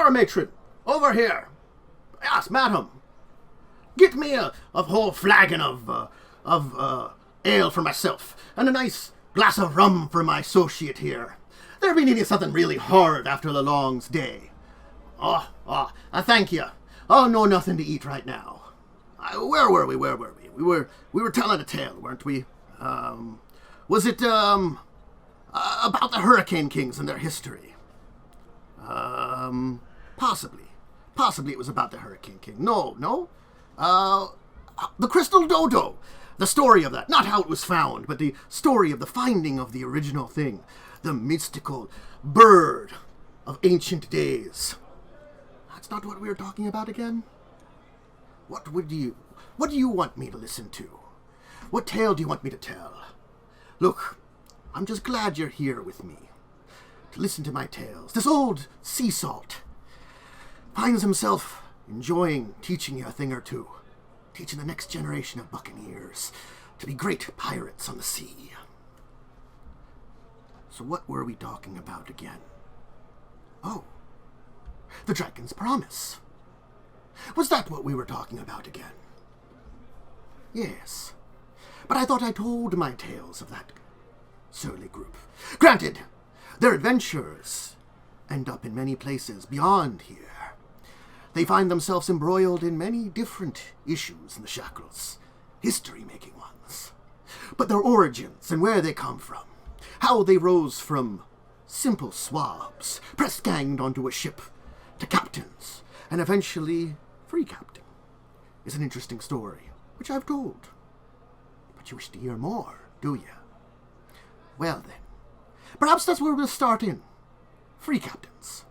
Bar matron, over here. Yes, madam. Get me a whole flagon of ale for myself, and a nice glass of rum for my associate here. They'll be needing something really hard after the long day. Thank you. Oh, no, nothing to eat right now. Where were we? We were telling a tale, weren't we? Was it about the Hurricane Kings and their history? Possibly it was about the Hurricane King. No. The Crystal Dodo. The story of that. Not how it was found, but the story of the finding of the original thing. The mystical bird of ancient days. That's not what we were talking about again? What do you want me to listen to? What tale do you want me to tell? Look, I'm just glad you're here with me to listen to my tales. This old sea salt finds himself enjoying teaching you a thing or two. Teaching the next generation of Buccaneers to be great pirates on the sea. So what were we talking about again? Oh, the Dragon's Promise. Was that what we were talking about again? Yes, but I thought I told my tales of that surly group. Granted, their adventures end up in many places beyond here. They find themselves embroiled in many different issues in the Shackles, history-making ones. But their origins and where they come from, how they rose from simple swabs, press-ganged onto a ship, to captains, and eventually free captain, is an interesting story, which I've told. But you wish to hear more, do you? Well then, perhaps that's where we'll start in. Free captains.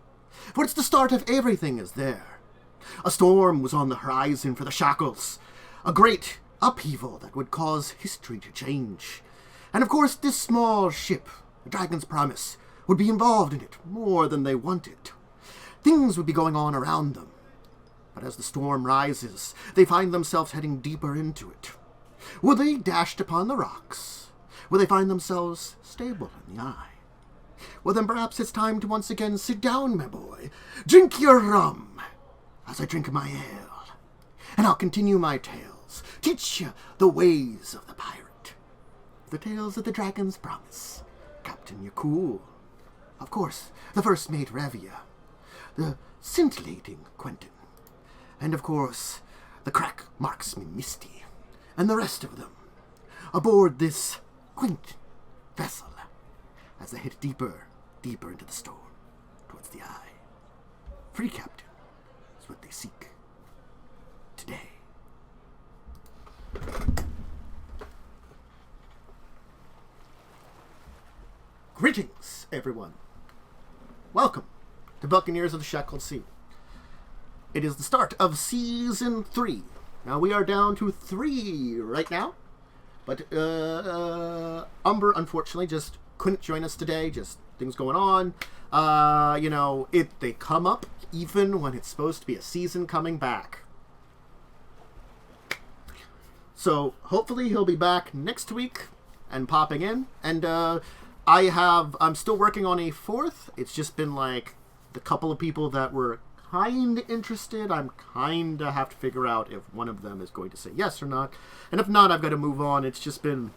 For it's the start of everything is there. A storm was on the horizon for the Shackles, a great upheaval that would cause history to change. And of course this small ship, the Dragon's Promise, would be involved in it more than they wanted. Things would be going on around them. But as the storm rises, they find themselves heading deeper into it. Will they dash upon the rocks? Will they find themselves stable in the eye? Well then perhaps it's time to once again sit down, my boy. Drink your rum as I drink my ale, and I'll continue my tales, teach you the ways of the pirate, the tales of the Dragon's Promise, Captain Yaalkol, of course, the first mate Revia, the scintillating Quentin, and of course, the crack marksman Misty, and the rest of them, aboard this quaint vessel, as they head deeper into the storm, towards the eye. Free captain is what they seek today. Greetings, everyone. Welcome to Buccaneers of the Shackled Sea. It is the start of Season 3. Now, we are down to 3 right now. But Umber, unfortunately, just couldn't join us today. Just things going on. They come up even when it's supposed to be a season coming back. So, hopefully he'll be back next week and popping in. And I'm still working on a 4th. It's just been like the couple of people that were kind of interested. I'm kind of have to figure out if one of them is going to say yes or not. And if not, I've got to move on. It's just been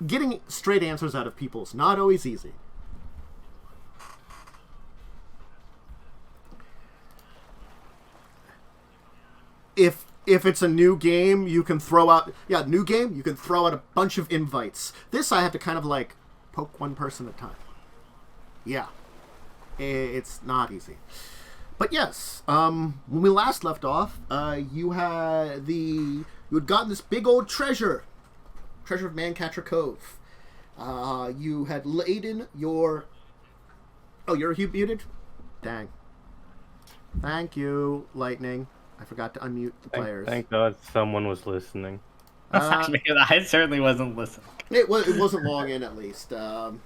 getting straight answers out of people is not always easy. If it's a new game, you can throw out... Yeah, new game, you can throw out a bunch of invites. This, I have to kind of, like, poke one person at a time. Yeah. It's not easy. But yes, when we last left off, you had gotten this big old treasure of Mancatcher Cove. You had laden your... Oh, you're muted? Dang. Thank you, Lightning. I forgot to unmute the players. Thank God someone was listening. I certainly wasn't listening. It wasn't long in, at least. It's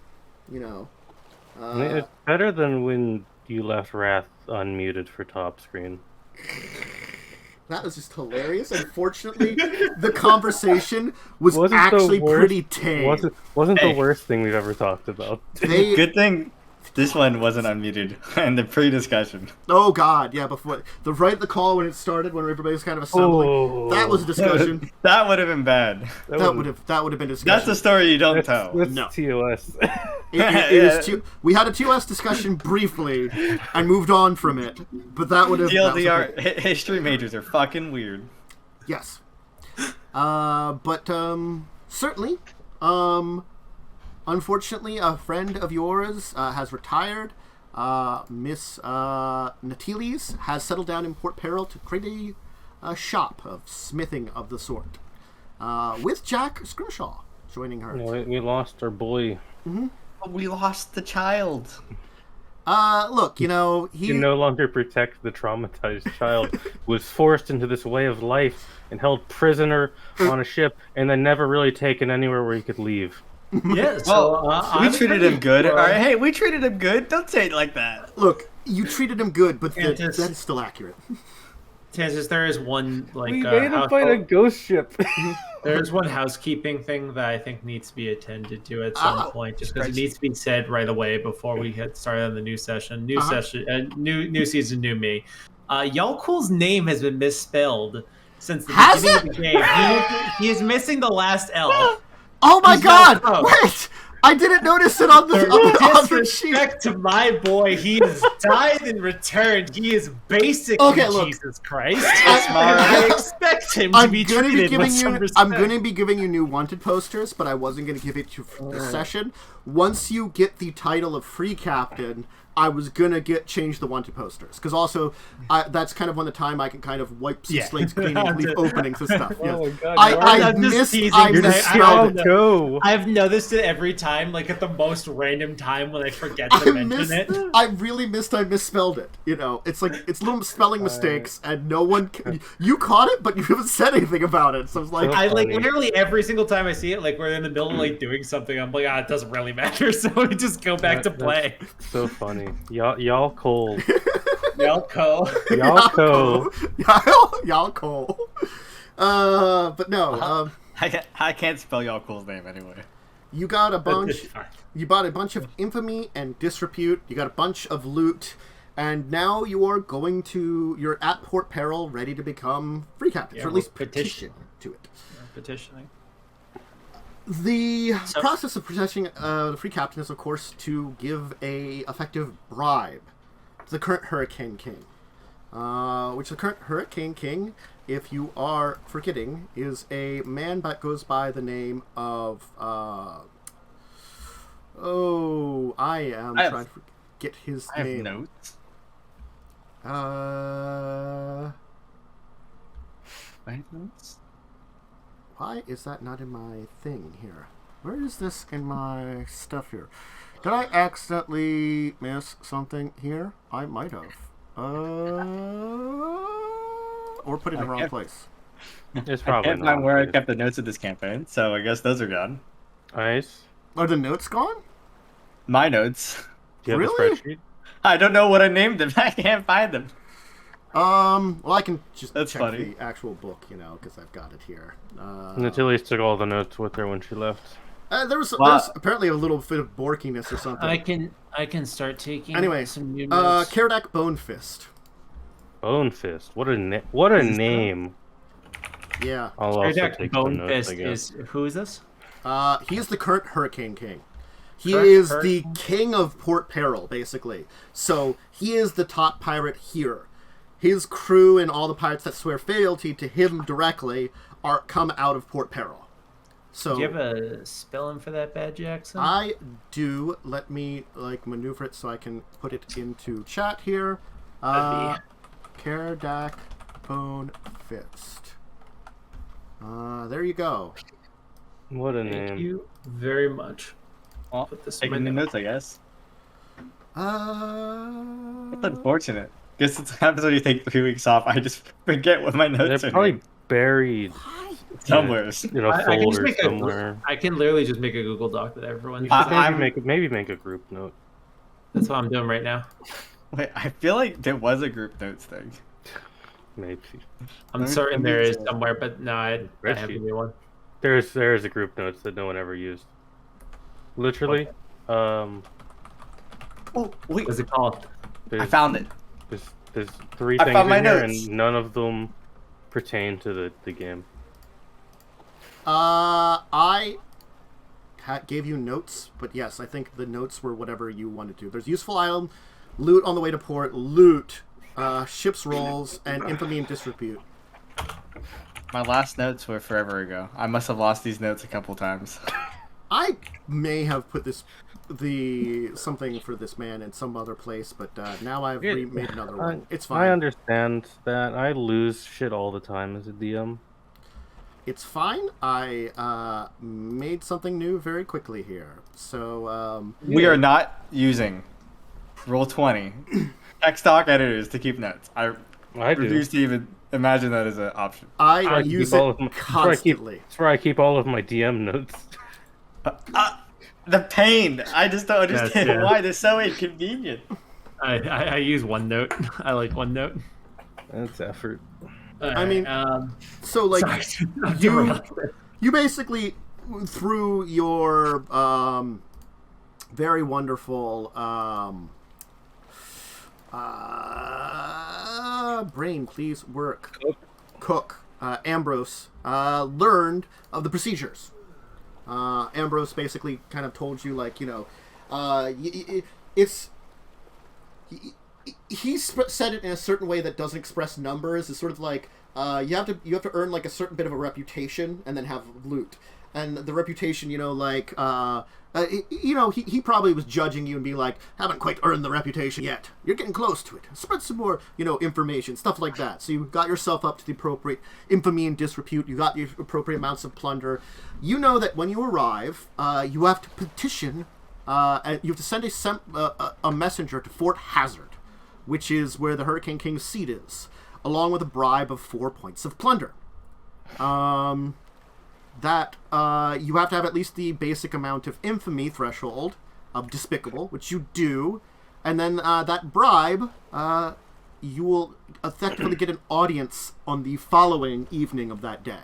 better than when you left Wrath unmuted for top screen. That was just hilarious. Unfortunately, the conversation wasn't actually pretty tame. Wasn't the worst thing we've ever talked about. Good thing This one wasn't unmuted in the pre-discussion. Oh God, yeah. Before the call when it started, when everybody was kind of assembling, that was a discussion. That would have been bad. That would have been a discussion. That's a story you don't tell. That's No. TOS. It is we had a TOS discussion briefly and moved on from it, but that would have. TLDR, history majors are fucking weird. Yes. But certainly, unfortunately, a friend of yours has retired. Miss Natiles has settled down in Port Peril to create a shop of smithing of the sort, with Jack Scrimshaw joining her. We lost our boy. Mm-hmm. We lost the child. Look, he can no longer protect the traumatized child who was forced into this way of life and held prisoner on a ship and then never really taken anywhere where he could leave. Yeah, so we treated him good. All right, hey, we treated him good. Don't say it like that. Look, you treated him good, but that is still accurate. Tansis, there is one we made him fight a ghost ship. There is one housekeeping thing that I think needs to be attended to at some point, just because it needs to be said right away before we get started on the new session. New season, new me. Yaalkol's name has been misspelled since the beginning of the game. He is missing the last L. Oh my God! Wait, I didn't notice it on the sheet. Disrespect to my boy, he has died and returned. He is basically Jesus Christ. I expect him to be treated with some respect. I'm going to be giving you new wanted posters, but I wasn't going to give it to this session. Once you get the title of free captain, I was gonna change the wanted posters because also that's kind of when the time I can kind of wipe some slates clean and leave openings and stuff. Yes. Oh God, I I've noticed it every time, like at the most random time when I forget to mention it. I really I misspelled it. It's like it's little spelling mistakes, and no one you caught it, but you haven't said anything about it. So it's like I literally every single time I see it, like we're in the middle of like doing something, I'm like, it doesn't really matter, so we just go back to play. So funny. Yaalkol. Yaalkol. Yaalkol. But no. I can't spell Yaalkol's name anyway. You got a bunch. You bought a bunch of infamy and disrepute. You got a bunch of loot, and now you're at Port Peril, ready to become free captains, or at least petition to it. Petitioning. The process of petitioning the free captain is, of course, to give a effective bribe to the current Hurricane King. Which the current Hurricane King, if you are forgetting, is a man that goes by the name of... I am trying to forget his name. I have notes. I have notes? Why is that not in my thing here? Where is this in my stuff here? Did I accidentally miss something here? I might have. Or put it in the wrong place. It's probably I can't find where I kept the notes of this campaign, so I guess those are gone. Nice. Are the notes gone? My notes. Do you have Really? a spreadsheet? I don't know what I named them. I can't find them. Well, I can just That's check funny. the actual book, because I've got it here. Natalie took all the notes with her when she left. There's apparently a little bit of borkiness or something. I can start taking some new notes. Karadak Bonefist. Bonefist. What a name. Yeah. I'll also take some notes, I guess. Who is this? He is the current Hurricane King. He is the king of Port Peril, basically. So he is the top pirate here. His crew and all the pirates that swear fealty to him directly come out of Port Peril. So do you have a spelling for that, Bad Jackson? I do. Let me maneuver it so I can put it into chat here. Karadak Bone Fist. There you go. What a name. Thank you very much. Well, put this taking the notes, I guess. That's That's unfortunate. Guess it happens when you take 3 weeks off. I just forget what my notes They're are. probably buried somewhere. Folder somewhere. I can literally just make a Google Doc that everyone. Maybe make a group note. That's what I'm doing right now. Wait, I feel like there was a group notes thing. Maybe. I'm certain there is somewhere, but no, I have a new one. There is a group notes that no one ever used. Literally, Oh, wait. What's it called? I found it. There's 3 I things found in my here, notes. and none of them pertain to the game. I gave you notes, but yes, I think the notes were whatever you wanted to. There's useful item, loot on the way to port, loot, ship's rolls, and infamy and disrepute. My last notes were forever ago. I must have lost these notes a couple times. I may have put something for this man in some other place, but now I've made another one. It's fine. I understand that. I lose shit all the time as a DM. It's fine. I made something new very quickly here. So we are not using Roll20 text doc editors to keep notes. I refuse to even imagine that as an option. I use it constantly. That's where I keep all of my DM notes. The pain. I just don't understand why they're so inconvenient. I use OneNote. I like OneNote. That's effort. I mean, so like you basically through your very wonderful brain, please work. Cook Ambrose learned of the procedures. Ambrose basically kind of told you, like, you know, it's he said it in a certain way that doesn't express numbers. It's sort of like you have to earn like a certain bit of a reputation and then have loot. And the reputation, you know, like he probably was judging you and being like, haven't quite earned the reputation yet. You're getting close to it. Spread some more, information, stuff like that. So you got yourself up to the appropriate infamy and disrepute. You got the appropriate amounts of plunder. You know that when you arrive, you have to petition. And you have to send a messenger to Fort Hazard, which is where the Hurricane King's seat is, along with a bribe of 4 points of plunder. That you have to have at least the basic amount of infamy threshold of despicable, which you do, and then that bribe, you will effectively get an audience on the following evening of that day.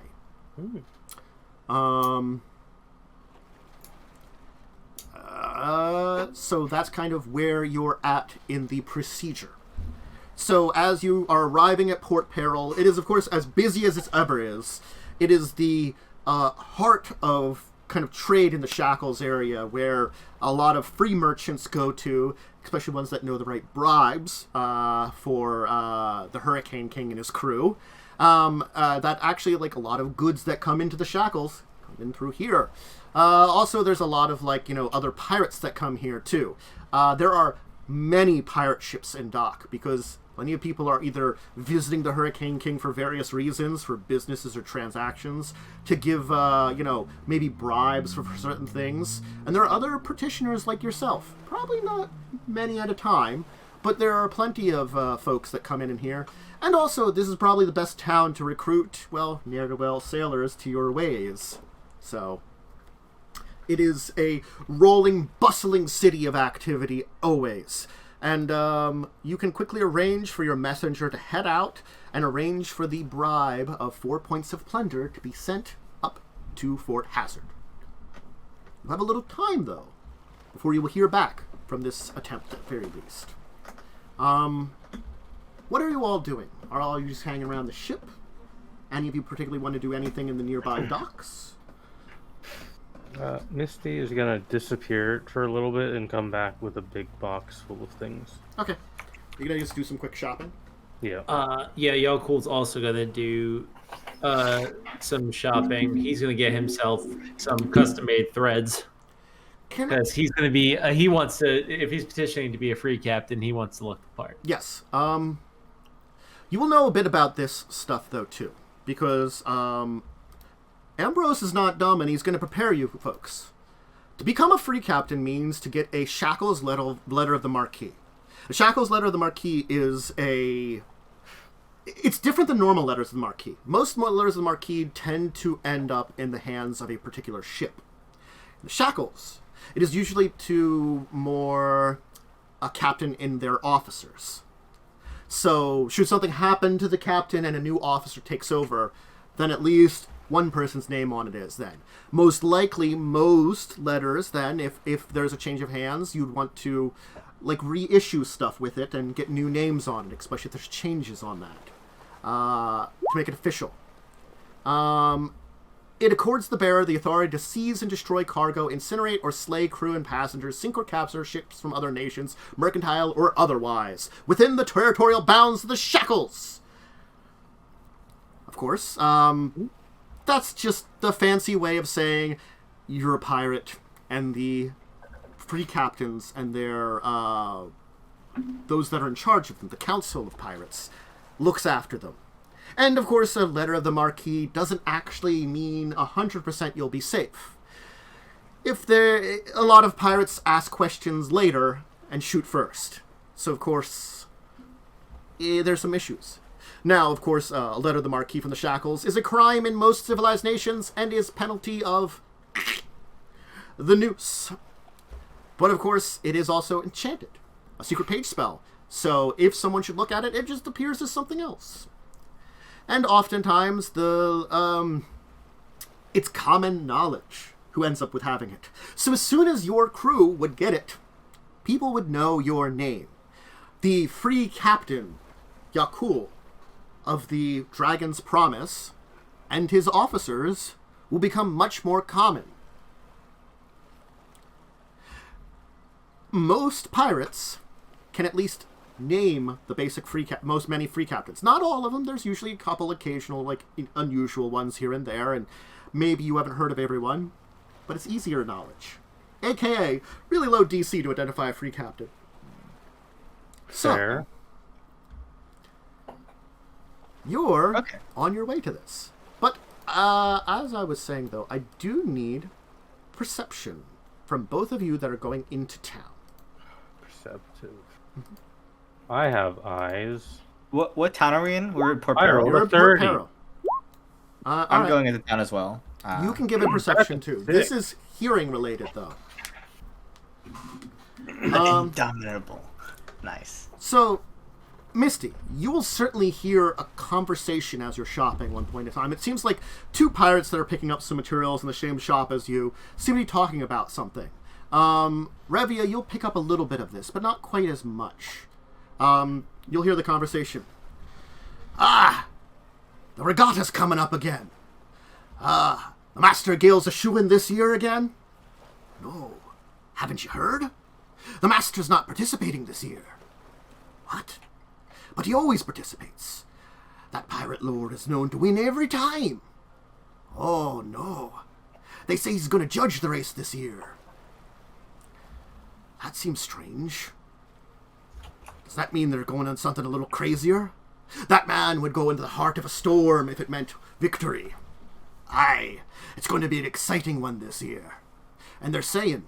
So that's kind of where you're at in the procedure. So as you are arriving at Port Peril, it is, of course, as busy as it ever is. It is the heart of kind of trade in the Shackles area, where a lot of free merchants go to, especially ones that know the right bribes for the Hurricane King and his crew. That actually, like, a lot of goods that come into the Shackles come in through here. Also, there's a lot of, like, other pirates that come here, too. There are many pirate ships in dock, because plenty of people are either visiting the Hurricane King for various reasons, for businesses or transactions, to give, maybe bribes for certain things. And there are other petitioners like yourself. Probably not many at a time, but there are plenty of folks that come in here. And also, this is probably the best town to recruit, well, ne'er-do-well sailors to your ways. So it is a rolling, bustling city of activity always. And you can quickly arrange for your messenger to head out and arrange for the bribe of 4 points of plunder to be sent up to Fort Hazard. You have a little time, though, before you will hear back from this attempt at very least. What are you all doing? Are all you just hanging around the ship? Any of you particularly want to do anything in the nearby docks? Misty is gonna disappear for a little bit and come back with a big box full of things. Okay. You're gonna just do some quick shopping? Yeah. Yaalkol's also gonna do some shopping. He's gonna get himself some custom-made threads. Because he's gonna be he wants to, if he's petitioning to be a free captain, he wants to look the part. Yes. You will know a bit about this stuff, though, too. Because Ambrose is not dumb, and he's going to prepare you folks. To become a free captain means to get a Shackles letter of the Marquis. The Shackles letter of the Marquis is it's different than normal letters of the Marquis. Most letters of the Marquis tend to end up in the hands of a particular ship. The Shackles, it is usually to more a captain and their officers. So, should something happen to the captain and a new officer takes over, then at least one person's name on it is then. Most likely, most letters then, if there's a change of hands, you'd want to reissue stuff with it and get new names on it, especially if there's changes on that, to make it official. It accords the bearer the authority to seize and destroy cargo, incinerate or slay crew and passengers, sink or capture ships from other nations, mercantile or otherwise, within the territorial bounds of the Shackles. Of course, that's just the fancy way of saying you're a pirate, and the free captains and their those that are in charge of them, the Council of Pirates, looks after them. And, of course, a letter of the Marquis doesn't actually mean 100% you'll be safe. A lot of pirates ask questions later and shoot first. So, of course, there's some issues. Now, of course, a letter of the Marquis from the Shackles is a crime in most civilized nations and is penalty of the noose. But, of course, it is also enchanted. A secret page spell. So, if someone should look at it, it just appears as something else. And oftentimes, it's common knowledge who ends up with having it. So as soon as your crew would get it, people would know your name. The free captain, Yaalkol, of the Dragon's Promise, and his officers will become much more common. Most pirates can at least name the basic many free captains. Not all of them. There's usually a couple occasional, unusual ones here and there, and maybe you haven't heard of everyone, but it's easier knowledge. AKA, really low DC to identify a free captain. Fair. So, you're on your way to this. But, as I was saying, though, I do need perception from both of you that are going into town. Perceptive. Mm-hmm. I have eyes. What town are we in? We're in Port I Peril. rolled a 30. I'm going into town as well. You can give it perception too. This is hearing related though. Indomitable. Nice. So, Misty, you will certainly hear a conversation as you're shopping one point in time. It seems like two pirates that are picking up some materials in the same shop as you seem to be talking about something. Revia, you'll pick up a little bit of this, but not quite as much. You'll hear the conversation. The regatta's coming up again. The Master Gale's a shoo-in this year again? No. Haven't you heard? The Master's not participating this year. What? But he always participates. That pirate lord is known to win every time. Oh, no. They say he's going to judge the race this year. That seems strange. Does that mean they're going on something a little crazier? That man would go into the heart of a storm if it meant victory. Aye, it's going to be an exciting one this year. And they're saying,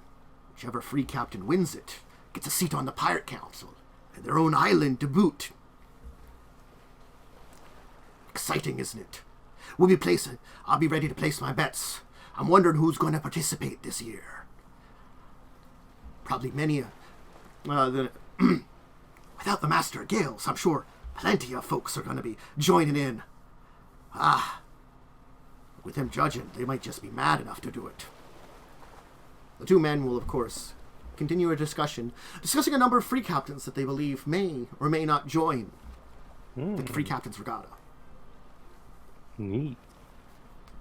whichever free captain wins it, gets a seat on the Pirate Council, and their own island to boot. Exciting, isn't it? I'll be ready to place my bets. I'm wondering who's going to participate this year. Probably many, without the Master Gales, I'm sure plenty of folks are going to be joining in. With him judging, they might just be mad enough to do it. The two men will, of course, continue a discussion, discussing a number of free captains that they believe may or may not join the Free Captain's Regatta. Neat.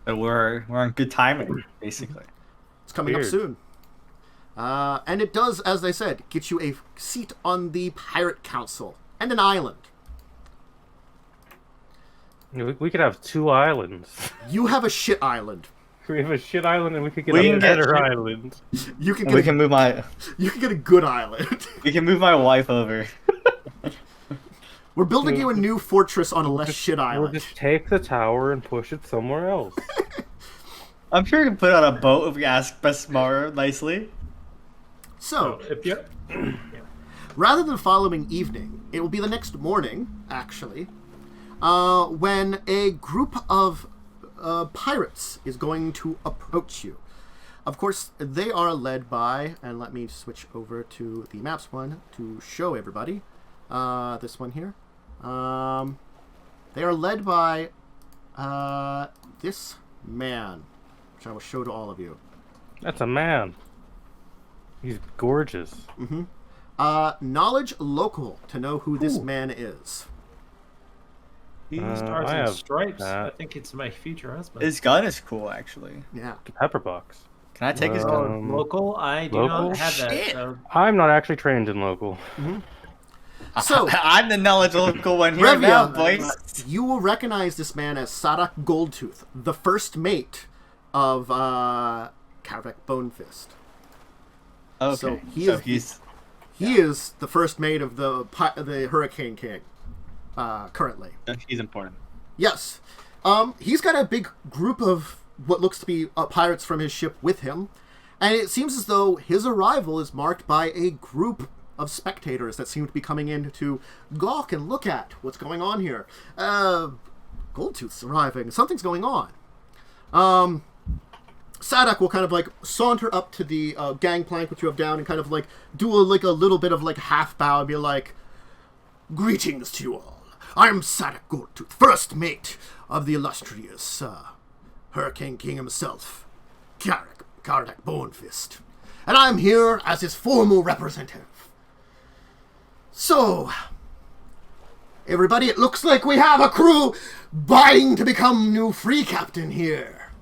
But we're on good timing, basically. It's coming up soon. And it does, as they said, get you a seat on the Pirate Council and an island. We could have two islands. You have a shit island. We have a shit island, and we could get a better island. You can get a good island. We can move my wife over. We're building you a new fortress on a less shit island. We'll just take the tower and push it somewhere else. I'm sure we can put it on a boat if we ask Besmara nicely. So, rather than following evening, it will be the next morning, actually, when a group of pirates is going to approach you. Of course, they are led by, and let me switch over to the maps one to show everybody, this one here. They are led by this man, which I will show to all of you. That's a man. He's gorgeous. Mm-hmm. Knowledge local to know who this man is. Stars and Stripes. I think it's my future husband. His gun is cool, actually. Yeah. Pepperbox. Can I take his gun? Local? I do not have that. So. I'm not actually trained in local. Mm-hmm. So I'm the knowledge local one here Revia, now, boys. You will recognize this man as Sadak Goldtooth, the first mate of Gavet Bonefist. Okay. So he is the first mate of the Hurricane King, currently. He's important. Yes. He's got a big group of what looks to be pirates from his ship with him, and it seems as though his arrival is marked by a group of spectators that seem to be coming in to gawk and look at what's going on here. Goldtooth's arriving. Something's going on. Sadak will kind of like saunter up to the gangplank which you have down and kind of like do a little bit of like half bow and be like, "Greetings to you all. I am Sadak Goldtooth, first mate of the illustrious Hurricane King himself, Gavet Bonefist, and I'm here as his formal representative. So, everybody, it looks like we have a crew vying to become new free captain here.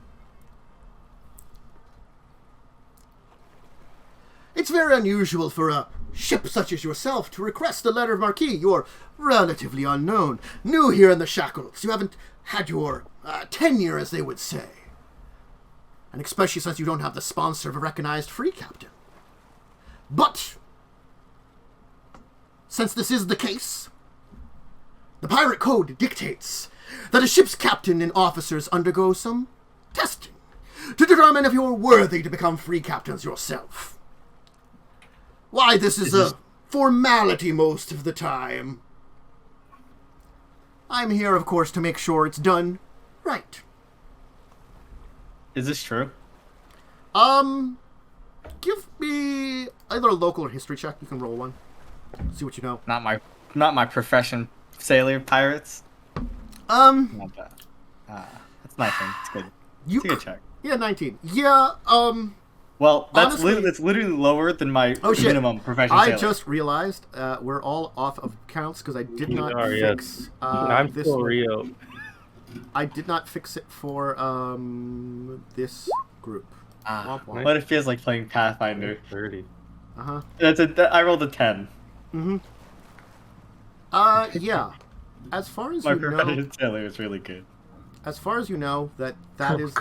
It's very unusual for a ship such as yourself to request a letter of marque. You're relatively unknown, new here in the Shackles. You haven't had your tenure, as they would say. And especially since you don't have the sponsor of a recognized free captain. But since this is the case, the pirate code dictates that a ship's captain and officers undergo some testing to determine if you're worthy to become free captains yourself. Why, this is a formality most of the time. I'm here, of course, to make sure it's done right. Is this true? Give me either a local or history check. You can roll one. See what you know. Not my profession, sailor pirates. Not that. That's 19. It's good. It's a good check. Yeah, 19. Yeah. Well, that's honestly, literally lower than my minimum professional sailor. I just realized we're all off of counts because I did not fix. I'm this still Rio. I did not fix it for this group. But it feels like playing Pathfinder. 30. I rolled a 10. Mm-hmm. Yeah. As far as my you know, professional sailor is really good. As far as you know, that is.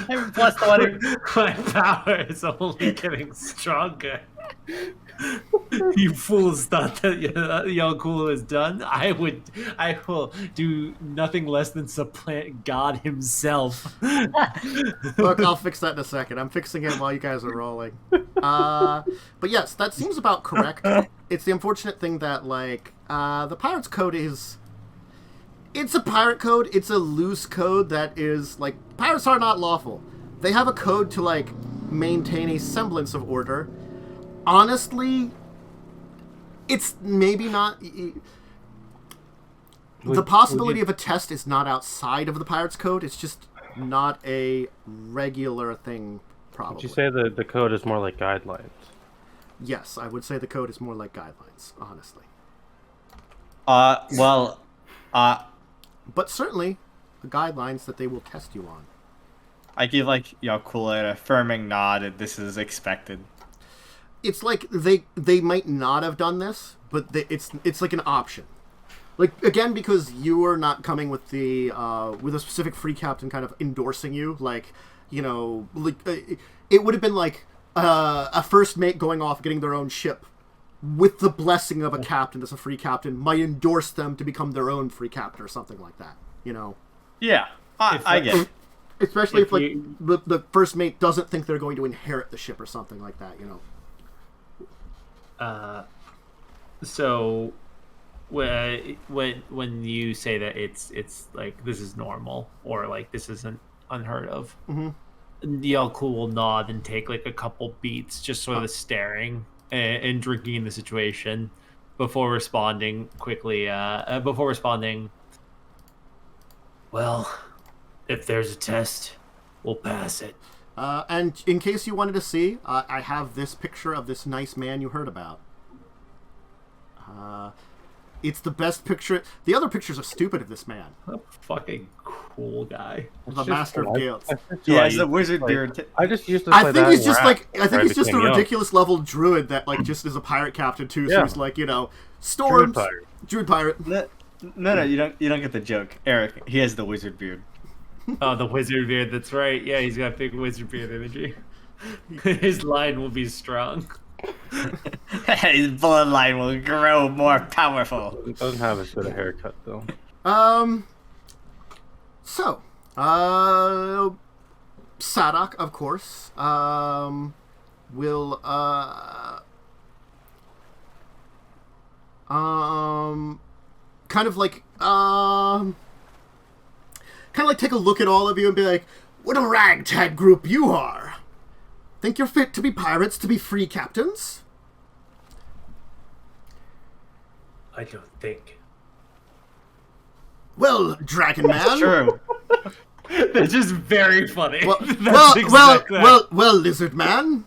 I'm plus 20. My power is only getting stronger. You fools thought that Yaalkol is done. I will do nothing less than supplant God himself. Look, I'll fix that in a second. I'm fixing it while you guys are rolling. But yes, that seems about correct. It's the unfortunate thing that, like, the Pirate's Code is... It's a pirate code. It's a loose code that is, like, pirates are not lawful. They have a code to, like, maintain a semblance of order. Honestly, it's maybe not... The possibility of a test is not outside of the Pirates Code. It's just not a regular thing, probably. Would you say the code is more like guidelines? Yes, I would say the code is more like guidelines, honestly. But certainly, the guidelines that they will test you on. I give, like, Yaalkol an affirming nod and this is expected. It's like they might not have done this, but it's like an option. Like, again, because you are not coming with the with a specific free captain kind of endorsing you, like, you know, like it would have been like a first mate going off getting their own ship with the blessing of a captain that's a free captain might endorse them to become their own free captain or something like that, you know? Yeah, I get it. Especially if like, the first mate doesn't think they're going to inherit the ship or something like that, you know? So when you say that it's like this is normal or like this isn't unheard of, Yaalkol will nod and take like a couple beats just sort of staring and drinking in the situation before responding quickly. Well, if there's a test, we'll pass it. And in case you wanted to see, I have this picture of this nice man you heard about. It's the best picture. The other pictures are stupid of this man. A fucking cool guy. The master of Gales. Yeah, he's the wizard beard. I just used to. I think he's just like. I think he's just a ridiculous level druid that like just is a pirate captain too. So he's like, storms. Druid pirate. No, you don't get the joke, Erik. He has the wizard beard. Oh, the wizard beard. That's right. Yeah, he's got big wizard beard energy. His line will be strong. His bloodline will grow more powerful. He doesn't have as good a haircut though. So, Sadak, of course, will kind of like take a look at all of you and be like, "What a ragtag group you are! Think you're fit to be pirates, to be free captains?" I don't think. Well, Dragon Man. That's true. That's just very funny. Well, Lizard Man.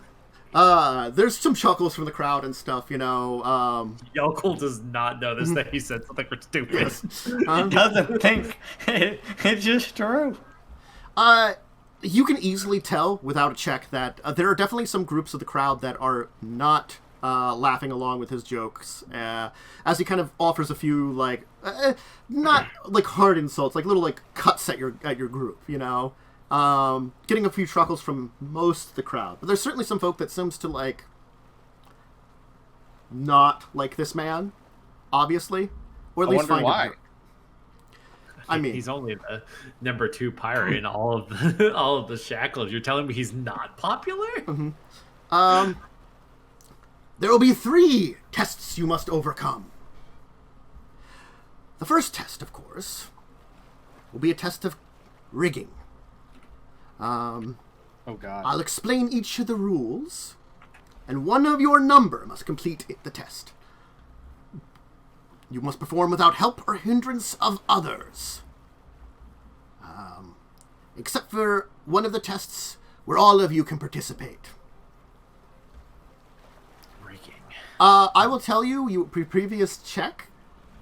There's some chuckles from the crowd and stuff, Yaalkol does not notice that he said something stupid. He doesn't think. It's just true. You can easily tell without a check that there are definitely some groups of the crowd that are not laughing along with his jokes, as he kind of offers a few not like hard insults, like little like cuts at your group, getting a few chuckles from most of the crowd. But there's certainly some folk that seems to like not like this man, obviously, or at least find why. I mean, he's only the number 2 pirate in all of the Shackles. You're telling me he's not popular? Mm-hmm. There will be 3 tests you must overcome. The first test, of course, will be a test of rigging. Oh God! I'll explain each of the rules, and one of your number must complete the test. You must perform without help or hindrance of others. Except for one of the tests where all of you can participate. Rigging. I will tell you, previous check,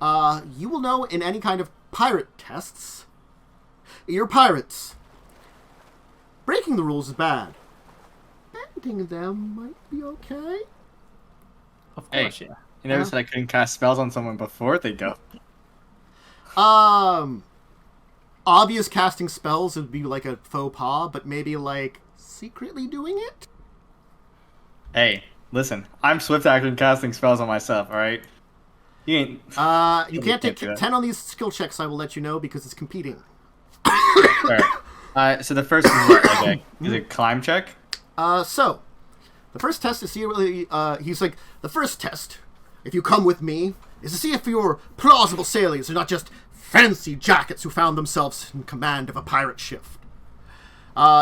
you will know in any kind of pirate tests, you're pirates. Breaking the rules is bad. Bending them might be okay. Of course, yeah. You never said I couldn't cast spells on someone before they go. Obvious casting spells would be like a faux pas, but maybe like secretly doing it? Hey, listen, I'm swift acting casting spells on myself, alright? You ain't... you can't take 10 on these skill checks, I will let you know, because it's competing. Alright, so the first is what, okay? Is it climb check? So, the first test is he's like, the first test, if you come with me, is to see if your plausible sailors are not just fancy jackets who found themselves in command of a pirate ship.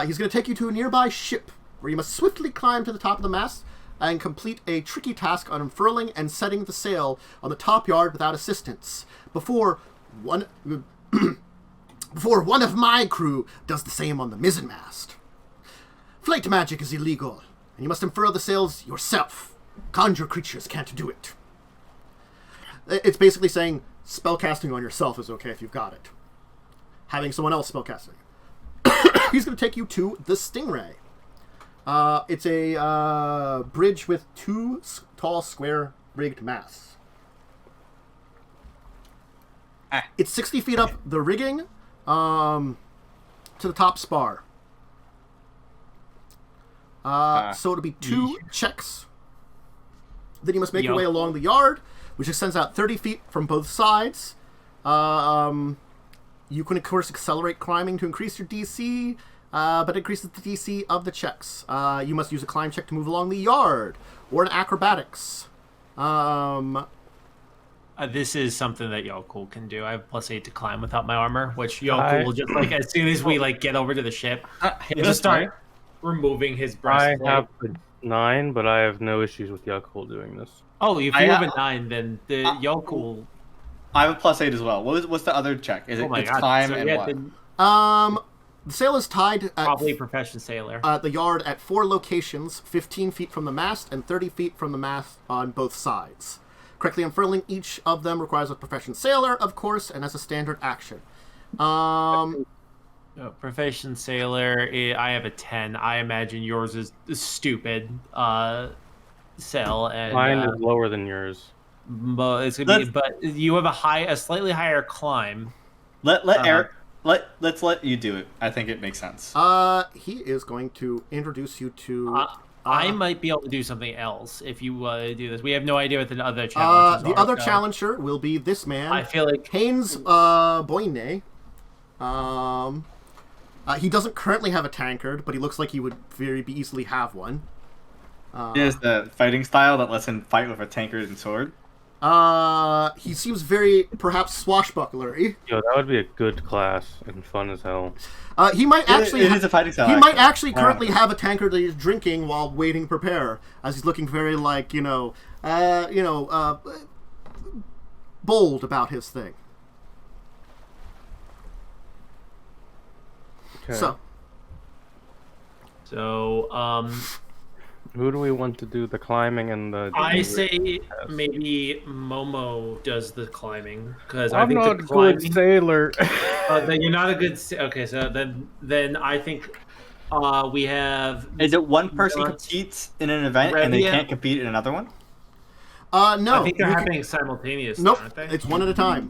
He's going to take you to a nearby ship, where you must swiftly climb to the top of the mast and complete a tricky task on unfurling and setting the sail on the top yard without assistance, before one of my crew does the same on the mizzenmast. Flight magic is illegal, and you must unfurl the sails yourself. Conjure creatures can't do it. It's basically saying spellcasting on yourself is okay if you've got it. Having someone else spellcasting. He's going to take you to the Stingray. It's a bridge with 2 tall, square rigged masts. It's 60 feet up the rigging to the top spar. So it'll be 2 checks. Then you must make your way along the yard, which extends out 30 feet from both sides. You can, of course, accelerate climbing to increase your DC, but it increases the DC of the checks. You must use a climb check to move along the yard, or an acrobatics. This is something that Yaalkol can do. I have +8 to climb without my armor, which Yaalkol will just, like, as soon as we, like, get over to the ship, he'll just start removing his breastplate. I have a 9, but I have no issues with Yaalkol doing this. Oh, if you have a 9, then the Yaalkol... I have a +8 as well. What's the other check? Is it climb and what? The sail is tied at probably profession sailor. The yard at 4 locations, 15 feet from the mast and 30 feet from the mast on both sides. Correctly unfurling each of them requires a profession sailor, of course, and as a standard action. Profession sailor, I have a 10. I imagine yours is stupid. Sail and mine is lower than yours. But it's gonna be. But you have a slightly higher climb. Eric. Let's let you do it. I think it makes sense. He is going to introduce you to. I might be able to do something else if you do this. We have no idea what the other challengers are. The other challenger will be this man. I feel like Haynes Boyne. He doesn't currently have a tankard, but he looks like he would very easily have one. He has the fighting style that lets him fight with a tankard and sword. He seems very, perhaps, swashbucklery. Yo, that would be a good class and fun as hell. He might actually. It is a fighting style. He might actually currently have a tankard that he's drinking while waiting to prepare, as he's looking very bold about his thing. Okay. So, who do we want to do the climbing and the? I say maybe Momo does the climbing because I'm not a good sailor. Then you're not a good. Okay, so then I think we have. Is it one person competes in an event and they can't compete in another one? No. I think they're happening simultaneously. Nope. Aren't they? It's one at a time.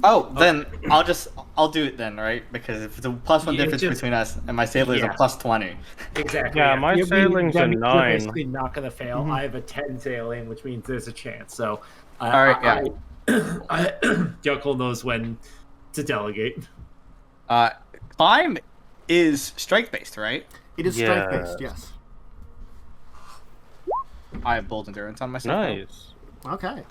Oh, then I'll do it then, right? Because if it's a +1 difference between us and my sailor is a +20. Exactly. Yeah, my sailing's a 9. You're basically not going to fail. Mm-hmm. I have a 10 sailing, which means there's a chance. So, all right, yeah. Yaalkol knows when to delegate. Climb is strength based, right? It is strength based, yes. I have bold endurance on myself. Nice. Okay.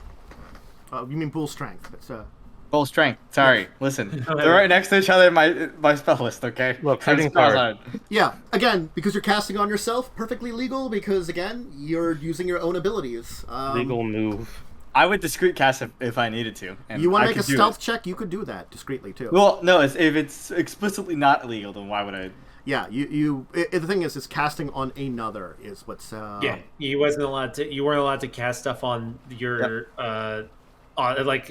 You mean bull strength? But, Bull strength. Sorry. Listen, they're right next to each other in my spell list. Okay. Look, trading card. Yeah. Again, because you're casting on yourself, perfectly legal. Because again, you're using your own abilities. Legal move. I would discreet cast if I needed to. And you want to make a stealth check? You could do that discreetly too. Well, no. If it's explicitly not illegal, then why would I? Yeah, the thing is casting on another is what's. Yeah, you weren't allowed to cast stuff on your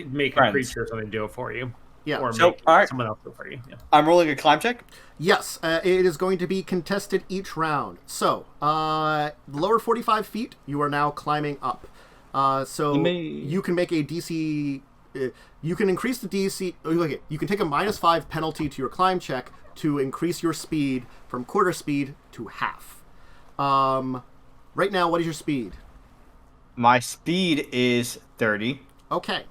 make a creature or something do it for you. Yeah, or make someone else do it for you. Yeah. I'm rolling a climb check. Yes, it is going to be contested each round. So, the lower 45 feet, you are now climbing up. You can make a DC. You can increase the DC. Okay, you can take a -5 penalty to your climb check to increase your speed from quarter speed to half. Right now, what is your speed? My speed is 30. Okay.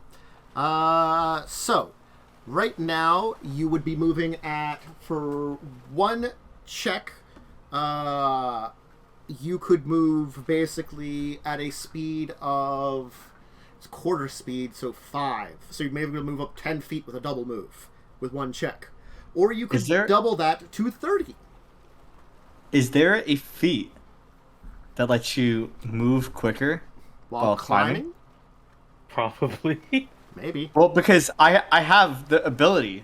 So, right now, you would be moving at, for one check, you could move basically at a speed of, it's quarter speed, so 5. So you may be able to move up 10 feet with a double move with one check. Or you could double that to 30. Is there a feat that lets you move quicker while climbing? Probably. Maybe. Well, because I have the ability.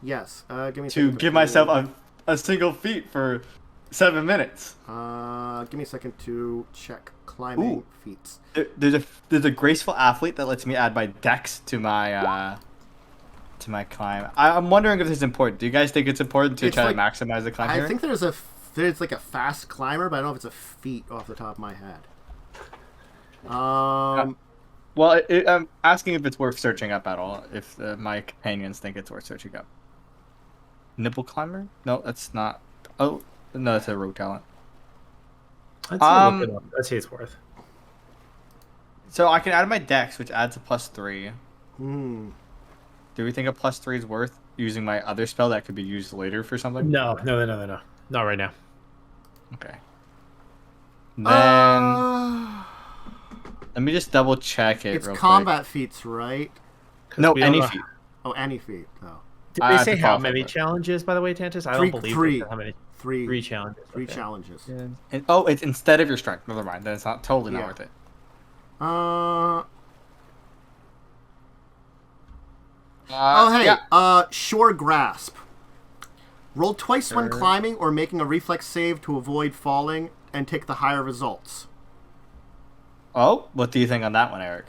Yes. Give me a to give myself a single feat for 7 minutes. Give me a second to check climbing feats. There's a graceful athlete that lets me add my dex to my climb. I'm wondering if this is important. Do you guys think it's important to try to maximize the climb here? I think there's like a fast climber, but I don't know if it's a feat off the top of my head. Well, I'm asking if it's worth searching up at all. If my companions think it's worth searching up. Nipple climber? No, that's not. Oh, no, that's a rogue talent. I'd say it's worth. So I can add my dex, which adds a +3. Do we think a +3 is worth using my other spell that could be used later for something? No. Not right now. Okay. Then let me just double check it. It's combat feats, right? No, any feat. Oh, any feat. Oh. Did they say how many challenges, by the way, Tantus? I don't believe three. How many? Three challenges. Three challenges. Yeah. And, it's instead of your strength. Never mind. Then it's not totally not worth it. Shore grasp. Roll twice when climbing or making a reflex save to avoid falling and take the higher results. Oh, what do you think on that one, Erik?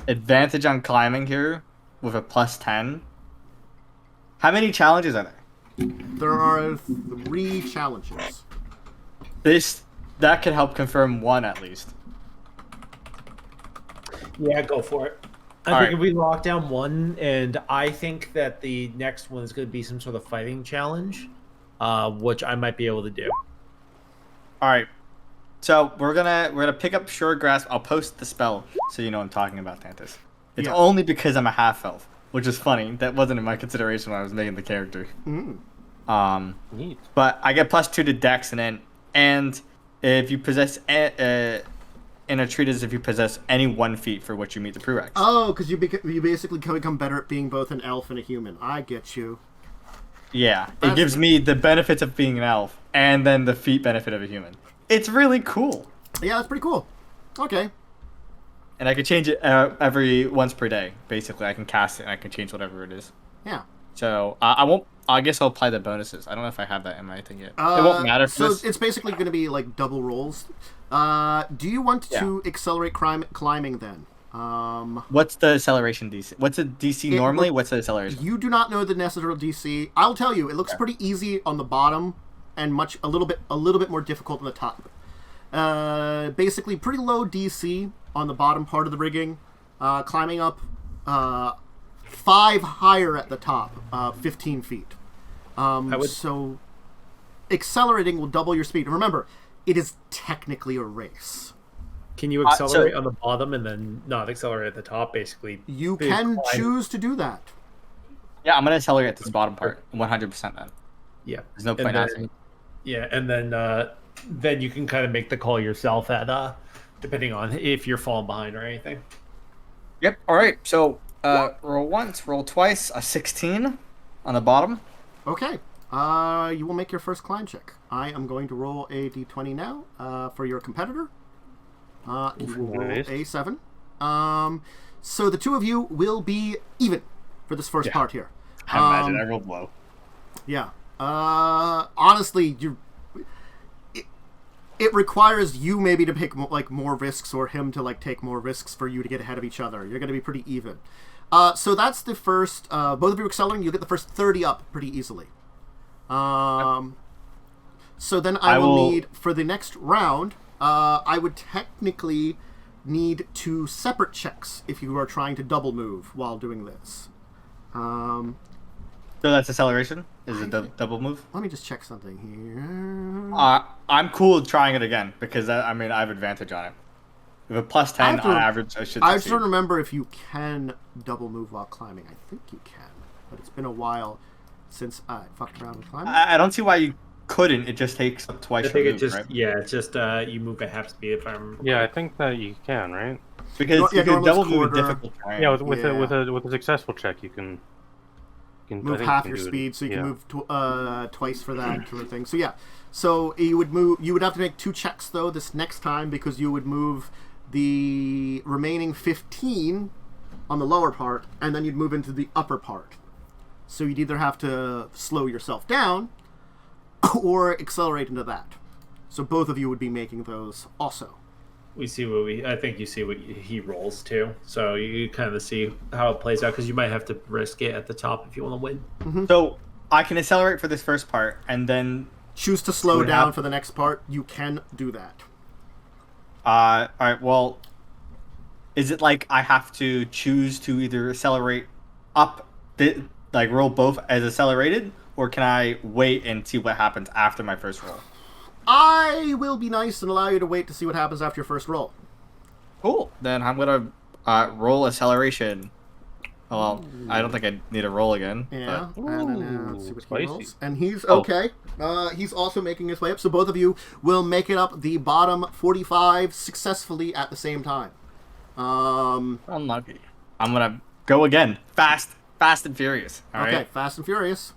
Advantage on climbing here with a +10. How many challenges are there? There are 3 challenges. That could help confirm one at least. Yeah, go for it. I think if we lock down one, and I think that the next one is going to be some sort of fighting challenge, which I might be able to do. All right. So we're gonna pick up Short Grasp. I'll post the spell so you know what I'm talking about, Tantus. It's only because I'm a half elf, which is funny. That wasn't in my consideration when I was making the character. Neat. But I get +2 to Dex and if you possess in a treatise, if you possess any 1 feat for which you meet the prereqs. Oh, because you basically become better at being both an elf and a human. I get you. Yeah, it gives me the benefits of being an elf and then the feat benefit of a human. It's really cool. Yeah, that's pretty cool. Okay. And I can change it every once per day. Basically, I can cast it and I can change whatever it is. Yeah. So I won't. I guess I'll apply the bonuses. I don't know if I have that in my thing yet. It won't matter for this. So it's basically going to be like double rolls. Do you want to accelerate climbing then? What's the acceleration DC? What's the DC normally? What's the acceleration? You do not know the necessary DC. I'll tell you. It looks pretty easy on the bottom, and a little bit more difficult on the top. Basically, pretty low DC on the bottom part of the rigging. Climbing up 5 higher at the top, 15 feet. So accelerating will double your speed. And remember, it is technically a race. Can you accelerate on the bottom and then not accelerate at the top, basically? You can choose to do that. Yeah, I'm going to accelerate at this bottom part, 100% then. Yeah. There's no point asking. Yeah, and then you can kind of make the call yourself at, depending on if you're falling behind or anything. Yep, all right. So roll once, roll twice, a 16 on the bottom. Okay. You will make your first climb check. I am going to roll a d20 now for your competitor. You will roll a 7. So the two of you will be even for this first part here. I imagine I rolled low. Yeah. Honestly, it requires you maybe to take more risks, or him to take more risks for you to get ahead of each other. You're going to be pretty even. So that's the first. Both of you accelerating. You get the first 30 up pretty easily. So then I will need for the next round. I would technically need 2 separate checks if you are trying to double move while doing this. So that's acceleration? Is it double move? Let me just check something here. I'm cool with trying it again because I have advantage on it. With a +10 on average, I should. I just don't remember if you can double move while climbing. I think you can, but it's been a while since I fucked around with climbing. I don't see why you couldn't. It just takes up twice. I think it just right? It's just you move at half speed if I'm. Yeah, I think that you can, right? Because you can double move with difficult terrain. Yeah, with a successful check, you can move half your speed, so you can move twice for that sort of thing. So yeah, so you would move. You would have to make 2 checks though this next time because you would move the remaining 15 on the lower part, and then you'd move into the upper part. So you'd either have to slow yourself down or accelerate into that. So both of you would be making those also. I think you see what he rolls too. So you kind of see how it plays out because you might have to risk it at the top if you want to win. Mm-hmm. So I can accelerate for this first part and then choose to slow down for the next part. You can do that. All right. Well, is it like I have to choose to either accelerate up, roll both as accelerated, or can I wait and see what happens after my first roll? I will be nice and allow you to wait to see what happens after your first roll. Cool. Then I'm gonna roll acceleration. Well, I don't think I need a roll again. Yeah. But... And then see what he rolls. And he's okay. He's also making his way up. So both of you will make it up the bottom 45 successfully at the same time. Unlucky. I'm gonna go again. Fast and furious. All right. Fast and furious.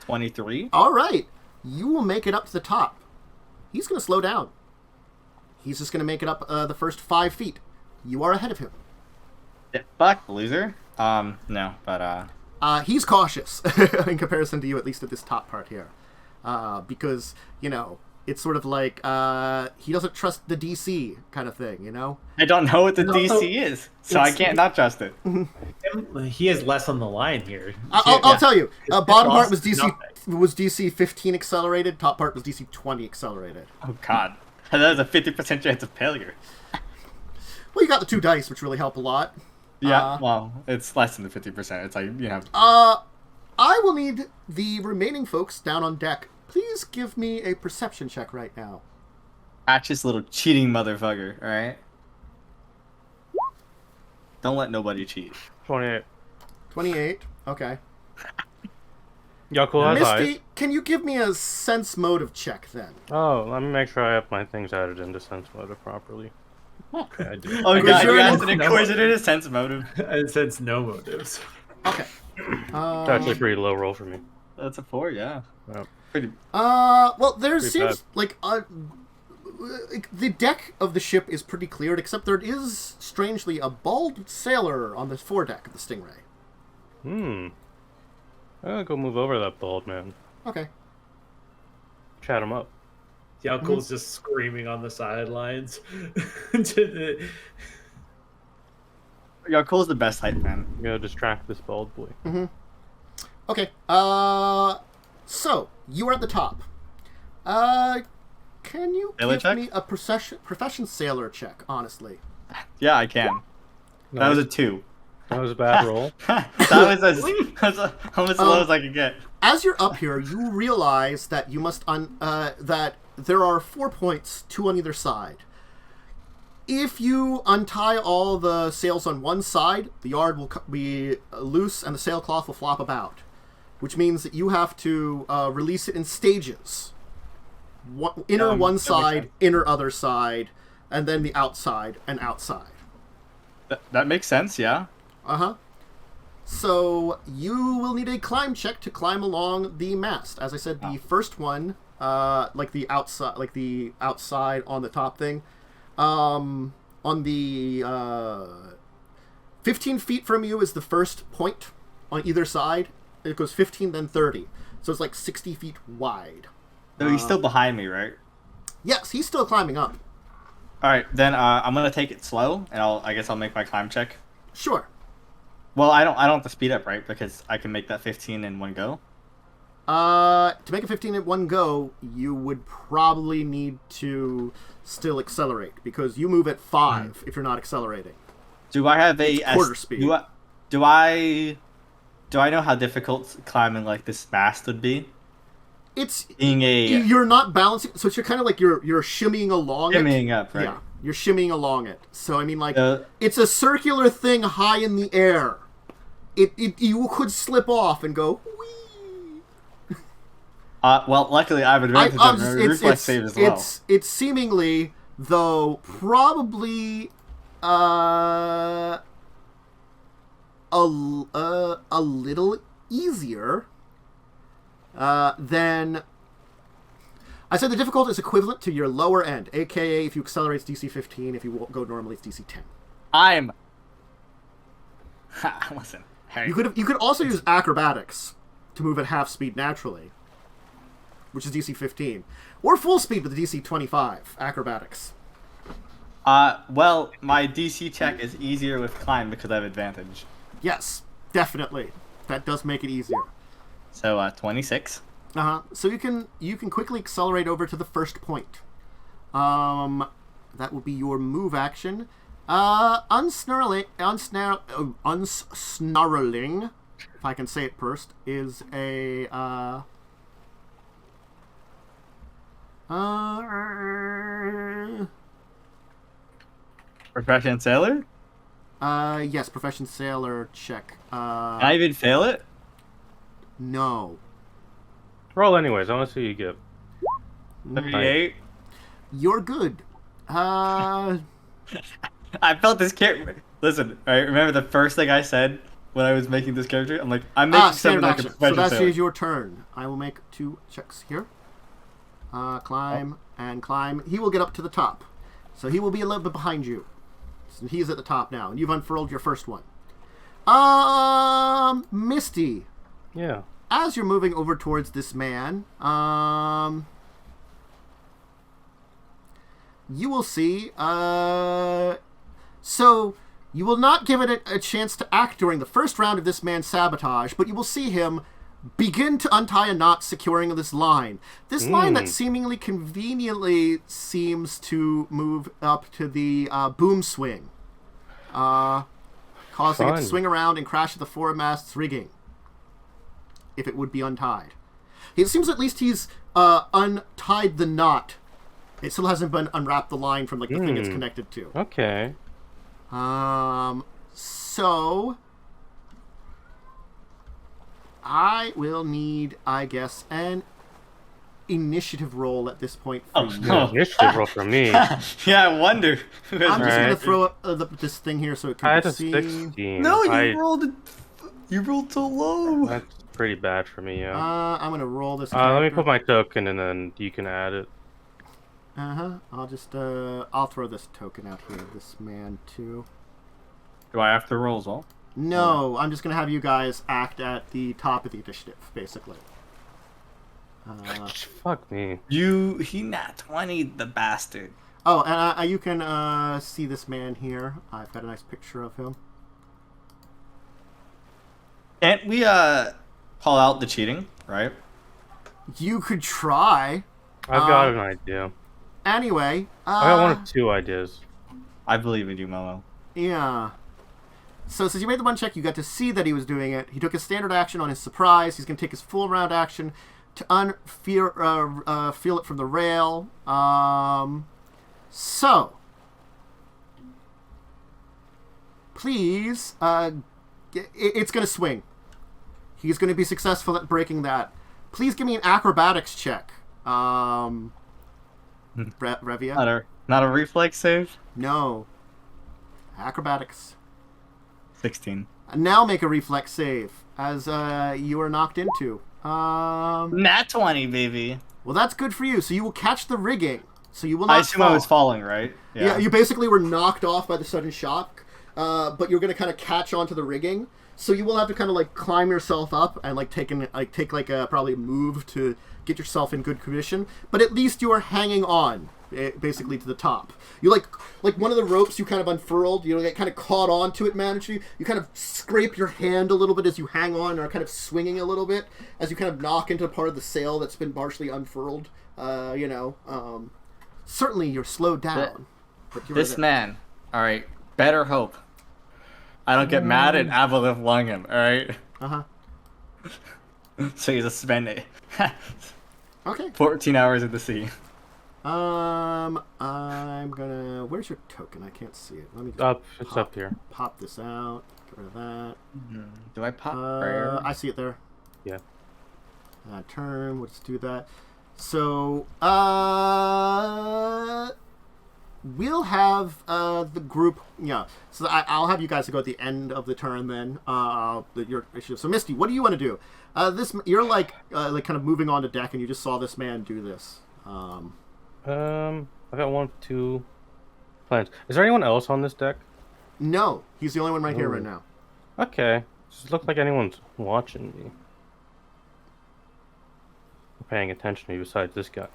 23. All right. You will make it up to the top. He's going to slow down. He's just going to make it up the first 5 feet. You are ahead of him. Yeah, fuck, loser. No, but He's cautious in comparison to you, at least at this top part here, because it's sort of like he doesn't trust the DC kind of thing, I don't know what the DC is, so I can't not trust it. He has less on the line here. I'll tell you. Bottom part was Nothing. DC 15 accelerated. Top part was DC 20 accelerated. Oh God, that is a 50% chance of failure. Well, you got the 2 dice, which really help a lot. Yeah, well, it's less than the 50%. It's like I will need the remaining folks down on deck. Please give me a perception check right now. Patch's little cheating motherfucker. All right. Don't let nobody cheat. 28. 28. Okay. Yaalkol has eyes. Misty, can you give me a sense motive check then? Oh, let me make sure I have my things added into sense motive properly. Okay, I do. Oh Because God, you're you in- asked an inquisitor sense motive. I sense no motives. Okay. It's actually a pretty low roll for me. That's a 4, yeah. Yep. Pretty. Well, there Pretty seems bad. like the deck of the ship is pretty cleared, except there is strangely a bald sailor on the foredeck of the Stingray. I'm gonna go move over that bald man. Okay. Chat him up. Yaalkol's just screaming on the sidelines. Yaalkol's the best hype man. I'm gonna distract this bald boy. Okay. So you are at the top. Can you Sailor give check? me a profession sailor check? Honestly. Yeah, I can. That was a 2. That was a bad roll. That was almost as low as I could get. As you're up here, you realize that you must that there are 4 points, 2 on either side. If you untie all the sails on one side, the yard will be loose and the sailcloth will flop about, which means that you have to release it in stages. Inner one side, inner other side, and then the outside and outside. That makes sense, yeah. Uh-huh. So you will need a climb check to climb along the mast. As I said, the first one, like the outside on the top thing, on the 15 feet from you is the first point on either side. It goes 15, then 30. So it's like 60 feet wide. So he's still behind me, right? Yes, he's still climbing up. All right, then I'm gonna take it slow, and I guess I'll make my climb check. Sure. Well, I don't have to speed up, right? Because I can make that 15 in one go. To make a 15 at one go, you would probably need to still accelerate, because you move at 5 if you're not accelerating. Do I have a quarter speed. Do I know how difficult climbing like this mast would be? It's Being a you're not balancing, so it's kind of like you're shimmying along shimmying it. up, right? Yeah, you're shimmying along it. So I mean, like It's a circular thing high in the air. You could slip off and go. Whee! Well, luckily I have advantage on my reflex save as well. It's seemingly, though, probably a little easier than. I said the difficulty is equivalent to your lower end, aka if you accelerate it's DC 15, if you go normally it's DC 10. Listen. Hey. You could also use acrobatics to move at half speed naturally, which is DC 15, or full speed with the DC 25 acrobatics. Well, my DC check is easier with climb because I have advantage. Yes, definitely. That does make it easier. So 26. So you can quickly accelerate over to the first point. That will be your move action. Unsnarling, if I can say it first, is a Profession sailor? yes, profession sailor check. Can I even fail it? No. Roll anyways. I want to see you give. 38. You're good. I felt this character. Listen, all right, remember the first thing I said when I was making this character? I'm like, I'm making Standard something like a action. So profession that sailor. is your turn. I will make 2 checks here. Climb and climb. He will get up to the top. So he will be a little bit behind you. So he's at the top now, and you've unfurled your first one. Misty. Yeah. As you're moving over towards this man, you will see, so you will not give it a chance to act during the first round of this man's sabotage, but you will see him begin to untie a knot securing this line. This line that seemingly conveniently seems to move up to the boom swing, causing it to swing around and crash at the foremast's rigging, if it would be untied. It seems at least he's untied the knot. It still hasn't been unwrapped the line from like the thing it's connected to. Okay. So I will need, I guess, an initiative roll at this point for you. No. Initiative roll for me. Yeah, I wonder. I'm just going to throw up this thing here so it can be seen. I had a 16. No, you rolled so low. That's pretty bad for me, yeah. I'm going to roll this let me put my token and then you can add it. I'll just, I'll throw this token out here, this man too. Do I have to roll as well? No, I'm just going to have you guys act at the top of the initiative, basically. Fuck me. He nat 20, the bastard. Oh, and you can see this man here. I've got a nice picture of him. Can't we call out the cheating, right? You could try. I've got an idea. Anyway, I got one of two ideas. I believe in you, Momo. Yeah. So since you made the one check, you got to see that he was doing it. He took his standard action on his surprise. He's going to take his full round action to feel it from the rail. So, please, it's going to swing. He's going to be successful at breaking that. Please give me an acrobatics check. Revia? Not a reflex save? No. Acrobatics. 16. Now make a reflex save, as you are knocked into. Nat 20, baby. Well, that's good for you. So you will catch the rigging. So you will not I assume fall. I was falling, right? Yeah, you basically were knocked off by the sudden shock, but you're going to kind of catch onto the rigging. So you will have to kind of like climb yourself up and like take a probably a move to get yourself in good condition. But at least you are hanging on, basically to the top. You like one of the ropes you kind of unfurled. You get kind of caught onto it, man. You kind of scrape your hand a little bit as you hang on, and are kind of swinging a little bit as you kind of knock into part of the sail that's been partially unfurled. Certainly you're slowed down. But you're this man, all right, better hope I don't get mad and Avalith lung him, all right? So he's a spend it. Okay. 14 hours at the sea. I'm gonna. Where's your token? I can't see it. Let me. It's up here. Pop this out. Get rid of that. Do I pop prayer? I see it there. Yeah. Turn. Let's do that. So, we'll have the group. Yeah. So I'll have you guys go at the end of the turn then. Your issue. So Misty, what do you want to do? You're like kind of moving on to deck, and you just saw this man do this. I got 1, 2 plans. Is there anyone else on this deck? No, he's the only one right here right now. Okay. Doesn't look like anyone's watching me. Or paying attention to me besides this guy.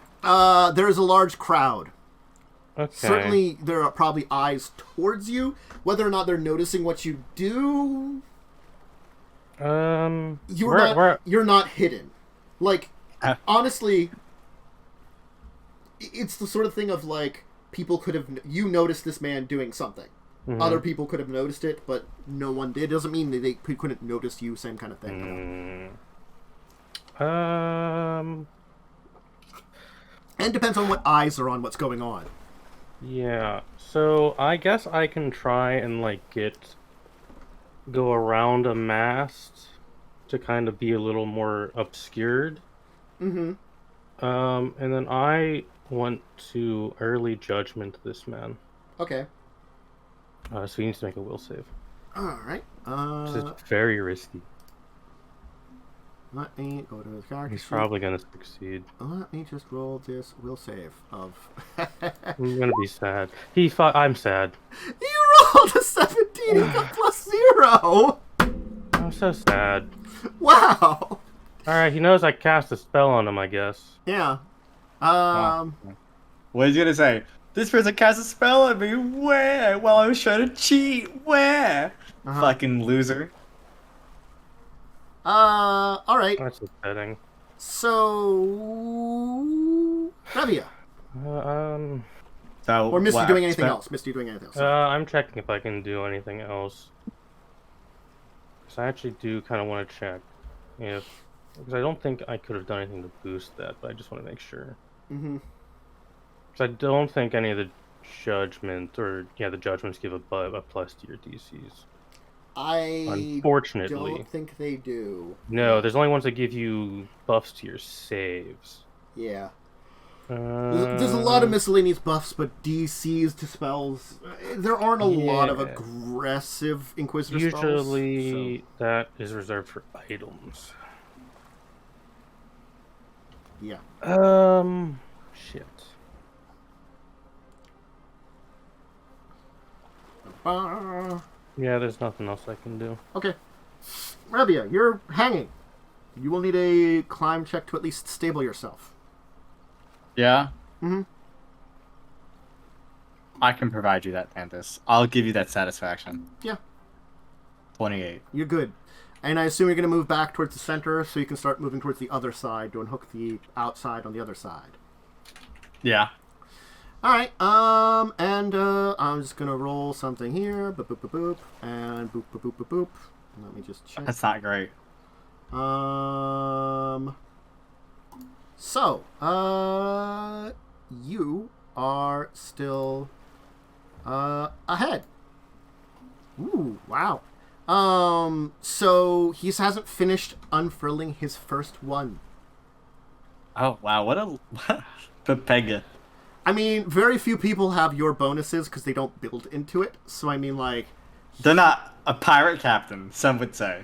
There's a large crowd. Okay. Certainly, there are probably eyes towards you. Whether or not they're noticing what you do, you're not hidden. Like, honestly, it's the sort of thing of like people could have noticed this man doing something. Mm-hmm. Other people could have noticed it, but no one did. It doesn't mean that they couldn't notice you. Same kind of thing. And it depends on what eyes are on what's going on. Yeah, so I guess I can try and like go around a mast to kind of be a little more obscured. Mm-hmm. And then I want to early judgment this man. Okay. So he needs to make a will save. All right. This is very risky. Let me go to his character. He's probably gonna succeed. Let me just roll this will save of. I'm gonna be sad. I'm sad. You rolled a 17 and got +0. so sad. Wow. Alright, he knows I cast a spell on him, I guess. Yeah. What is he gonna say? This person cast a spell on me. Where? While I was trying to cheat. Where? Fucking loser. Alright. That's upsetting. So... Revia. So, Or Misty what, doing anything else? Misty doing anything else? I'm checking if I can do anything else. Because I actually do kind of want to check if... Because I don't think I could have done anything to boost that, but I just want to make sure. Mm-hmm. Because I don't think any of the judgment, or the judgments give a plus to your DCs. Unfortunately. don't think they do. No, there's only ones that give you buffs to your saves. Yeah. There's a lot of miscellaneous buffs, but DCs to spells... There aren't a lot of aggressive Inquisitor spells. Usually that is reserved for items. Yeah. Shit. Yeah, there's nothing else I can do. Okay. Revia, you're hanging. You will need a climb check to at least stable yourself. Yeah? Mm-hmm. I can provide you that, Tantus. I'll give you that satisfaction. Yeah. 28. You're good. And I assume you're going to move back towards the center so you can start moving towards the other side to unhook the outside on the other side. Yeah. Alright, and I'm just going to roll something here. Boop, boop, boop, boop. And boop, boop, boop, boop, boop. Let me just check. That's not great. So, you are still, ahead. Ooh, wow. So he hasn't finished unfurling his first one. Oh, wow. What a... Pepega. I mean, very few people have your bonuses because they don't build into it. So, I mean, like... They're not a pirate captain, some would say.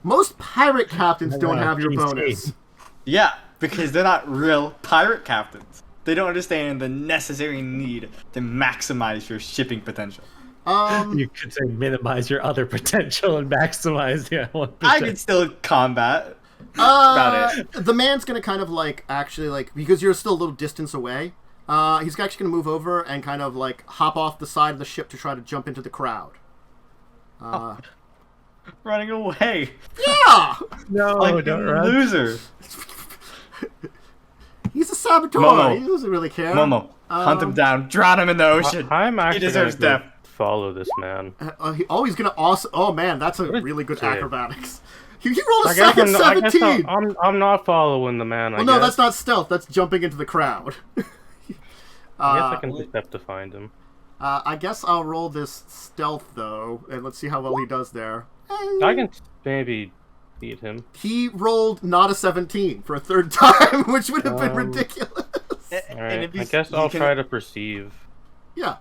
Most pirate captains don't have your bonus. Yeah, because they're not real pirate captains. They don't understand the necessary need to maximize your shipping potential. You could say minimize your other potential and maximize the one I could still combat. About it. The man's gonna kind of like actually like because you're still a little distance away. He's actually gonna move over and kind of like hop off the side of the ship to try to jump into the crowd. Running away. Yeah. No, Like don't a run. loser. He's a saboteur. Momo. He doesn't really care. Momo, hunt him down, drown him in the ocean. I'm actually he deserves gonna death. follow this man. He's gonna also. Oh man, that's a really good dick. acrobatics. He rolled a I guess 17. I'm not following the man. Well, no, that's not stealth. That's jumping into the crowd. I guess I can step to find him. I guess I'll roll this stealth though, and let's see how well he does there. I can maybe beat him. He rolled not a 17 for a third time, which would have been ridiculous. Alright, I guess I'll try to perceive. Yeah. All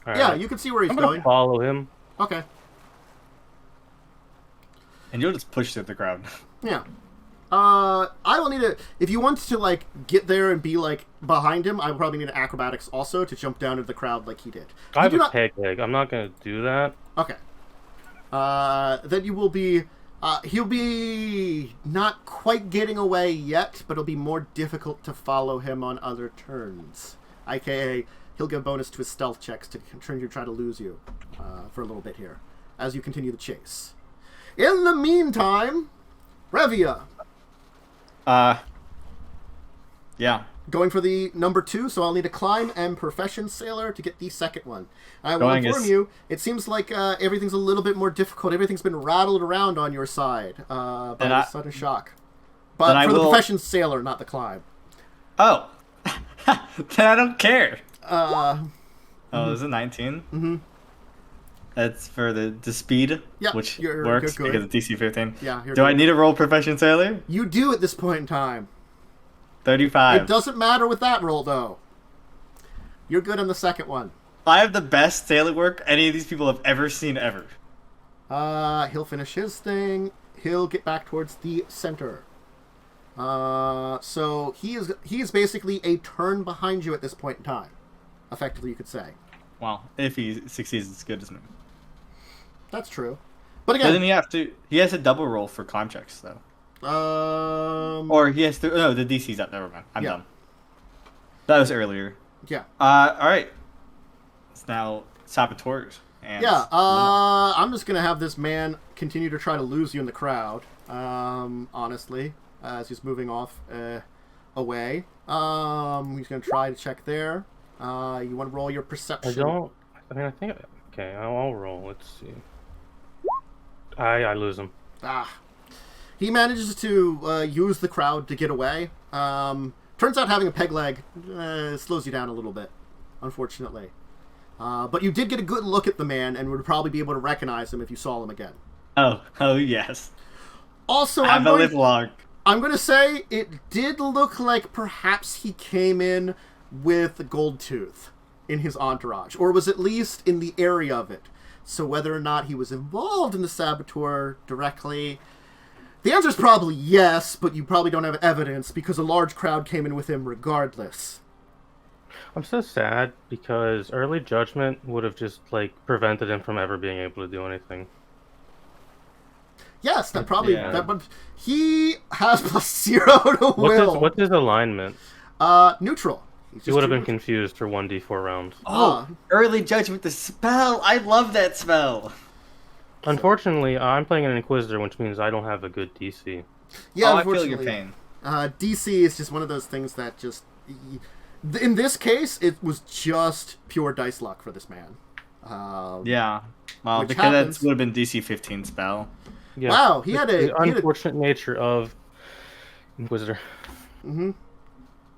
right. Yeah, you can see where he's I'm gonna going. follow him. Okay. And you'll just push through the crowd. Yeah. I will need if you want to, like, get there and be, like, behind him, I will probably need an acrobatics also to jump down into the crowd like he did. I have a peg leg. I'm not gonna do that. Okay. Then you will be... he'll be not quite getting away yet, but it'll be more difficult to follow him on other turns. AKA, he'll get a bonus to his stealth checks to try to lose you for a little bit here, as you continue the chase. In the meantime, Revia. Yeah. Going for the number 2, so I'll need a climb and profession sailor to get the second one. I will inform you, it seems like everything's a little bit more difficult. Everything's been rattled around on your side by the sudden shock. But for the profession sailor, not the climb. Oh. Then I don't care. Is it 19? Mm-hmm. That's for the speed, which works because it's DC 15. Yeah, Do I need to roll profession sailor? You do at this point in time. 35. It doesn't matter with that roll, though. You're good on the second one. I have the best sailor work any of these people have ever seen ever. He'll finish his thing. He'll get back towards the center. So he is basically a turn behind you at this point in time. Effectively, you could say. Well, if he succeeds, it's good as me. That's true. But Doesn't again, he has a double roll for climb checks though. Or he has to. No, the DC's up. Never mind. I'm dumb. That was earlier. Yeah. All right. It's now saboteurs. And I'm just gonna have this man continue to try to lose you in the crowd. Honestly, as he's moving off away. He's gonna try to check there. You want to roll your perception? I think. Okay, I'll roll. Let's see. I lose him. He manages to use the crowd to get away. Turns out having a peg leg slows you down a little bit, unfortunately. But you did get a good look at the man and would probably be able to recognize him if you saw him again. Oh yes. Also, I'm going to say it did look like perhaps he came in with Goldtooth in his entourage, or was at least in the area of it. So whether or not he was involved in the saboteur directly, the answer is probably yes, but you probably don't have evidence because a large crowd came in with him regardless. I'm so sad because early judgment would have just prevented him from ever being able to do anything. Yes, that probably. Yeah. But he has +0 to will. What's his alignment? Neutral. He would have been confused for 1d4 rounds. Early judgment, the spell. I love that spell. Unfortunately, I'm playing an Inquisitor, which means I don't have a good DC. Yeah, I feel your pain. DC is just one of those things that just... In this case, it was just pure dice luck for this man. Yeah. Well, because that would have been DC 15 spell. Yeah. Wow, he had the unfortunate nature of Inquisitor. Mm-hmm.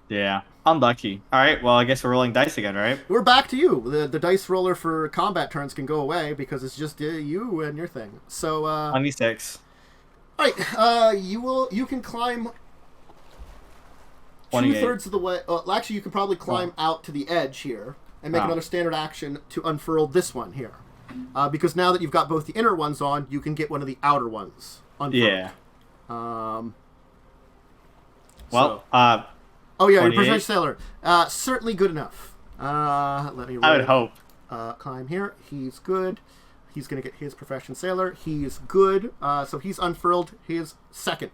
Yeah. Unlucky. Alright, well, I guess we're rolling dice again, right? We're back to you. The dice roller for combat turns can go away because it's just you and your thing. So, 26. Alright, you can climb 2/3 of the way. Actually, you can probably climb out to the edge here and make another standard action to unfurl this one here. Because now that you've got both the inner ones on, you can get one of the outer ones unfurled. Yeah. Oh yeah, your Professional Sailor. Certainly good enough. Let me roll. I would hope. Climb here. He's good. He's going to get his Profession Sailor. He's good. So he's unfurled his second.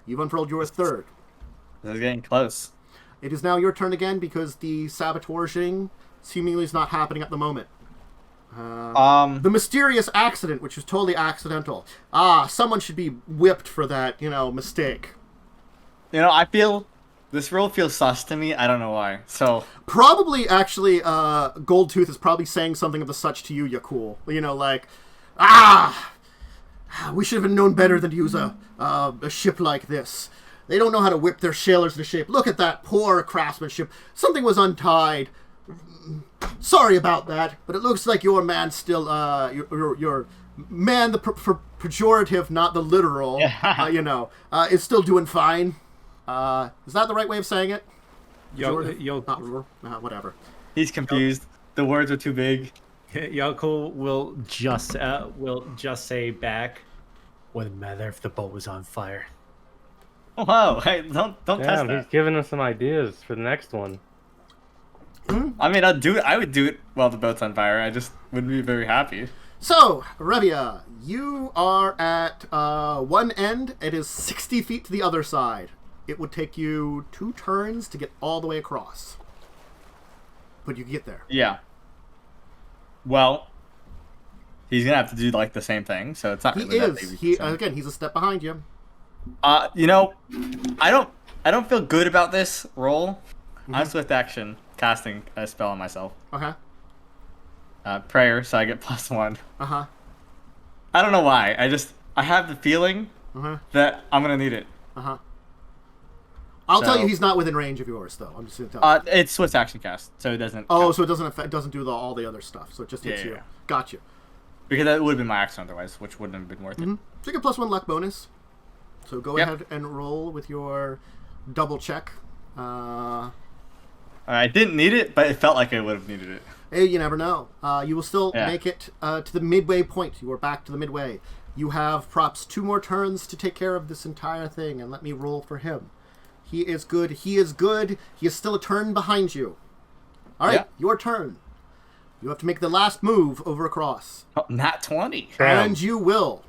You've unfurled your third. This is getting close. It is now your turn again because the sabotaging seemingly is not happening at the moment. The mysterious accident, which was totally accidental. Someone should be whipped for that, mistake. I feel... This roll feels sus to me. I don't know why. So probably, actually, Goldtooth is probably saying something of the such to you, Yaalkol. We should have known better than to use a ship like this. They don't know how to whip their sailors into shape. Look at that poor craftsmanship. Something was untied. Sorry about that, but it looks like your man still, your man, the pejorative, not the literal, is still doing fine. Is that the right way of saying it? Whatever. He's confused. The words are too big. Yaalkol will just say back, "Wouldn't matter if the boat was on fire." Oh wow! Hey, don't test that. He's giving us some ideas for the next one. I mean, I would do it while the boat's on fire. I just wouldn't be very happy. So, Revia, you are at one end. It is 60 feet to the other side. It would take you 2 turns to get all the way across. But you can get there. Yeah. Well, he's going to have to do, the same thing, so it's not really that big. Again, he's a step behind you. I don't feel good about this roll. Mm-hmm. I'm swift action casting a spell on myself. Okay. Prayer, so I get +1. Uh-huh. I don't know why. I have the feeling that I'm going to need it. Uh-huh. I'll tell you he's not within range of yours, though. I'm just going to tell you. It's swift action cast, so it doesn't... so it doesn't do all the other stuff, so it just hits you. Yeah. Gotcha. Because that would have been my action otherwise, which wouldn't have been worth it. So you get +1 luck bonus. So go ahead and roll with your double check. I didn't need it, but it felt like I would have needed it. Hey, you never know. You will still make it to the midway point. You are back to the midway. You have props 2 more turns to take care of this entire thing, and let me roll for him. He is good. He is good. He is still a turn behind you. All right, your turn. You have to make the last move over across. Oh, not 20. And you will.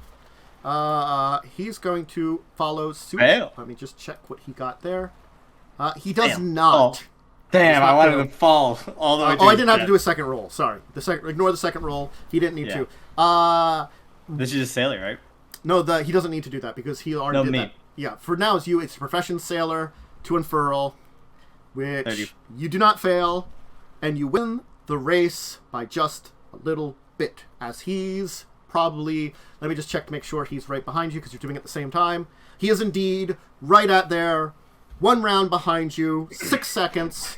He's going to follow suit. Fail. Let me just check what he got there. He does not. Oh. Damn, I wanted to fall all the way to I didn't have to do a second roll. Sorry. Ignore the second roll. He didn't need to. This is just sailing, right? No, he doesn't need to do that because he already did that. Yeah, for now it's you. It's profession sailor to unfurl, which 30. You do not fail, and you win the race by just a little bit. As he's probably, let me just check to make sure he's right behind you because you're doing it at the same time. He is indeed right at there, 1 round behind you, 6 seconds.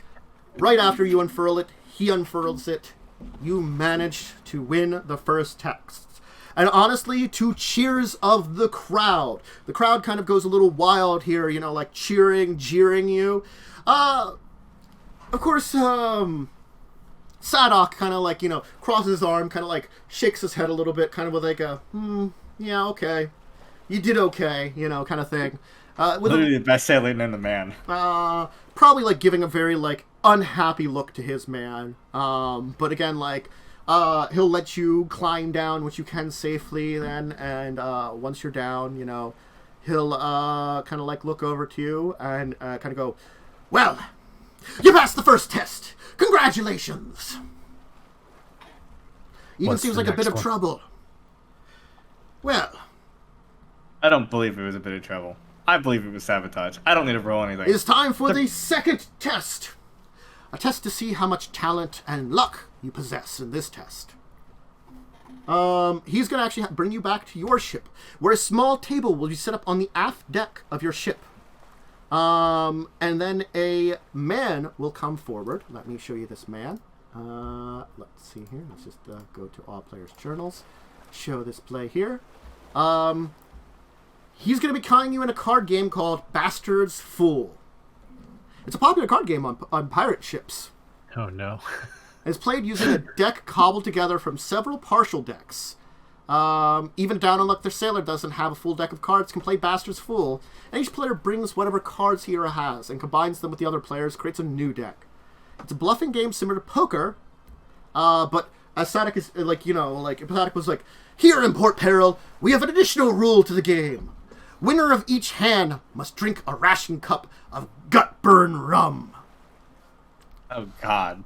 Right after you unfurl it, he unfurls it. You manage to win the first text. And honestly, to cheers of the crowd. The crowd kind of goes a little wild here, like cheering, jeering you. Of course, Sadok kind of crosses his arm, kind of shakes his head a little bit, kind of with a, yeah, okay. You did okay, kind of thing. Literally the best sailor known to man. Probably giving a very unhappy look to his man. But again, he'll let you climb down, which you can safely then, and once you're down, he'll kind of look over to you and kind of go, well, you passed the first test. Congratulations. Even seems like a bit of trouble. Well, I don't believe it was a bit of trouble. I believe it was sabotage. I don't need to roll anything. It's time for the second test. A test to see how much talent and luck you possess in this test. He's going to actually bring you back to your ship, where a small table will be set up on the aft deck of your ship. And then a man will come forward. Let me show you this man. Let's see here. Let's just go to all players' journals. Show this play here. He's going to be calling you in a card game called Bastard's Fool. It's a popular card game on pirate ships. Oh, no. It's played using a deck cobbled together from several partial decks. Even down on luck, their sailor doesn't have a full deck of cards, can play Bastard's Fool, and each player brings whatever cards he or has and combines them with the other players, creates a new deck. It's a bluffing game similar to poker, but as Sadok is, Sadok was here in Port Peril, we have an additional rule to the game. Winner of each hand must drink a ration cup of gut-burn rum. Oh, God.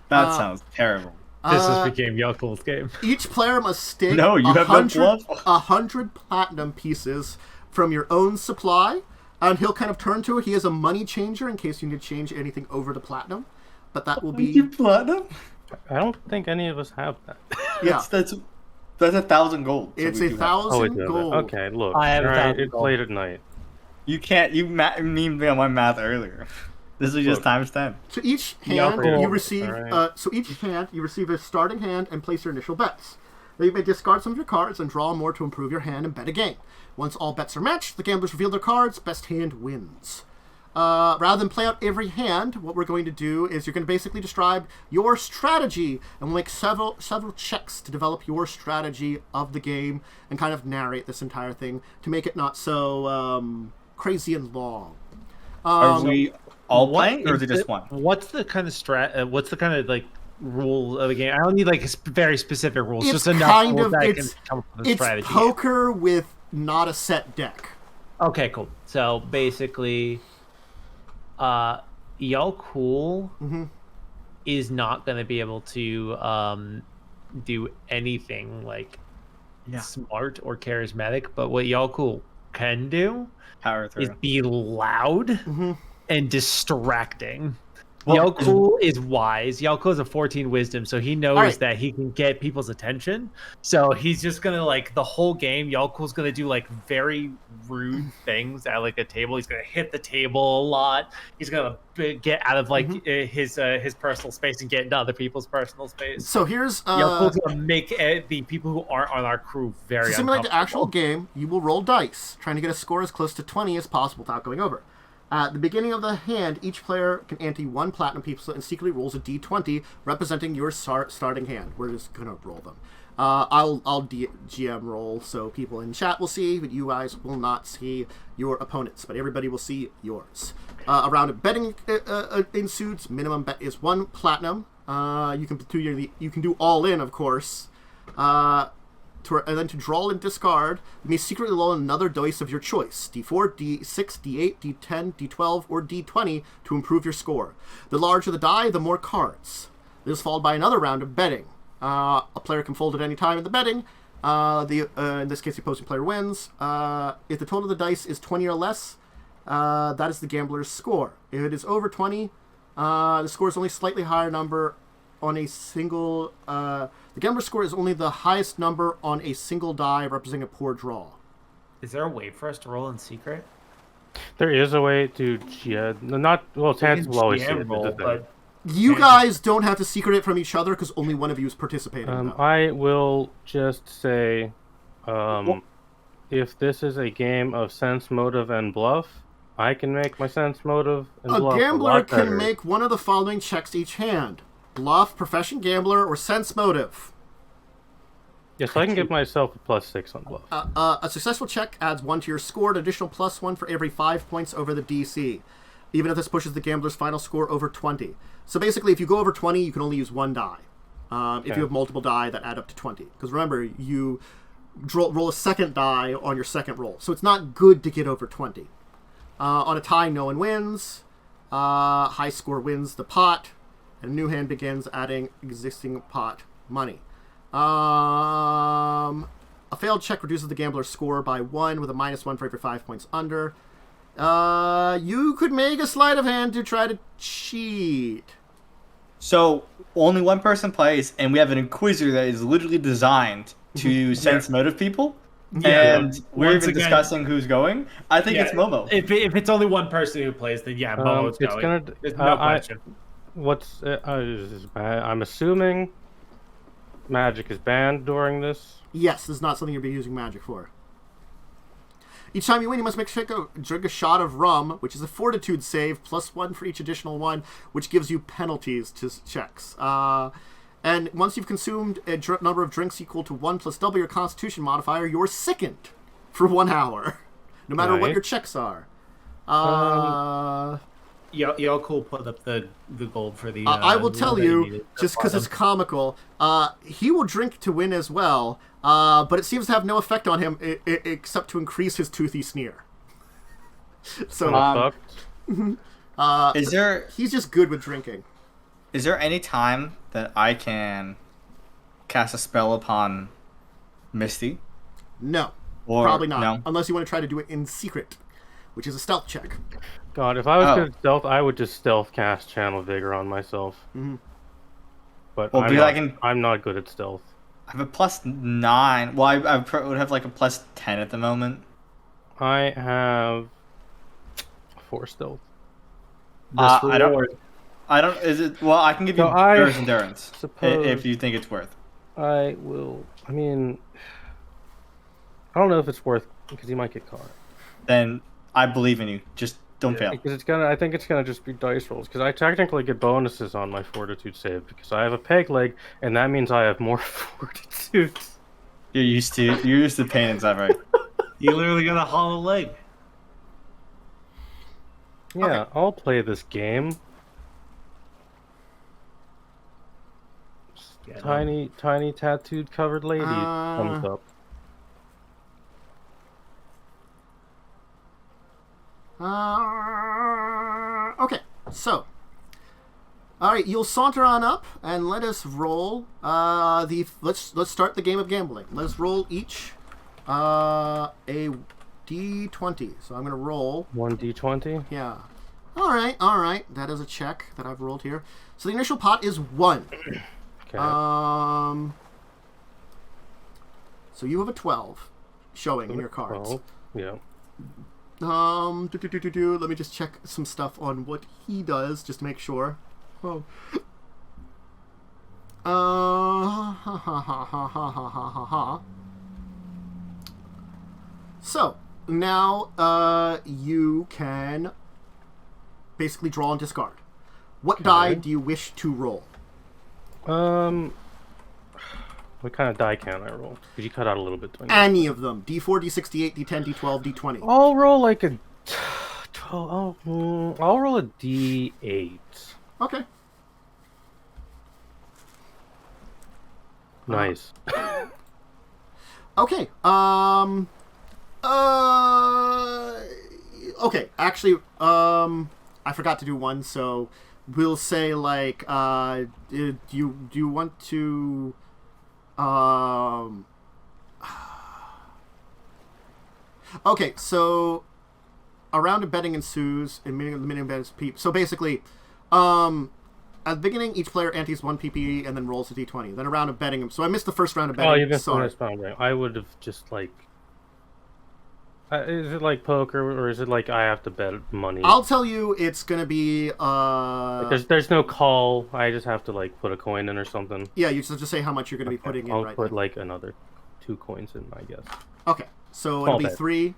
That sounds terrible. This just became Yaalkol's game. Each player must stake No, you have no bluff. 100 platinum pieces from your own supply, and he'll kind of turn to it. He has a money changer in case you need to change anything over to platinum, but that will be... platinum? I don't think any of us have that. Yeah. That's 1,000 gold. So It's we do have- 1,000 gold. Okay, look. I have alright, 1,000 it's gold. late at night. You can't. You memed me on my math earlier. This is just times 10. So each hand Yaalkol. you receive. Alright. So each hand you receive a starting hand and place your initial bets. Then you may discard some of your cards and draw more to improve your hand and bet again. Once all bets are matched, the gamblers reveal their cards. Best hand wins. Rather than play out every hand, what we're going to do is you're going to basically describe your strategy, and we'll make several checks to develop your strategy of the game and kind of narrate this entire thing to make it not so crazy and long. Are we all playing, or is it just one? What's the kind of what's the kind of rule of the game? I don't need very specific rules. It's Just enough kind rules of that I can it's come up with a strategy. poker with not a set deck. Okay, cool. So basically, Yaalkol is not going to be able to do anything smart or charismatic. But what Yaalkol can do Power through. is be loud and distracting. Well, Yaalkol is wise. Yaalkol is a 14 wisdom, so he knows right. that he can get people's attention. So he's just gonna the whole game. Yaalkol's gonna do very rude things at a table. He's gonna hit the table a lot. He's gonna get out of his personal space and get into other people's personal space. So here's Yaalkol's gonna make the people who aren't on our crew very to simulate the uncomfortable. actual game. You will roll dice, trying to get a score as close to 20 as possible without going over. At the beginning of the hand, each player can ante 1 platinum piece and secretly rolls a d20 representing your starting hand. We're just gonna roll them. I'll GM roll so people in chat will see, but you guys will not see your opponents, but everybody will see yours. A round of betting ensues. Minimum bet is 1 platinum. You can do all in, of course. And then to draw and discard, you may secretly roll another dice of your choice, d4, d6, d8, d10, d12, or d20 to improve your score. The larger the die, the more cards. This is followed by another round of betting. A player can fold at any time in the betting. In this case, the opposing player wins. If the total of the dice is 20 or less, that is the gambler's score. If it is over 20, the score is only a slightly higher number on a single... the gambler's score is only the highest number on a single die, representing a poor draw. Is there a way for us to roll in secret? There is a way to... Yeah, chances will always see it. But you guys don't have to secret it from each other because only one of you is participating. I will just say, if this is a game of sense, motive, and bluff, I can make my sense, motive, and bluff a gambler a lot better. can make one of the following checks each hand: bluff, profession gambler, or sense motive. Yes, I can give myself a +6 on bluff. A successful check adds 1 to your score, an additional +1 for every 5 points over the DC, even if this pushes the gambler's final score over 20. So basically, if you go over 20, you can only use 1 die. If you have multiple die that add up to 20. Because remember, you roll a second die on your second roll. So it's not good to get over 20. On a tie, no one wins. High score wins the pot. And a new hand begins adding existing pot money. A failed check reduces the gambler's score by 1 with a -1 for every 5 points under. You could make a sleight of hand to try to cheat. So only one person plays, and we have an Inquisitor that is literally designed to sense motive people. Yeah. And we're Once even again- discussing who's going. I think it's Momo. If it's only one person who plays, then yeah, Momo's it's going. gonna- There's no question. I'm assuming magic is banned during this. Yes, this is not something you'll be using magic for. Each time you win, you must drink a shot of rum, which is a fortitude save, +1 for each additional one, which gives you penalties to checks. And once you've consumed a number of drinks equal to 1 plus double your constitution modifier, you're sickened for 1 hour, no matter what Right. your checks are. Yaalkol put up the gold for the... I will tell that he you, needed. just because it's comical, he will drink to win as well, but it seems to have no effect on him except to increase his toothy sneer. So Fucked. Is there he's just good with drinking. is there any time that I can cast a spell upon Misty? No, Or probably not, no? unless you want to try to do it in secret, which is a stealth check. God, if I was Oh. good at stealth, I would just stealth cast Channel Vigor on myself. Mhm. But Well, because I'm not good at stealth. I have a +9. Well, I would have like a +10 at the moment. I have 4 stealth. I don't. Is it? Well, I can give you So I endurance suppose- if you think it's worth. I will. I mean, I don't know if it's worth because you might get caught. Then I believe in you. Just don't fail. Because I think it's gonna just be dice rolls. Because I technically get bonuses on my fortitude save because I have a peg leg, and that means I have more fortitude. You're used to pain and suffering. You literally got a hollow leg. Yeah, Okay. I'll play this game. Yeah, Tiny tattooed covered lady comes up. Okay, so, all right, you'll saunter on up and let us roll. Let's start the game of gambling. Let's roll each a d20. So I'm gonna roll. 1d20. Yeah. All right. That is a check that I've rolled here. So the initial pot is 1. Okay. So you have a 12 showing in your cards. Well, yeah. Let me just check some stuff on what he does, just to make sure. Oh. So, now, you can basically draw and discard. What die do you wish to roll? What kind of die can I roll? Because you cut out a little bit. Don't you? Any of them. D4, D6, D8, D10, D12, D20. I'll roll like a. I'll roll a d8. Okay. Nice. Okay. Okay. Actually, I forgot to do one, so we'll say like, do you want to, Okay, so a round of betting ensues, and the minimum bet is peep. So basically, at the beginning, each player antes 1 PPE and then rolls a d20. Then a round of betting. So I missed the first round of betting. Oh, you missed the first round. I would have just like. Is it like poker, or is it like I have to bet money? I'll tell you, it's gonna be. Like there's no call. I just have to like put a coin in or something. Yeah, you just say how much you're gonna be putting in. I'll right put now. like another 2 coins in, I guess. Okay, so it'll be 3.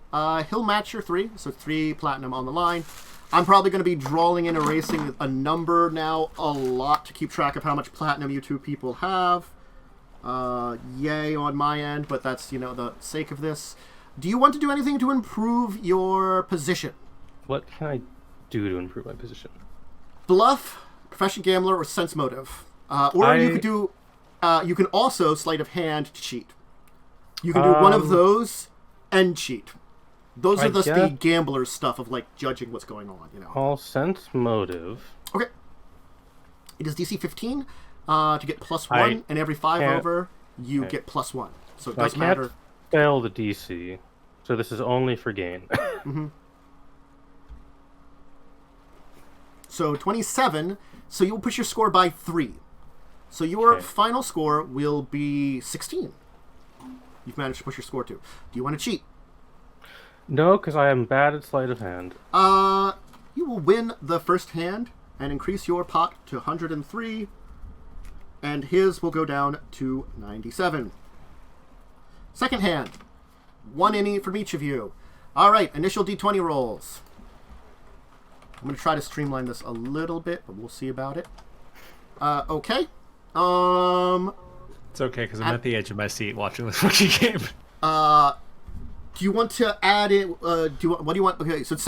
He'll match your 3, so 3 platinum on the line. I'm probably going to be drawing and erasing a number now a lot to keep track of how much platinum you two people have. Yay on my end, but that's, the sake of this. Do you want to do anything to improve your position? What can I do to improve my position? Bluff, profession gambler, or sense motive. You could do, you can also sleight of hand cheat. You can do one of those and cheat. Those are the gambler's stuff of, like, judging what's going on, All sense motive. Okay. It is DC 15 to get +1, and every 5 over, you get +1. So it doesn't matter. I can't fail the DC, so this is only for gain. Mm-hmm. So 27, so you'll push your score by 3. So your final score will be 16. You've managed to push your score to. Do you want to cheat? No, because I am bad at sleight of hand. You will win the first hand and increase your pot to 103, and his will go down to 97. Second hand, 1 innie from each of you. All right, initial d20 rolls. I'm going to try to streamline this a little bit, but we'll see about it. Okay. It's okay, because I'm at the edge of my seat watching this rookie game. Do you want to add it? What do you want? Okay, so it's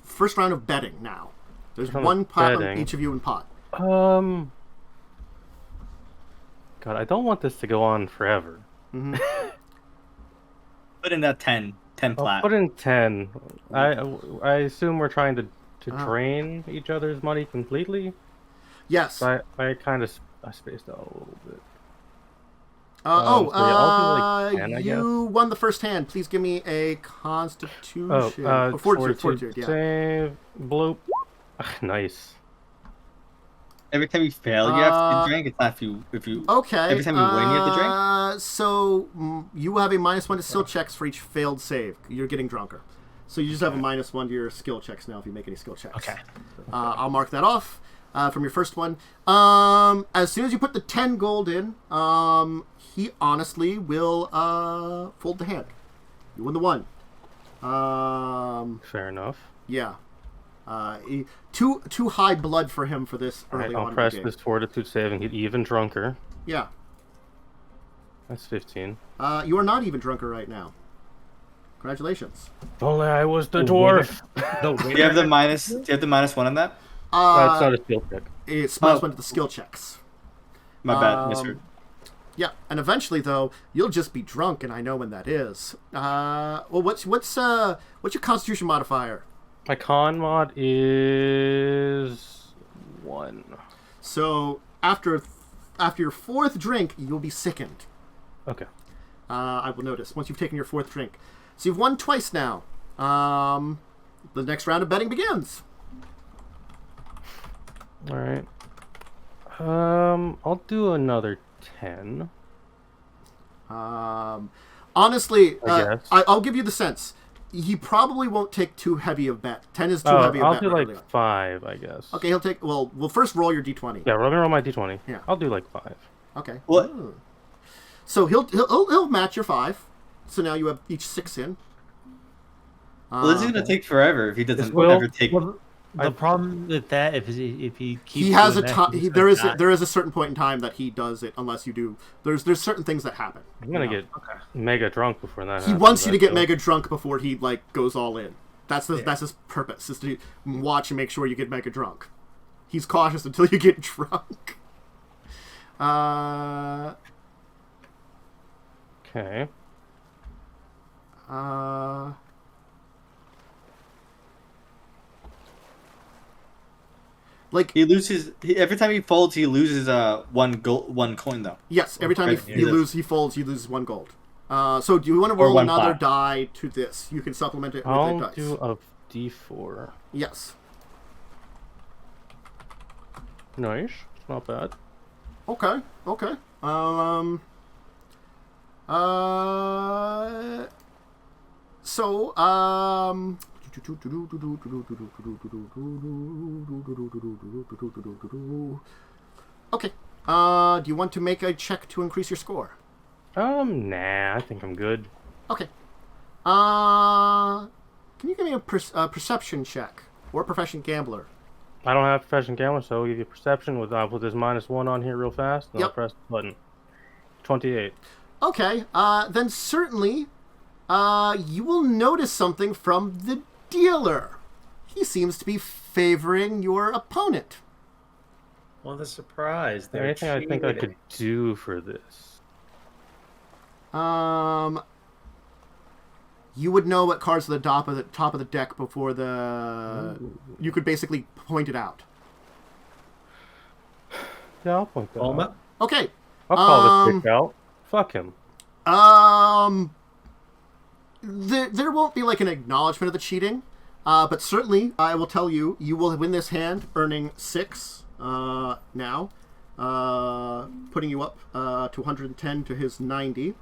first round of betting now. There's 1 pot on each of you in pot. God, I don't want this to go on forever. Mm-hmm. Put in that 10 plat. I'll put in 10. I assume we're trying to drain each other's money completely. Yes. So I kind of spaced out a little bit. I'll do 10, I you guess. won the first hand. Please give me a Constitution. Fortitude. Yeah. Save. Bloop. Nice. Every time you fail, you have to drink. It's not if you. Okay. Every time you win, you have to drink. So you have a -1 to skill checks for each failed save. You're getting drunker. So you just have a -1 to your skill checks now if you make any skill checks. Okay. I'll mark that off from your first one. As soon as you put the 10 gold in, he honestly will fold the hand. You win the 1. Fair enough. Yeah. Too high blood for him for this early on. I'll press this fortitude save and get even drunker. Yeah. That's 15. You are not even drunker right now. Congratulations. If only I was the dwarf. Do you have the -1 on that? That's not a skill check. It's -1 to the skill checks. My bad, misheard. Yeah, and eventually though, you'll just be drunk, and I know when that is. Well, what's your Constitution modifier? My con mod is 1. So after your 4th drink, you'll be sickened. Okay. I will notice once you've taken your 4th drink. So you've won twice now. The next round of betting begins. All right. I'll do another 10. Honestly, I guess. I'll give you the sense. He probably won't take too heavy a bet. 10 is too heavy a bet. I'll do like 5, I guess. Okay, he'll take. Well, first roll your d20. Yeah, let me roll my d20. Yeah. I'll do like 5. Okay. What? Ooh. So he'll match your 5. So now you have each 6 in. Well, this is gonna take forever if he doesn't ever take. Well, the problem with that, if he keeps he has a doing time. that, There is a certain point in time that he does it unless you do. There's certain things that happen. I'm gonna get mega drunk before that. He wants you to get mega drunk before he goes all in. That's his purpose, is to watch and make sure you get mega drunk. He's cautious until you get drunk. Okay. Like He loses every time he folds. He loses one coin though. yes, every time he folds, he loses 1 gold. So do you want to roll another die to this? You can supplement it with a dice. I'll do a d4. Yes. Nice. It's not bad. Okay. Okay. Do you want to make a check to increase your score? Nah, I think I'm good. Okay. Can you give me a perception check or profession gambler? I don't have profession gambler, so I'll give you perception. I'll put this -1 on here real fast, and I'll press the button. 28. Okay. Then certainly, you will notice something from the dealer. He seems to be favoring your opponent. What a surprise. Is there anything I think I could do for this? You would know what cards are the top of the deck before the. Ooh. You could basically point it out. Yeah, I'll point that out. Okay. I'll call this dick out. Fuck him. There won't be like an acknowledgement of the cheating, but certainly I will tell you, you will win this hand, earning 6 now, putting you up to 110 to his 90.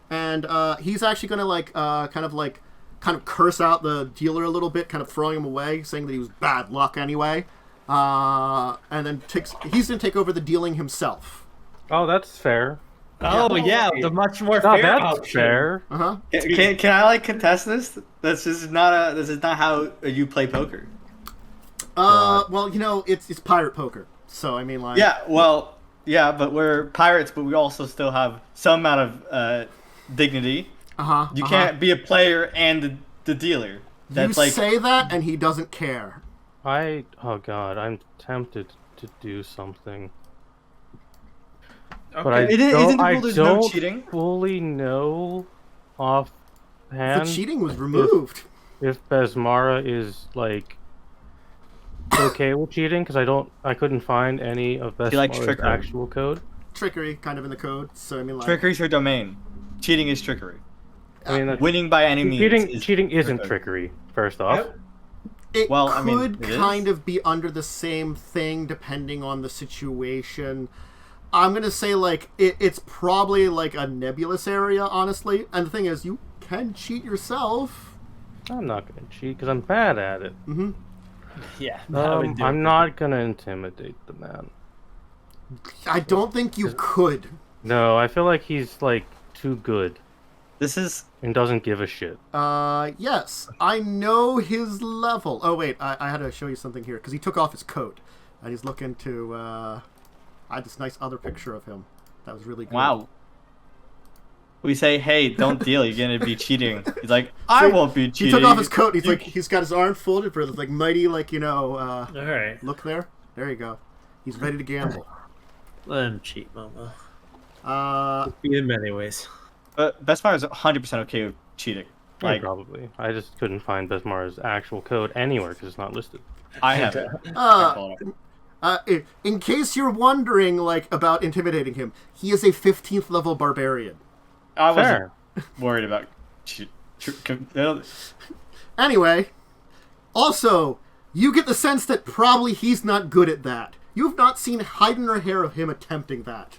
And he's actually going to kind of curse out the dealer a little bit, kind of throwing him away, saying that he was bad luck anyway. And then he's going to take over the dealing himself. Oh, that's fair. Oh yeah, the much more no, fair that's option. Fair. Uh-huh. Can I contest this? This is not how you play poker. Well, it's pirate poker, so I mean yeah, but we're pirates, but we also still have some amount of dignity. You can't be a player and the dealer. That's you say that, and he doesn't care. Oh god, I'm tempted to do something. Okay. But I don't no cheating? fully know offhand. The cheating was removed. If Besmara is okay with cheating, because I couldn't find any of Besmara's actual code. Trickery, kind of in the code. So I mean, trickery's her domain. Cheating is trickery. I mean, winning by any means. Cheating isn't trickery. First off. It could kind of be under the same thing depending on the situation. I'm going to say, it's probably, a nebulous area, honestly. And the thing is, you can cheat yourself. I'm not going to cheat, because I'm bad at it. Mm-hmm. Yeah. I'm not going to intimidate the man. I don't think you could. No, I feel like he's, too good. And doesn't give a shit. Yes. I know his level. Oh, wait. I had to show you something here, because he took off his coat. And he's looking to, I had this nice other picture of him. That was really good. Wow. We say, hey, don't deal. You're going to be cheating. He's like, I won't be cheating. He took off his coat. He's got his arms folded for this, mighty, all right. Look there. There you go. He's ready to gamble. Let him cheat, Momo. In many ways. But Besmar is 100% okay with cheating. Probably. I just couldn't find Besmar's actual code anywhere because it's not listed. I have it. In case you're wondering, about intimidating him, he is a 15th level barbarian. I wasn't worried about. Anyway, also, you get the sense that probably he's not good at that. You have not seen hide nor hair of him attempting that.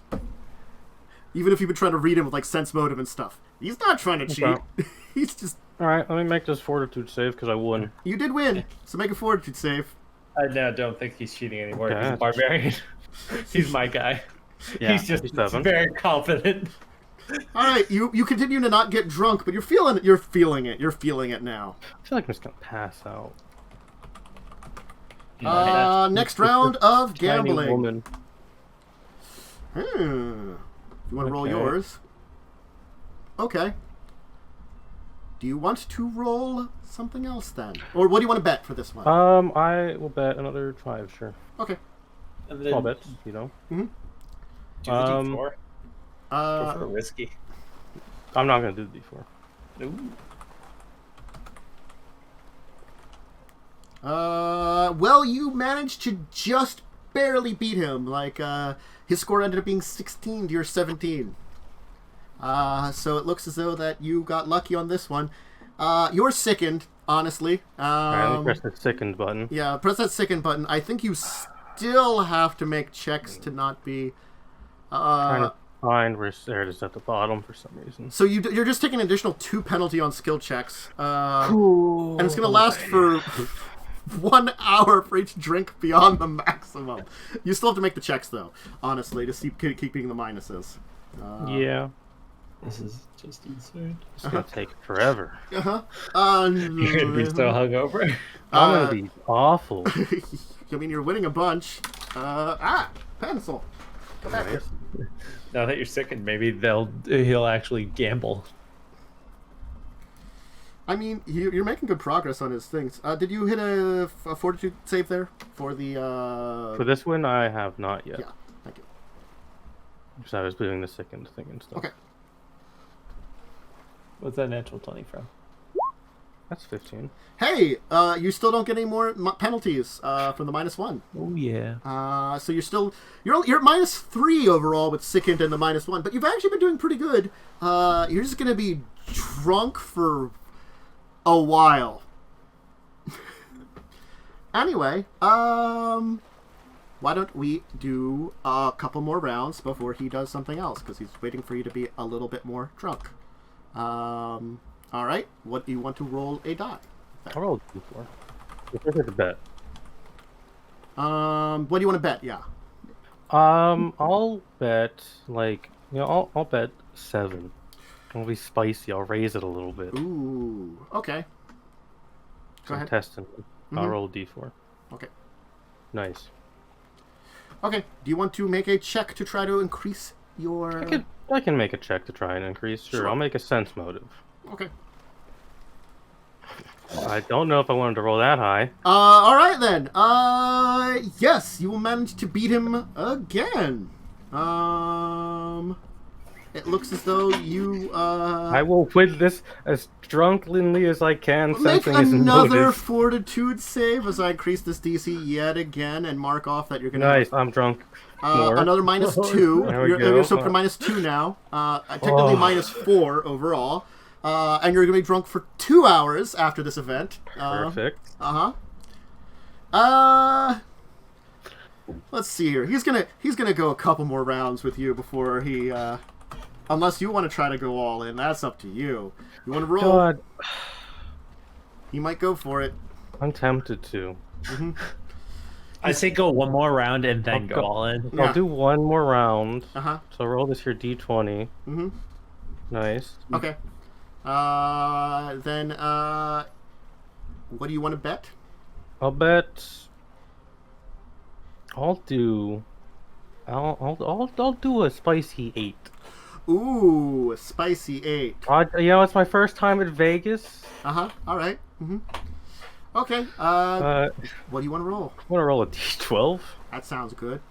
Even if you've been trying to read him with sense motive and stuff, he's not trying to cheat. Okay. He's just. All right, let me make this fortitude save because I won. You did win, so make a fortitude save. I now don't think he's cheating anymore. He's a barbarian. He's my guy. Yeah. He's just very confident. All right, you continue to not get drunk, but you're feeling it. You're feeling it now. I feel like I'm just gonna pass out. Next round of gambling. Woman. You want to roll yours? Okay. Do you want to roll something else then, or what do you want to bet for this one? I will bet another 5, sure. Okay. I'll bet, Mm-hmm. Do the D4. Go for whiskey. I'm not gonna do the D4. Ooh. Well, you managed to just barely beat him. Like, his score ended up being 16 to your 17. So it looks as though that you got lucky on this one. You're sickened, honestly. Alright, let me press the sickened button. Yeah, press that sickened button. I think you still have to make checks to not be... Trying to find where there it is at the bottom for some reason. So you're just taking an additional 2 penalty on skill checks. And it's going to last for 1 hour for each drink beyond the maximum. You still have to make the checks, though, honestly, to keeping the minuses. Yeah. This is just insane. It's gonna take forever. You're gonna be so hungover. I'm gonna be awful. I mean, you're winning a bunch. Pencil. Come back here. Now that you're sickened, maybe he'll actually gamble. I mean, you're making good progress on his things. Did you hit a fortitude save there for the? For this one, I have not yet. Yeah, thank you. Because I was doing the sickened thing and stuff. Okay. What's that natural 20 from? That's 15. Hey, you still don't get any more penalties from the -1. Oh yeah. So you're at -3 overall with sickened and the -1, but you've actually been doing pretty good. You're just gonna be drunk for a while. Anyway, why don't we do a couple more rounds before he does something else, because he's waiting for you to be a little bit more drunk. All right. What do you want to roll a die? I'll roll a D4. Let's look at the bet. What do you want to bet? Yeah. I'll bet I'll bet 7. It'll be spicy. I'll raise it a little bit. Ooh. Okay. Go ahead. Testing. I'll roll a D4. Okay. Nice. Okay. Do you want to make a check to try to increase your? I can make a check to try and increase. Sure. I'll make a sense motive. Okay. I don't know if I wanted to roll that high. All right then. Yes, you will manage to beat him again. It looks as though you. I will win this as drunkenly as I can. Make Sensing his another motive. fortitude save as I increase this DC yet again and mark off that you're gonna. Nice. I'm drunk. More. Another -2. There we go. You're so for -2 now. Technically -4 overall. And you're gonna be drunk for 2 hours after this event. Perfect. Let's see here. He's gonna go a couple more rounds with you before he. Unless you want to try to go all in, that's up to you. You want to roll? God. He might go for it. I'm tempted to. Mm-hmm. I say go one more round and then go all in. Yeah. I'll do one more round. Uh-huh. So roll this here D20. Mm-hmm. Nice. Okay. Then, what do you want to bet? I'll bet. I'll do a spicy 8. Ooh, a spicy 8. It's my first time at Vegas. Uh-huh. All right. Mm-hmm. Okay. What do you want to roll? I'm gonna roll a D12. That sounds good.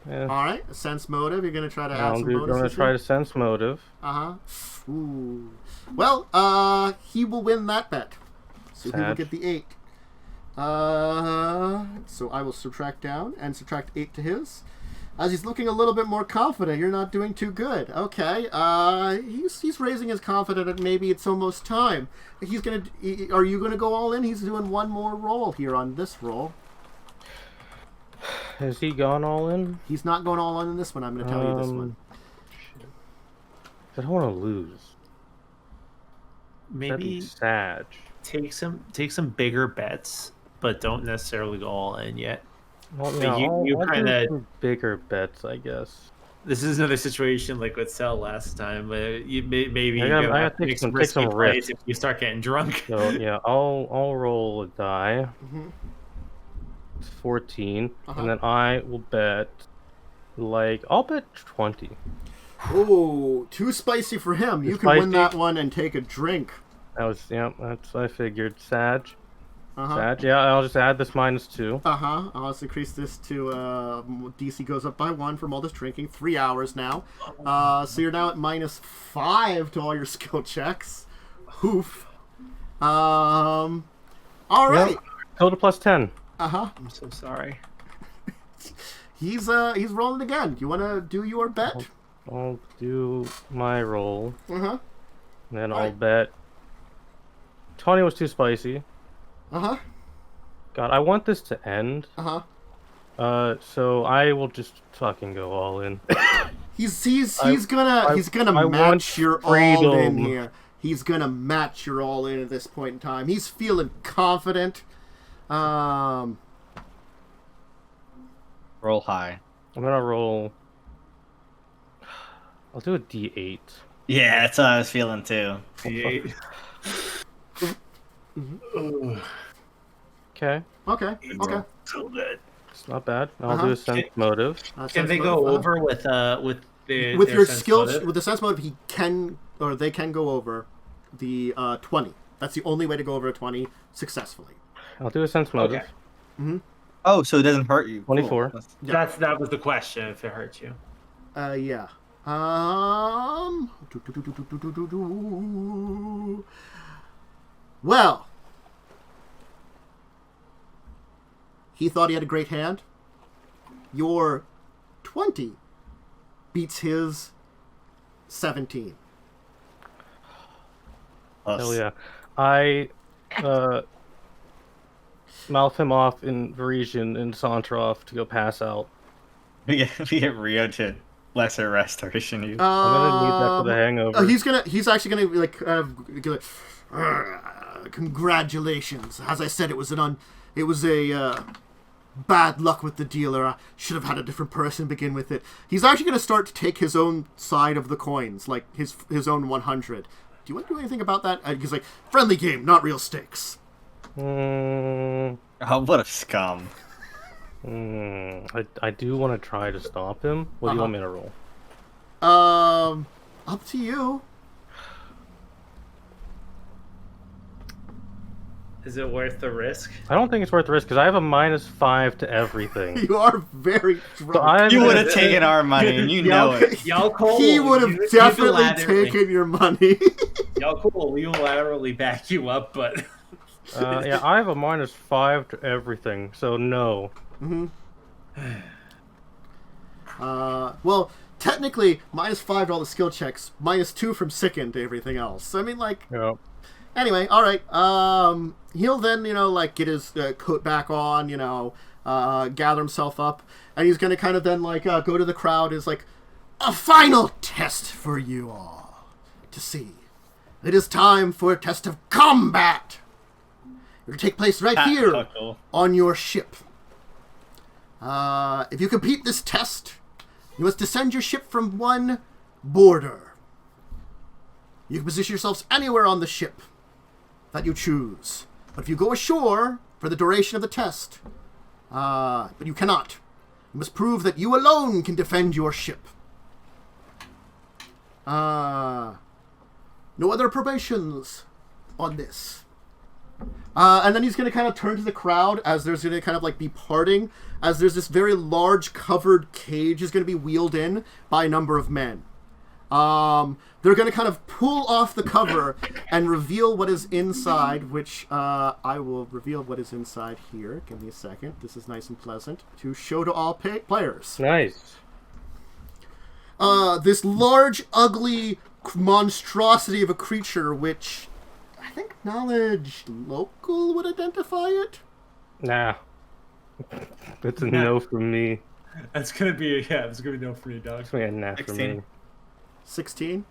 Yeah. All right. A sense motive. You're gonna try to add some bonuses. I'm gonna try to sense motive. Uh-huh. Ooh. Well, he will win that bet. So he will get the 8. So I will subtract down and subtract 8 to his. As he's looking a little bit more confident, you're not doing too good. Okay. He's raising his confidence that maybe it's almost time. Are you gonna go all in? He's doing one more roll here on this roll. Has he gone all in? He's not going all in this one. I'm gonna tell you this one. I don't want to lose. Maybe Sag. take some bigger bets, but don't necessarily go all in yet. Well, But yeah, you I'll kind do of some bigger bets, I guess. This is another situation like with Cell last time. Maybe I gotta take some risks if you start getting drunk. So yeah, I'll roll a die. Mm-hmm. It's 14, Uh-huh. and then I will bet. I'll bet 20. Oh, too spicy for him. You can win that one and take a drink. That's I figured. Sag. Sad. Yeah, I'll just add this -2. I'll just increase this to DC goes up by 1 from all this drinking. 3 hours now. So you're now at -5 to all your skill checks. Hoof. All right. Yep. Total +10. I'm so sorry. He's rolling again. You want to do your bet? I'll do my roll. Uh-huh. And then I'll bet 20 was too spicy. Uh-huh. God, I want this to end. So I will just fucking go all in. He's gonna match your all in here. He's gonna match your all in at this point in time. He's feeling confident. Roll high. I'm gonna roll. I'll do a D8. Yeah, that's what I was feeling too. D8. Okay. Okay. So good. It's not bad. I'll do a sense motive. Can they go over with with your sense skills motive? with the sense motive? They can go over the 20. That's the only way to go over a 20 successfully. I'll do a sense motive. Okay. Oh, so it doesn't hurt you. 24. Cool. That was the question. If it hurts you. Yeah. Well, he thought he had a great hand. Your 20 beats his 17. Hell yeah. I mouth him off in Varisian and saunter off to go pass out. We get Rio to lesser restoration. I'm gonna need that for the hangover. He's actually gonna congratulations. As I said, it was a bad luck with the dealer. I should have had a different person begin with it. He's actually gonna start to take his own side of the coins, like his own 100. Do you want to do anything about that? He's like, friendly game, not real stakes. Oh, what a scum. I do want to try to stop him. What do you want me to roll? Up to you. Is it worth the risk? I don't think it's worth the risk because I have a -5 to everything. You are very drunk. You would have taken our money, and you know it. Yaalkol, he would have definitely taken your money. Yaalkol will unilaterally back you up, but... Yeah, I have a -5 to everything, so no. Well, technically, -5 to all the skill checks, -2 from Sicken to everything else. I mean, like... Yeah. Anyway, all right. He'll then, get his coat back on, gather himself up, and he's going to kind of then, go to the crowd as, a final test for you all to see. It is time for a test of combat. It will take place right here on your ship. If you complete this test, you must descend your ship from one border. You can position yourselves anywhere on the ship that you choose. But if you go ashore for the duration of the test, but you cannot. You must prove that you alone can defend your ship. No other probations on this. And then he's going to kind of turn to the crowd as there's going to kind of be parting, as there's this very large covered cage is going to be wheeled in by a number of men. They're going to kind of pull off the cover and reveal what is inside, which I will reveal what is inside here. Give me a second. This is nice and pleasant to show to all players. Nice. This large, ugly monstrosity of a creature, which I think knowledge local would identify it. Nah. That's a no from me. That's gonna be it's gonna be no for you, dog. It's gonna be a nah for me. 16.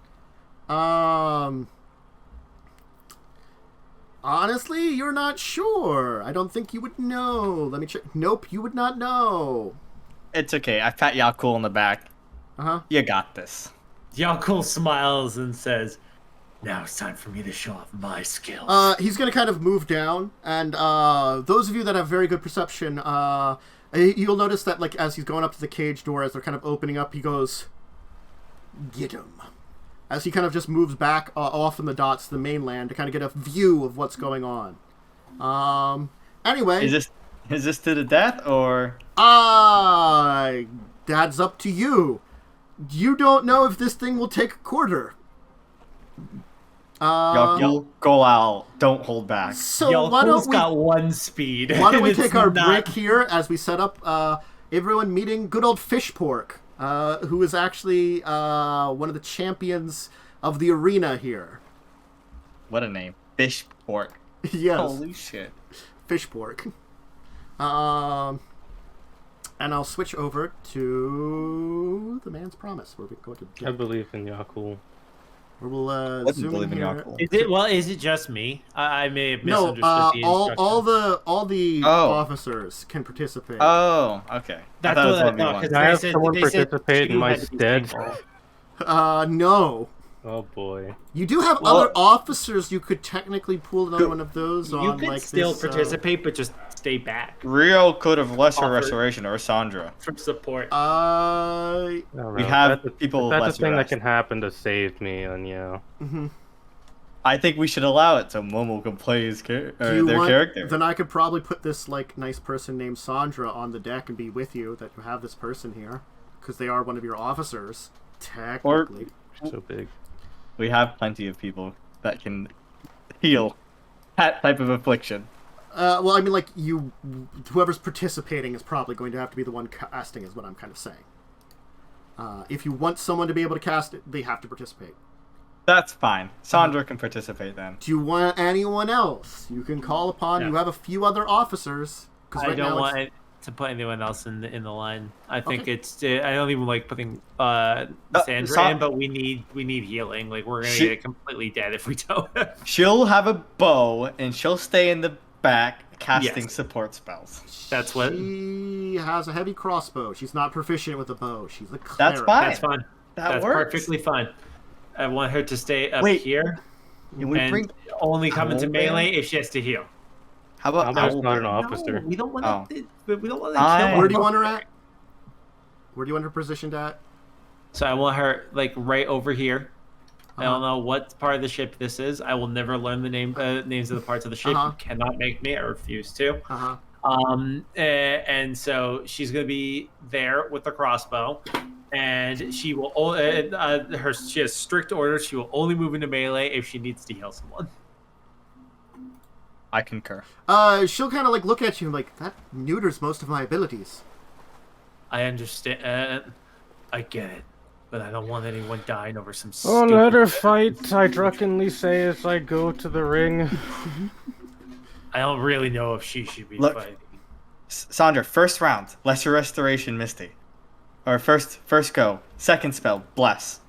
Honestly, you're not sure. I don't think you would know. Let me check. Nope, you would not know. It's okay. I pat Yaalkol on the back. You got this. Yaalkol smiles and says, "Now it's time for me to show off my skills." He's going to kind of move down, and those of you that have very good perception, you'll notice that as he's going up to the cage door, as they're kind of opening up, he goes, "Get him." As he kind of just moves back off from the dots to the mainland to kind of get a view of what's going on. Anyway. Is this to the death or? That's up to you. You don't know if this thing will take a quarter. Yaalkol, go out. Don't hold back. So why don't we got 1 speed. Why don't we and take it's our not- break here as we set up everyone meeting good old Fish Pork, who is actually one of the champions of the arena here. What a name. Fish pork. Yes, Holy shit. Fish Pork. And I'll switch over to the Man's Promise, where we go to. I believe in Yaalkol. Where we'll Wouldn't zoom believe in here. Yaalkol. Is it just me? I may have No, misunderstood the instruction. all the Oh. officers can participate. Oh, okay. That's I thought it was what I one v thought, one. 'cause Can I have they someone said participate in two my had to be stead? equal. No. Oh boy. You do have Well- other officers. You could technically pull another one of those You on could like still this, participate, but just stay back Rio could have lesser Offer. restoration or Sandra. from support. I don't We know. have That's people If that's lesser a thing that rest. can happen to save me, then yeah. I think we should allow it so Momo can play his Do their you want- character. Then I could probably put this like nice person named Sandra on the deck and be with you. That you have this person here because they are one of your officers. Technically, So big. We have plenty of people that can heal that type of affliction. well, I mean, like whoever's participating is probably going to have to be the one casting. Is what I'm kind of saying. If you want someone to be able to cast it, they have to participate. That's fine. Sandra can participate then. Do you want anyone else? You can call upon. No. You have a few other officers. Because I right don't now want it's- to put anyone else in the line. I think Okay. it's. I don't even like putting Sandra Sa- in, but we need healing. Like we're gonna She- get completely dead if we don't. She'll have a bow and she'll stay in the back casting Yes. support spells. That's what. She has a heavy crossbow. She's not proficient with a bow. She's a cleric. That's fine. That's fine. That That's works. perfectly fine. I want her to stay up Wait. here Can we and bring? only come into Haol melee if she has to heal. How How about? about Haol? not an officer? No, we don't want Oh. to. We don't want to I- kill her. Where do you want her at? Where do you want her positioned at? So I want her like right over here. I Uh-huh. don't know what part of the ship this is. I will never learn the names of the parts of the ship. Uh-huh. You cannot make me. I refuse to. Uh-huh. And so she's gonna be there with the crossbow, and she will. She has strict orders. She will only move into melee if she needs to heal someone. I concur. She'll kind of like look at you like, that neuters most of my abilities. I understand. I get it, but I don't want anyone dying over some. Oh, stupid... let her fight, I drunkenly say as I go to the ring. I don't really know if she should be Look. fighting. Sandra, first round, lesser restoration, Misty. Or first go. Second spell, bless.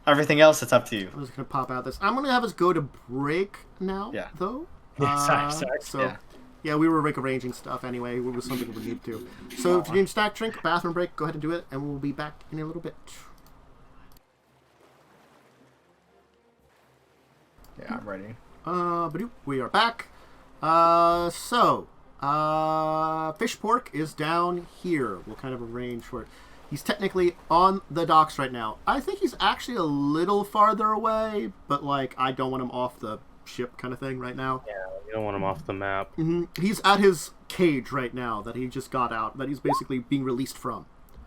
Everything else, it's up to you. I'm just gonna pop out this. I'm gonna have us go to break now, Yeah. though. Yeah, sorry. So, yeah, we were arranging stuff anyway. It was something we need to. So, if you need snack, drink, bathroom break, go ahead and do it, and we'll be back in a little bit. Yeah, I'm ready. We are back. Fish Pork is down here. We'll kind of arrange for it. He's technically on the docks right now. I think he's actually a little farther away, but like I don't want him off the ship kind of thing right now. Yeah, you don't want him off the map. He's at his cage right now that he just got out, that he's basically being released from.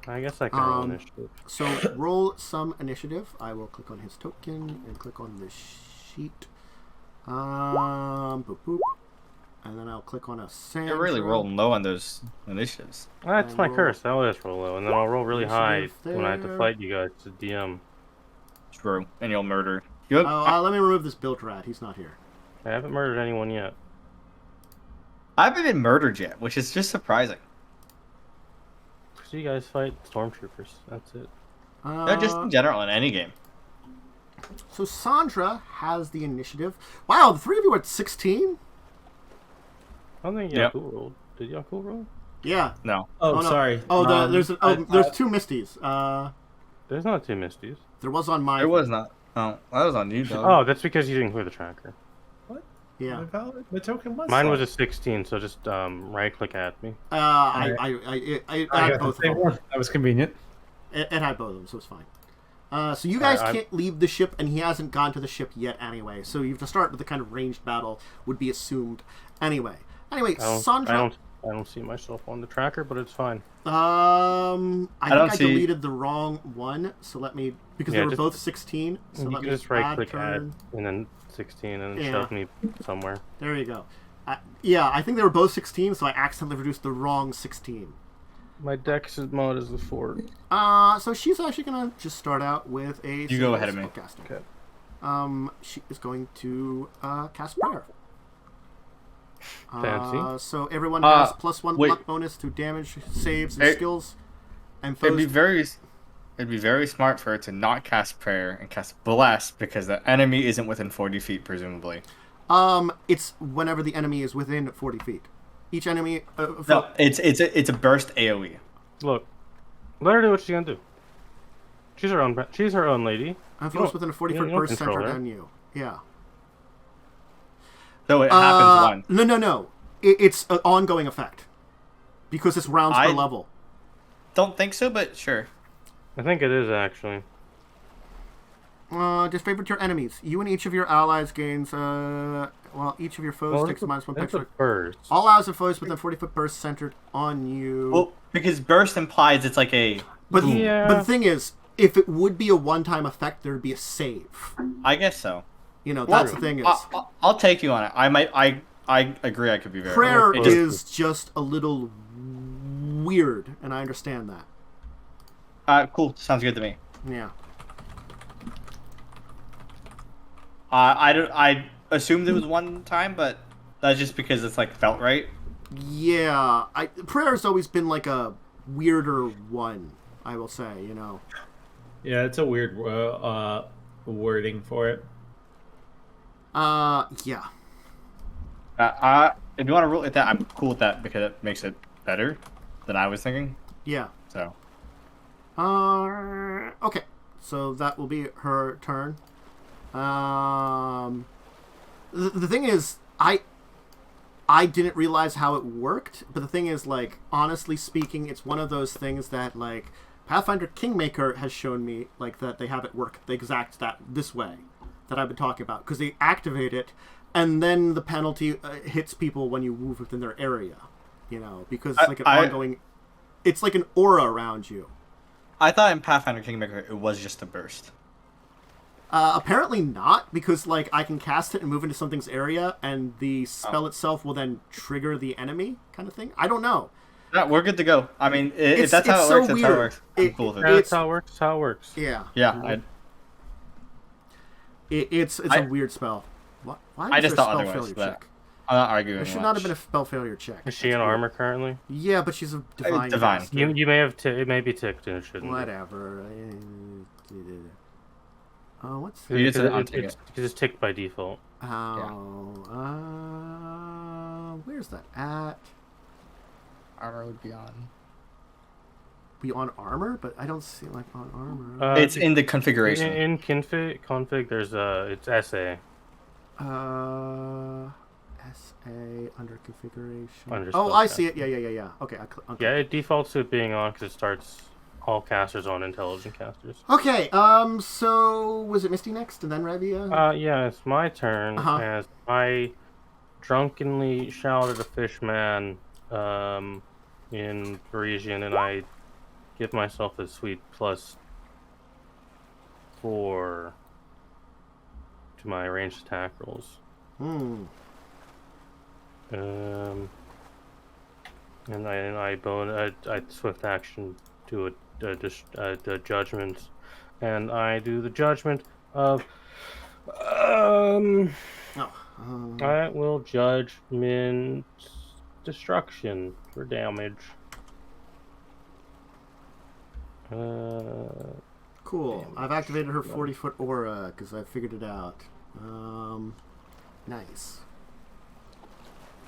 I guess I can roll initiative. So roll some initiative. I will click on his token and click on the sheet. Boop, boop. And then I'll click on a sand. You're really rolling low on those initiatives. That's my roll- curse. I'll just roll low, and then I'll roll really high Initiative when I have to there. fight you guys to DM. True. And you'll murder. You Let me remove this built rat. He's not here. I haven't murdered anyone yet. I haven't been murdered yet, which is just surprising. So you guys fight stormtroopers. That's it. No, just in general in any game. So Sandra has the initiative. Wow, the three of you are at 16? I don't think Yep. Yaalkol rolled. Did Yaalkol roll? Yeah. No. Oh, no. sorry. Oh, there's I- two Misties. There's not two Misties. There was on mine. It was not. Oh, that was on you, dog. Oh, that's because you didn't clear the tracker. Yeah. My token was. Mine was a 16, so just right click at me. I had both of them. That was convenient. It had both of them, so it's fine. So you guys can't leave the ship, and he hasn't gone to the ship yet anyway. So you have to start with the kind of ranged battle would be assumed anyway. Anyway, Sandra. I don't see myself on the tracker, but it's fine. I think I deleted the wrong one, so let me because they were both 16. So you let can me just right-click turn. add and then 16 and then shove me somewhere. There you go. I think they were both 16, so I accidentally reduced the wrong 16. My dex mod is the 4. So she's actually gonna just start out with a. You go ahead of me. Okay. She is going to cast prayer. Fancy. So everyone has +1 luck bonus to damage, saves, and skills. And it'd be very smart for her to not cast prayer and cast bless because the enemy isn't within 40 feet, presumably. It's whenever the enemy is within 40 feet. Each enemy. No, it's a burst AOE. Look, let her do what she's gonna do. She's her own lady. And foes within a 40-foot burst centered on you. Yeah. So it happens once. No. It's an ongoing effect because it's rounds per level. Don't think so, but sure. I think it is actually. Disfavored your enemies. You and each of your allies gains. Each of your foes takes -1 extra. Burst. All allies and foes within 40-foot burst centered on you. Well, because burst implies it's like a. But the thing is, if it would be a one-time effect, there'd be a save. I guess so. That's the thing is. I'll take you on it. I agree. I could be very. Prayer is just a little weird, and I understand that. Cool. Sounds good to me. Yeah. I assumed it was one time, but that's just because it's like felt right. Yeah, prayer's always been like a weirder one, I will say. Yeah, it's a weird wording for it. Yeah. If you want to rule it that, I'm cool with that because it makes it better than I was thinking. Yeah. So. Okay. So that will be her turn. The thing is, I didn't realize how it worked, but the thing is, like, honestly speaking, it's one of those things that, like, Pathfinder Kingmaker has shown me, like, that they have it work the exact this way that I've been talking about, because they activate it, and then the penalty hits people when you move within their area, because it's like an ongoing, it's like an aura around you. I thought in Pathfinder Kingmaker it was just a burst. Apparently not, because like I can cast it and move into something's area, and the spell itself will then trigger the enemy, kind of thing. I don't know. No, we're good to go. I mean, if that's how it works, that's how it works. I'm cool with it. That's how it works. How it works. Yeah. Yeah. It's a weird spell. Why I just thought otherwise, but I'm not arguing. There should not have been a spell failure check. Is she in armor currently? Yeah, but she's a divine. Divine. You may have it may be ticked and it shouldn't. Whatever. What's You just it's ticked by default. Where's that at? Armor would be on. Be on armor, but I don't see like on armor. It's in the configuration. In config, there's it's SA. SA under configuration. I see it. Yeah. Okay. Yeah, it defaults to it being on because it starts all casters on intelligent casters. Okay. So was it Misty next, and then Revia? Yeah, it's my turn. As I drunkenly shouted a fishman, in Parisian, and I give myself a sweet +4 to my ranged attack rolls. And I swift action to a judgment, and I do the judgment of I will judgment destruction for damage. Cool. I've activated her 40-foot aura because I figured it out. Nice.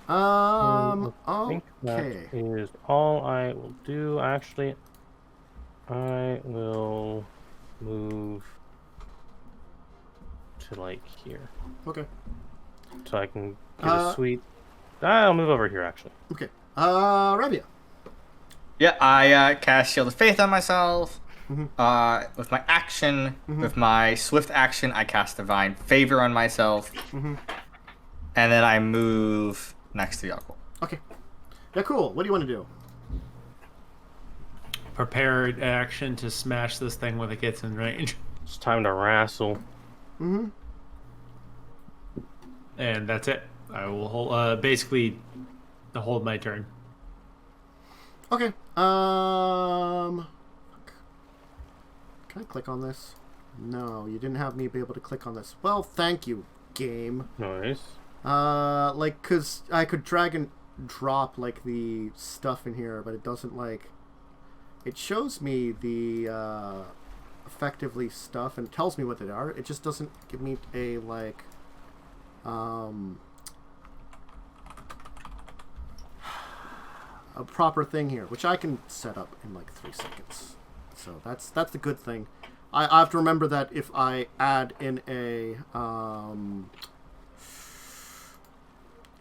I think Okay. that is all I will do. Actually, I will move to like here. Okay. So I can get a sweet. I'll move over here actually. Okay. Revia. Yeah, I cast Shield of Faith on myself. With my action, with my swift action, I cast Divine Favor on myself. And then I move next to Yaalkol. Okay. Yeah, cool. What do you want to do? Prepare action to smash this thing when it gets in range. It's time to wrestle. Mm-hmm. And that's it. I will hold, basically hold my turn. Okay. Can I click on this? No, you didn't have me be able to click on this. Well, thank you, game. Nice. Like, cause I could drag and drop like the stuff in here, but it doesn't like. It shows me the effectively stuff and tells me what they are. It just doesn't give me a like. A proper thing here, which I can set up in like 3 seconds. So that's the good thing. I have to remember that if I add in a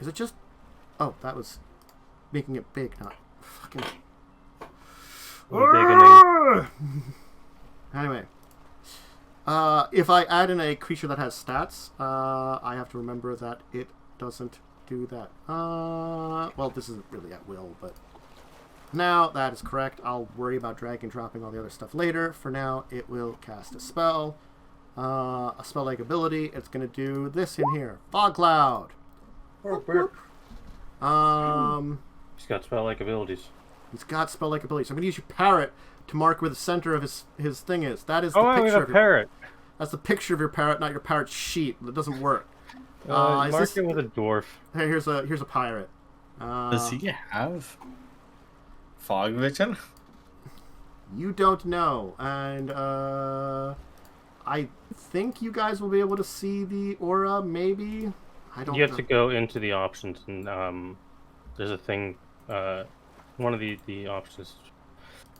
is it just that was making it big, not fucking anyway. If I add in a creature that has stats, I have to remember that it doesn't do that. Well, this isn't really at will, but now that is correct. I'll worry about drag and dropping all the other stuff later. For now, it will cast a spell. A spell-like ability. It's going to do this in here. Fog Cloud. He's got spell-like abilities. He's got spell-like abilities. So I'm going to use your parrot to mark where the center of his thing is. That is the we picture have a parrot. That's the picture of your parrot, not your parrot's sheet. That doesn't work. Mark it with a dwarf. Hey, here's a pirate. Does he have fog vision? You don't know, and I think you guys will be able to see the aura. Maybe I don't. You have know. to go into the options, and there's a thing. One of the options.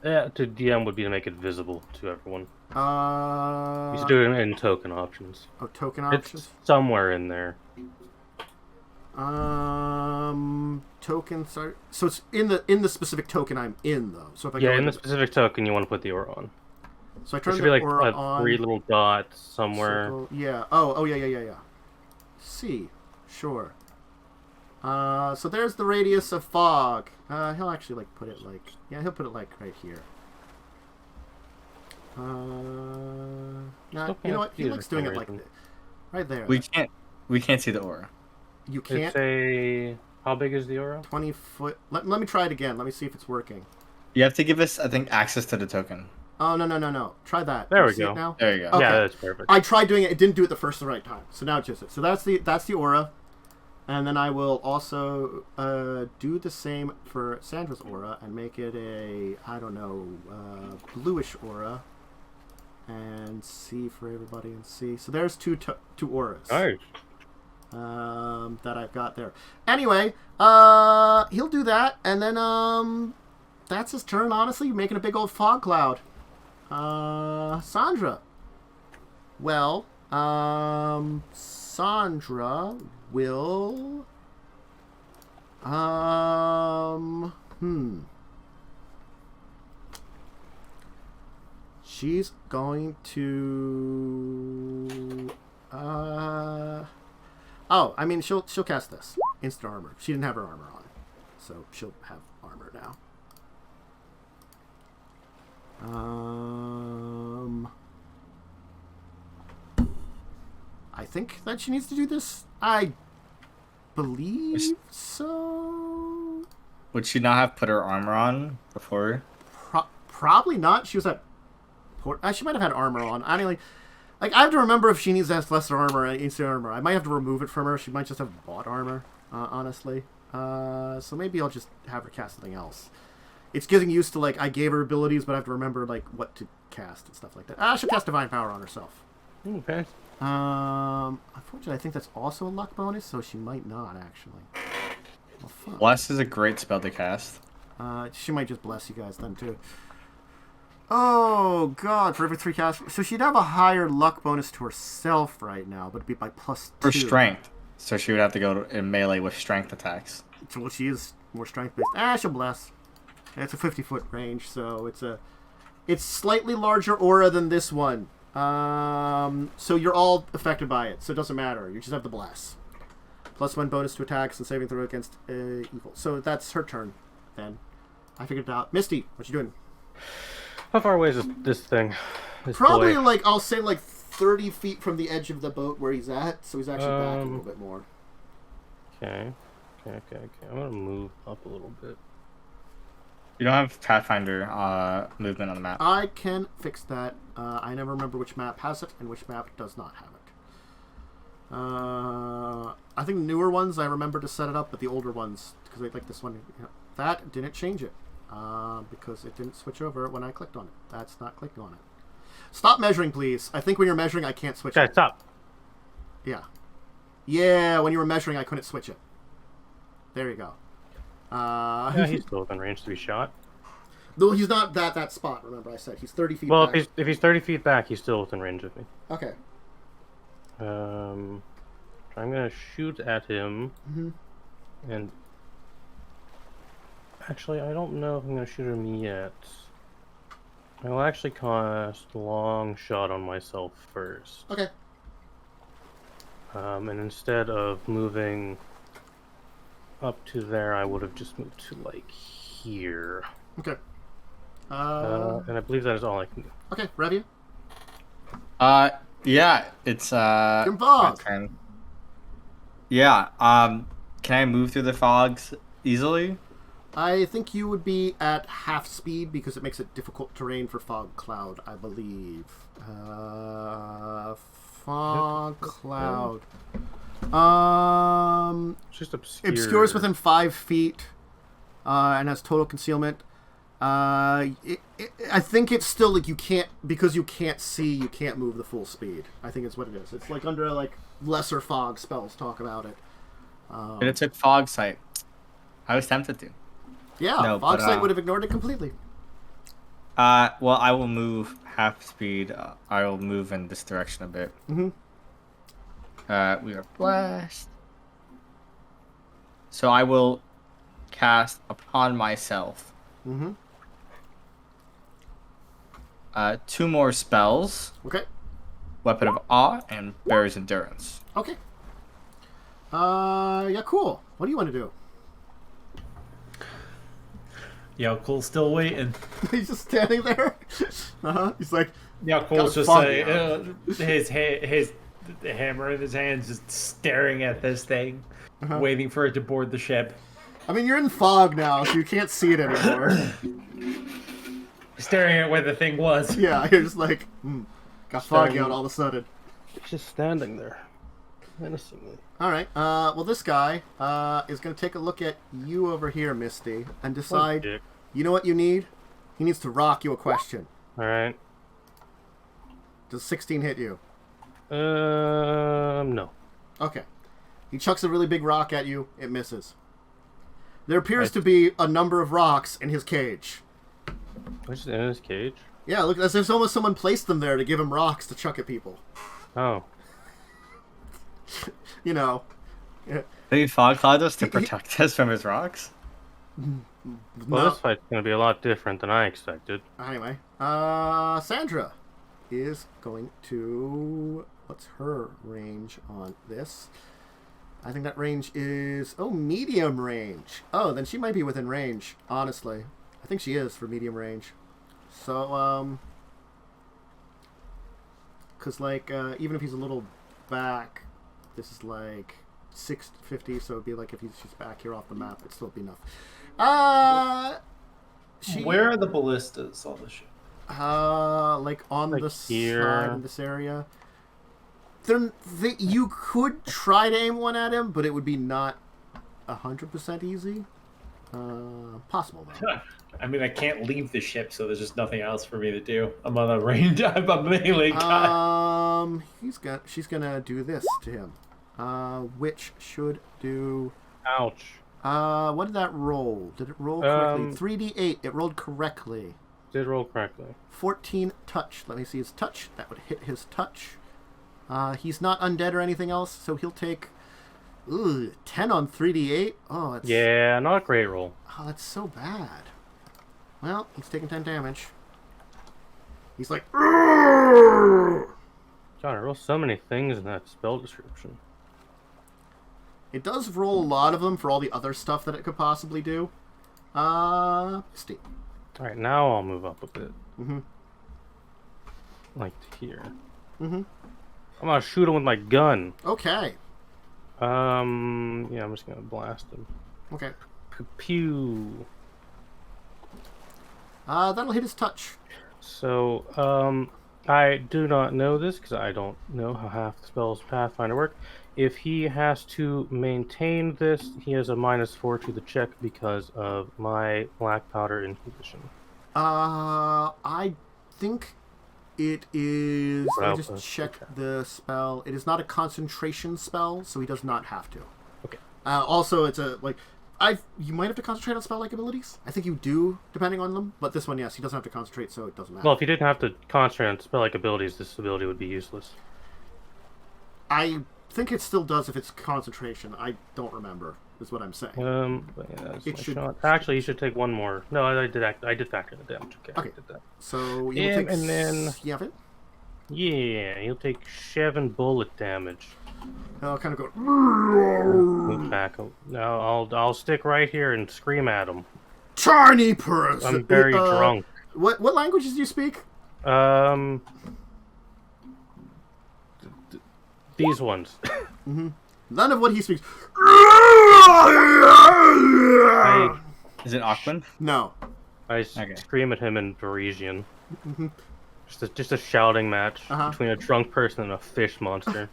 To DM would be to make it visible to everyone. You should do it in token options. Oh, token options. It's somewhere in there. Token. Sorry. So it's in the specific token I'm in though. So if I go in the specific token you want to put the aura on. So I There turn should the be like aura on. 3 little dots somewhere. Circle. Yeah. Oh yeah. C. Sure. So there's the radius of fog. He'll actually like put it like he'll put it like right here. Nah, you know what? He likes doing it like right there. We can't see the aura. You can't. How big is the aura? 20 foot. Let me try it again. Let me see if it's working. You have to give us, I think, access to the token. Oh no. Try that. There Can we you see go. it now? There you go. Okay. Yeah, that's perfect. I tried doing it. It didn't do it the right time. So now it's just it. So that's the aura. And then I will also do the same for Sandra's aura and make it a, I don't know, bluish aura. And C for everybody and see. So there's two auras. Nice. That I've got there. Anyway, he'll do that. And then that's his turn, honestly. You're making a big old fog cloud. Sandra. Well, Sandra will she's going to I mean she'll cast this instant armor. She didn't have her armor on, so she'll have armor now. I think that she needs to do this. I believe so. Would she not have put her armor on before? Probably not. She was at port. She might have had armor on. I mean, like I have to remember if she needs lesser armor and instant armor. I might have to remove it from her. She might just have bought armor, honestly. So maybe I'll just have her cast something else. It's getting used to like I gave her abilities, but I have to remember like what to cast and stuff like that. She'll cast Divine Power on herself. Okay. Unfortunately, I think that's also a luck bonus, so she might not actually. Well, fuck. Bless is a great spell to cast. She might just bless you guys then too. Oh god! For every 3 casts, so she'd have a higher luck bonus to herself right now, but it'd be by +2. For strength, so she would have to go in melee with strength attacks. So she is more strength based. She'll bless. It's a 50-foot range, so it's a It's slightly larger aura than this one. So you're all affected by it, so it doesn't matter. You just have the bless. +1 bonus to attacks and saving throw against evil. So that's her turn, then. I figured it out. Misty, what you doing? How far away is this thing? This Probably, boy? like, I'll say, like, 30 feet from the edge of the boat where he's at, so he's actually back a little bit more. Okay. I'm gonna move up a little bit. You don't have Pathfinder movement on the map. I can fix that. I never remember which map has it and which map does not have it. I think the newer ones I remember to set it up, but the older ones, because I like this one, that didn't change it because it didn't switch over when I clicked on it. That's not clicking on it. Stop measuring, please. I think when you're measuring, I can't switch it. Stop. Yeah, when you were measuring, I couldn't switch it. There you go. Yeah, he's still within range to be shot. No, he's not that spot. Remember, I said he's 30 feet. Well, back. if he's 30 feet back, he's still within range of me. Okay. I'm gonna shoot at him, and actually, I don't know if I'm gonna shoot him yet. I'll actually cast long shot on myself first. Okay. And instead of moving up to there, I would have just moved to like here. Okay. And I believe that is all I can do. Okay, Revia. Yeah, it's Fog. my turn. Yeah, can I move through the fogs easily? I think you would be at half speed because it makes it difficult terrain for fog cloud, I believe. Fog cloud. It's just obscure. Obscures within 5 feet, and has total concealment. I think it's still like you can't, because you can't see, you can't move the full speed. I think it's what it is. It's like under like lesser fog spells talk about it. And it took fog sight. I was tempted to. Yeah, No, fog but, sight would have ignored it completely. Well, I will move half speed. I will move in this direction a bit. We are blessed. So I will cast upon myself 2 more spells. Okay. Weapon of Awe and Bear's Endurance. Okay. Yeah, cool. What do you want to do? Yaalkol's still waiting. He's just standing there. He's like, Yaalkol's just like his hammer in his hands, just staring at this thing, waiting for it to board the ship. I mean, you're in fog now, so you can't see it anymore. Staring at where the thing was. Yeah, you're just like, got foggy out all of a sudden. He's just standing there, menacingly. All right. Well, this guy is going to take a look at you over here, Misty, and decide. You know what you need? He needs to rock you a question. All right. Does 16 hit you? No. Okay. He chucks a really big rock at you. It misses. There appears to be a number of rocks in his cage. Just in his cage? Yeah, look, as if almost someone placed them there to give him rocks to chuck at people. Oh. You know. Did he fog cloud us to protect us from his rocks? Well, this fight's going to be a lot different than I expected. Anyway, Sandra is going to... What's her range on this? I think that range is... Oh, medium range. Oh, then she might be within range, honestly. I think she is for medium range. So, because, like, even if he's a little back, this is, like, 650, so it'd be like if she's back here off the map, it'd still be enough. Where are the ballistas on the ship? Like on like the here. side of this area. You could try to aim one at him, but it would be not 100% easy. Possible though. I mean, I can't leave the ship, so there's just nothing else for me to do. I'm on a range. I'm a melee guy. She's gonna do this to him, which should do. Ouch. What did that roll? Did it roll correctly? 3d8. It rolled correctly. Did roll correctly. 14 touch. Let me see his touch. That would hit his touch. He's not undead or anything else, so he'll take 10 on 3d8. Oh, that's... Yeah, not a great roll. Oh, that's so bad. Well, he's taking 10 damage. He's like, "Urgh!" John, I roll so many things in that spell description. It does roll a lot of them for all the other stuff that it could possibly do. Misty. Alright, now I'll move up a bit. Mm-hmm. Like to here. Mm-hmm. I'm gonna shoot him with my gun. Okay. Yeah, I'm just gonna blast him. Okay. Pew. That'll hit his touch. So, I do not know this because I don't know how half the spells Pathfinder work. If he has to maintain this, he has a -4 to the check because of my black powder inhibition. I think it is. Let me just check the spell. It is not a concentration spell, so he does not have to. Okay. Also, it's a you might have to concentrate on spell-like abilities. I think you do, depending on them. But this one, yes, he doesn't have to concentrate, so it doesn't matter. Well, if he didn't have to concentrate on spell-like abilities, this ability would be useless. I think it still does if it's concentration. I don't remember, is what I'm saying. But yeah, It should- actually, you should take one more. No, I did factor the damage. Okay. I did that. So you Yeah, will take and then- 7. Yeah, he'll take 7 bullet damage. I'll kind of go. Move back. No, I'll stick right here and scream at him. Tiny person. I'm very drunk. What languages do you speak? These ones. None of what he speaks. Is it Aquan? No. I scream at him in Parisian. Just a shouting match between a drunk person and a fish monster.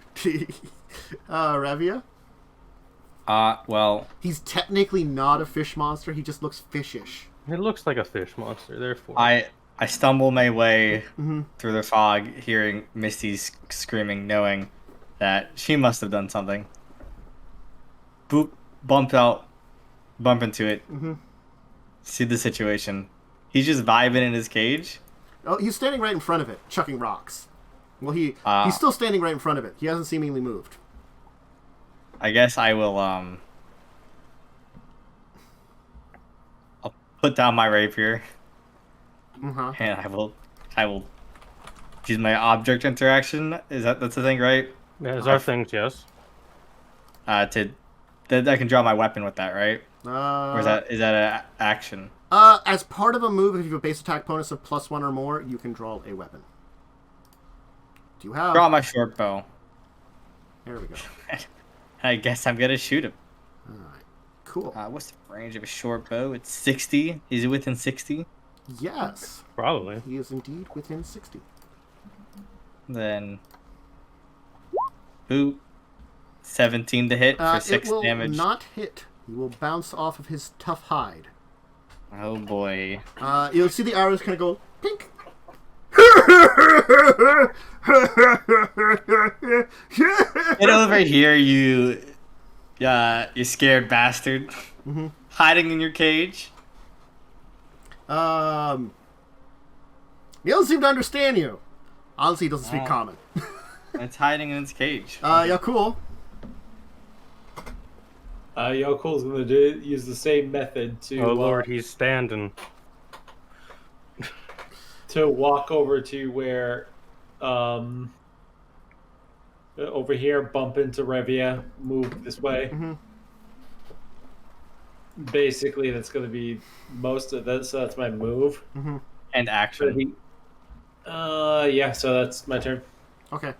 Revia? Well... He's technically not a fish monster, he just looks fishish. It looks like a fish monster, therefore. I stumble my way through the fog, hearing Misty's screaming, knowing that she must have done something. Boop, bump into it. See the situation. He's just vibing in his cage. Oh, he's standing right in front of it, chucking rocks. Well, he's still standing right in front of it. He hasn't seemingly moved. I guess I will, I'll put down my rapier. And I will use my object interaction. That's the thing, right? Yeah, those are things, yes. I can draw my weapon with that, right? Or is that an action? As part of a move, if you have a base attack bonus of +1 or more, you can draw a weapon. Do you have... Draw my short bow. There we go. I guess I'm gonna shoot him. Alright, cool. What's the range of a short bow? It's 60. Is it within 60? Yes. Probably. He is indeed within 60. Then... Boop. 17 to hit for 6 damage. It will not hit. He will bounce off of his tough hide. Oh boy. You'll see the arrows kind of go pink. Get over here, you scared bastard. Hiding in your cage. He doesn't seem to understand you. Honestly, he doesn't speak common. It's hiding in its cage. Yeah, cool. Yaalkol's gonna use the same method to. Oh lord, he's standing. To walk over to where, over here, bump into Revia, move this way. Basically, that's gonna be most of that. So that's my move. And action. Yeah. So that's my turn. Okay.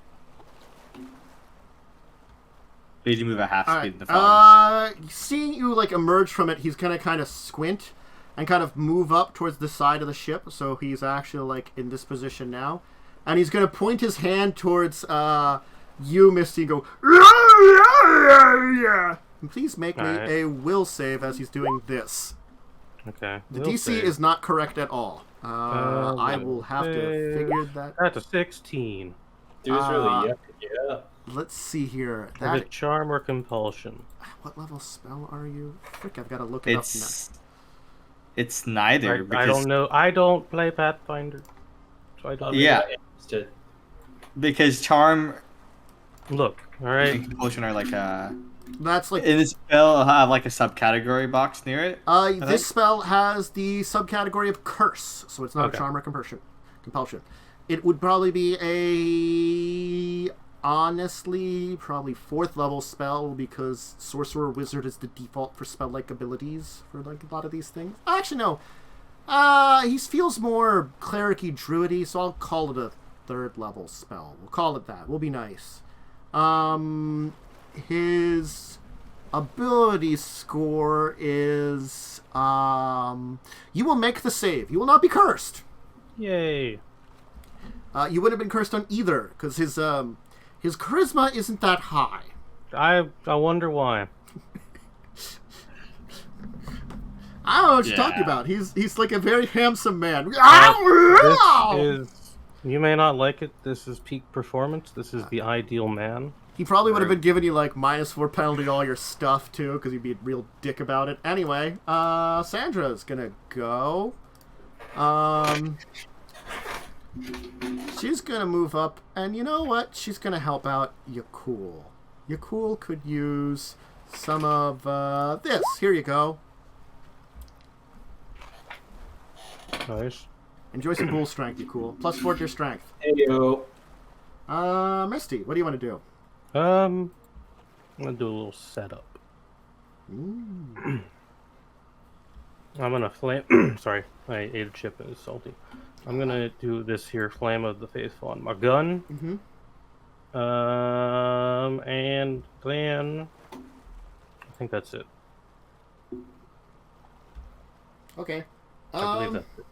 Did you move at half speed in the fog? Seeing you like emerge from it, he's gonna kind of squint and kind of move up towards the side of the ship. So he's actually like in this position now, and he's gonna point his hand towards you, Misty, and go. And please make me a will save as he's doing this. Okay. The DC is not correct at all. I will have to figure that. That's a 16. Dude's really yeah. Let's see here. Is it charm or compulsion? What level spell are you? Frick, I've got to look it up now. It's neither. I don't know. I don't play Pathfinder. So I don't know. Because charm... Look, alright. And compulsion are like That's like... In this spell, I'll have like a subcategory box near it. This spell has the subcategory of curse, so it's not a charm or compulsion. It would probably be honestly, probably 4th level spell, because Sorcerer Wizard is the default for spell-like abilities for like a lot of these things. Actually, no. He feels more cleric-y, druidy, so I'll call it a 3rd level spell. We'll call it that. We'll be nice. His ability score is you will make the save. You will not be cursed. Yay. You wouldn't have been cursed on either, because his charisma isn't that high. I wonder why. I don't know what you're talking about. He's like a very handsome man. You may not like it. This is peak performance. This is the ideal man. He probably would have been giving you like -4 penalty to all your stuff too, because he'd be a real dick about it. Anyway, Sandra's gonna go. She's gonna move up, and you know what? She's gonna help out Yaalkol. Yaalkol could use some of this. Here you go. Nice. Enjoy some bull strength, Yaalkol. +4 to your strength. Hey, yo. Misty, what do you want to do? I'm gonna do a little setup. Ooh. I'm gonna flame. Sorry, I ate a chip and it's salty. I'm gonna do this here, Flame of the Faithful on my gun. And then I think that's it. Okay. I believe that's it.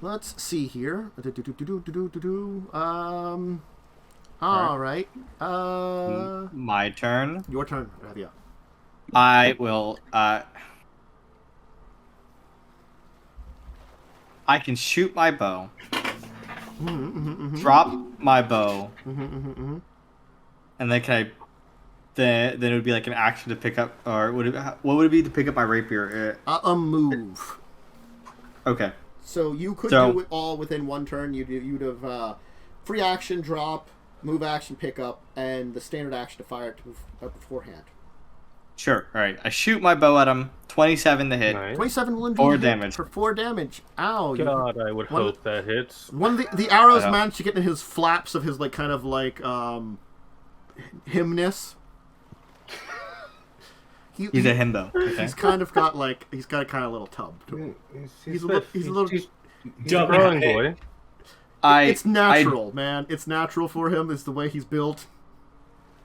Let's see here. All right. My turn. Your turn, Revia. I will. I can shoot my bow. Drop my bow. And then can I? Then it would be like an action to pick up, or what would it be to pick up my rapier? A move. Okay. So you could do it all within one turn. You'd have free action drop, move action pick up, and the standard action to fire it to move beforehand. Sure. All right. I shoot my bow at him. 27 to hit. Nice. 27 will indeed 4 hit damage. for 4 damage. Ow! God, I would hope that hits. One of the arrows managed to get in his flaps of his like kind of like himness. He's a himbo. Okay. He's kind of got like a kind of little tub to him. He's a little growing boy. It's natural, man. It's natural for him. It's the way he's built.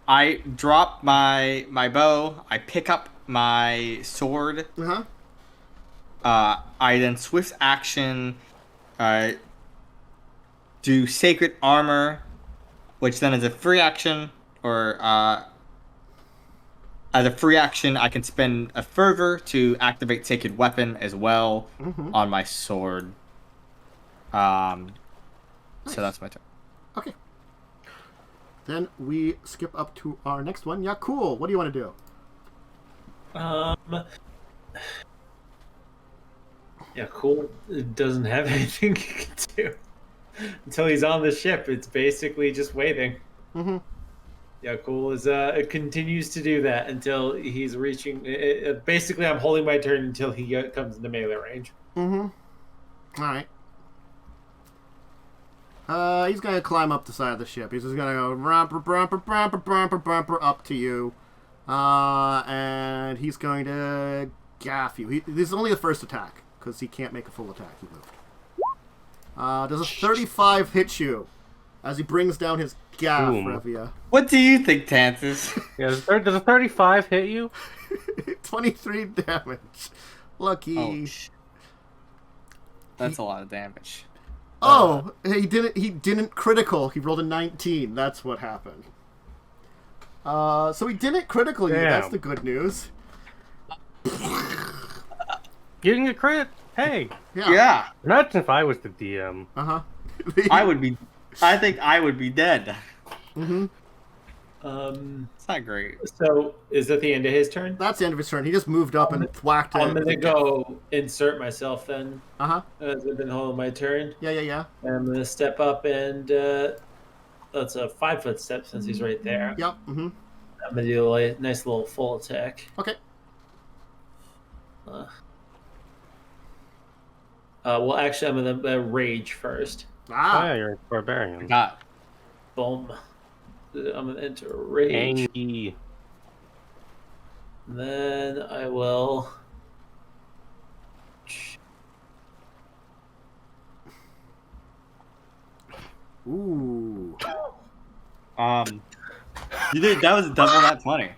I drop my bow. I pick up my sword. I then swift action. Do sacred armor, which then is a free action, or as a free action, I can spend a fervor to activate sacred weapon as well on my sword. Nice. So that's my turn. Okay. Then we skip up to our next one. Yeah, cool. What do you want to do? Yeah, cool. It doesn't have anything you can do until he's on the ship. It's basically just waiting. Yeah, cool. It continues to do that until he's reaching. Basically, I'm holding my turn until he comes into melee range. All right. He's gonna climb up the side of the ship. He's just gonna go up to you, and he's going to gaff you. This is only the first attack because he can't make a full attack. He moved. Does a 35 hit you as he brings down his gaff, Revia? What do you think, Tantus? Yeah, does a 35 hit you? 23 damage. Lucky. Oh, that's a lot of damage. Oh, he didn't critical. He rolled a 19. That's what happened. So he didn't critical you. That's the good news. Getting a crit? Hey. Yeah. Not if I was the DM. I think I would be dead. It's not great. So, is that the end of his turn? That's the end of his turn. He just moved up and whacked it. I'm going to go insert myself then. Uh-huh. As I've been holding my turn. Yeah. I'm going to step up and that's a 5-foot step since he's right there. Yep. I'm going to do a nice little full attack. Okay. Well, actually, I'm going to rage first. Oh, yeah, you're a barbarian. Got. Boom. I'm going to enter rage. Angie. Then I will. Ooh. You did. That was double that 20. You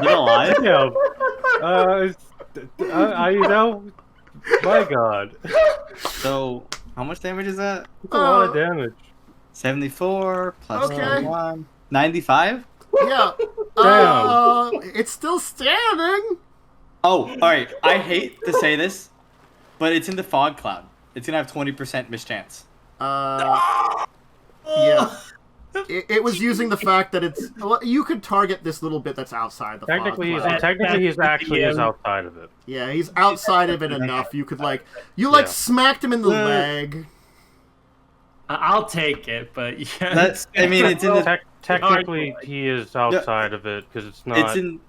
know why? Yeah. You know, my God. So, how much damage is that? It's a lot of damage. 74 plus Okay. 21. 95? Yeah. Damn. It's still standing. Oh, alright. I hate to say this, but it's in the fog cloud. It's gonna have 20% mischance. Yeah. It was using the fact that it's. Well, you could target this little bit that's outside the Technically, fog cloud. he's actually is outside of it. Yeah, he's outside of it enough. You could smacked him in the leg. I'll take it, but yeah. That's. I mean, it's in the. Technically, he is outside of it because it's not. It's in.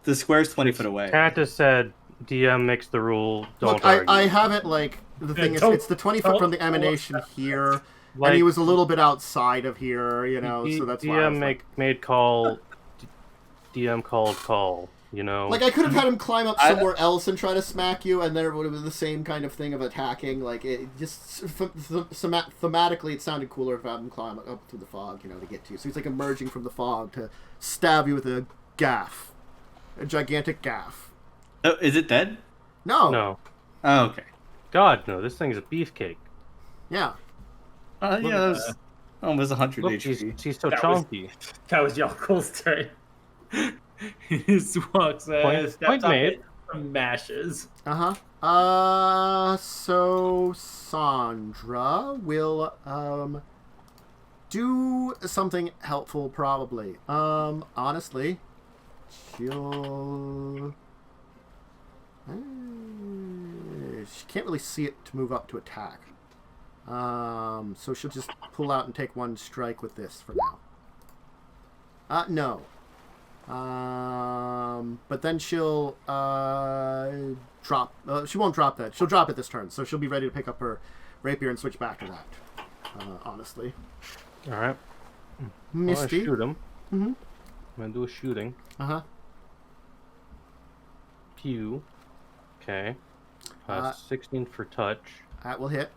The square's 20 foot away. Cantus said, "DM makes the rule. Don't Look, argue." I have it like the thing is, it's the 20 foot from the emanation here, and he was a little bit outside of here, you know. So that's why. DM made call. DM call. You know. Like I could have had him climb up somewhere else and try to smack you, and then it would have been the same kind of thing of attacking. Like it just thematically, it sounded cooler if I had him climb up through the fog, you know, to get to you. So he's like emerging from the fog to stab you with a gaff, a gigantic gaff. Oh, is it dead? No. No. Oh, okay. God, no. This thing's a beefcake. Yeah. Yeah, that was almost 100 Look, HP. he's so chunky. That was Yaalkol's turn. He just walks Point made. Mashes. So Sandra will do something helpful probably. Honestly, she'll she can't really see it to move up to attack. So she'll just pull out and take one strike with this for now. No. But then she'll drop. She won't drop that. She'll drop it this turn, so she'll be ready to pick up her rapier and switch back to that. Honestly. All right. Misty. I'm gonna shoot him. Mm-hmm. I'm gonna do a shooting. Pew. Okay. 16 for touch. That will hit.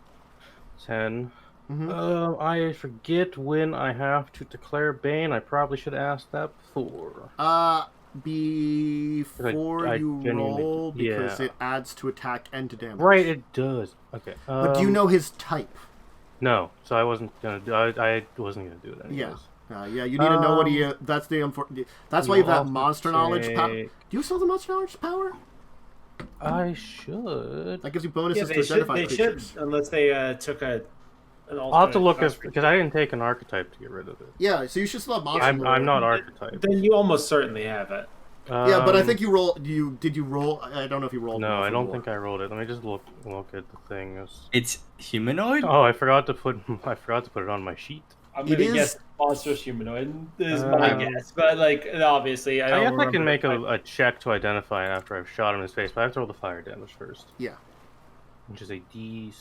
10. I forget when I have to declare Bane. I probably should have asked that before. Before you roll, because it adds to attack and to damage. Right, it does. Okay. But do you know his type? No, so I wasn't gonna do. I wasn't gonna do it anyways. Yeah. You need to know what he. That's the unfortunate. That's why you have that monster knowledge power. Do you still have the monster knowledge power? I should. That gives you bonuses to identify creatures. Should, unless they took an I'll have to look because I didn't take an archetype to get rid of it. Yeah, so you should still have monster. I'm not archetype. Then you almost certainly have it. Yeah, but I think you roll. Did you roll? I don't know if you rolled. No, I don't think I rolled it. Let me just look at the thing. It's humanoid. Oh, I forgot to put it on my sheet. I'm gonna guess monstrous humanoid is my guess, but like obviously, I guess I can make a check to identify it after I've shot him in his face, but I have to roll the fire damage first. Yeah, which is a D.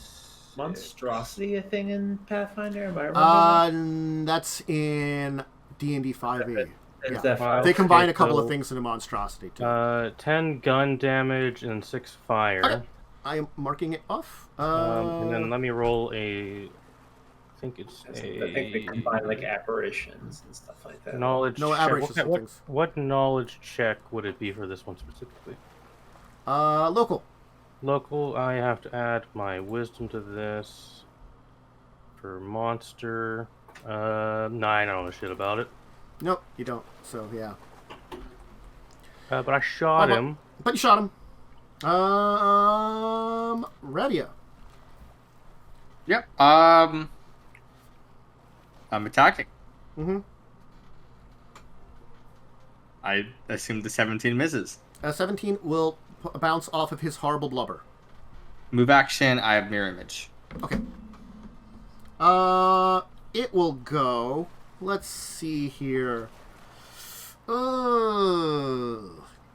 Monstrosity a thing in Pathfinder? Am I wrong? That's in D&D 5e. Yeah. They combine a couple of things into monstrosity too. 10 gun damage and 6 fire. Okay. I am marking it off. And then let me roll a. I think they combine like apparitions and stuff like that. Knowledge. No apparitions. What knowledge check would it be for this one specifically? Local. Local. I have to add my wisdom to this. For monster, 9. I don't know shit about it. Nope, you don't. So yeah. But I shot him. But you shot him. Revia. Yep. I'm attacking. I assume the 17 misses. 17 will bounce off of his horrible blubber. Move action. I have mirror image. Okay. It will go. Let's see here.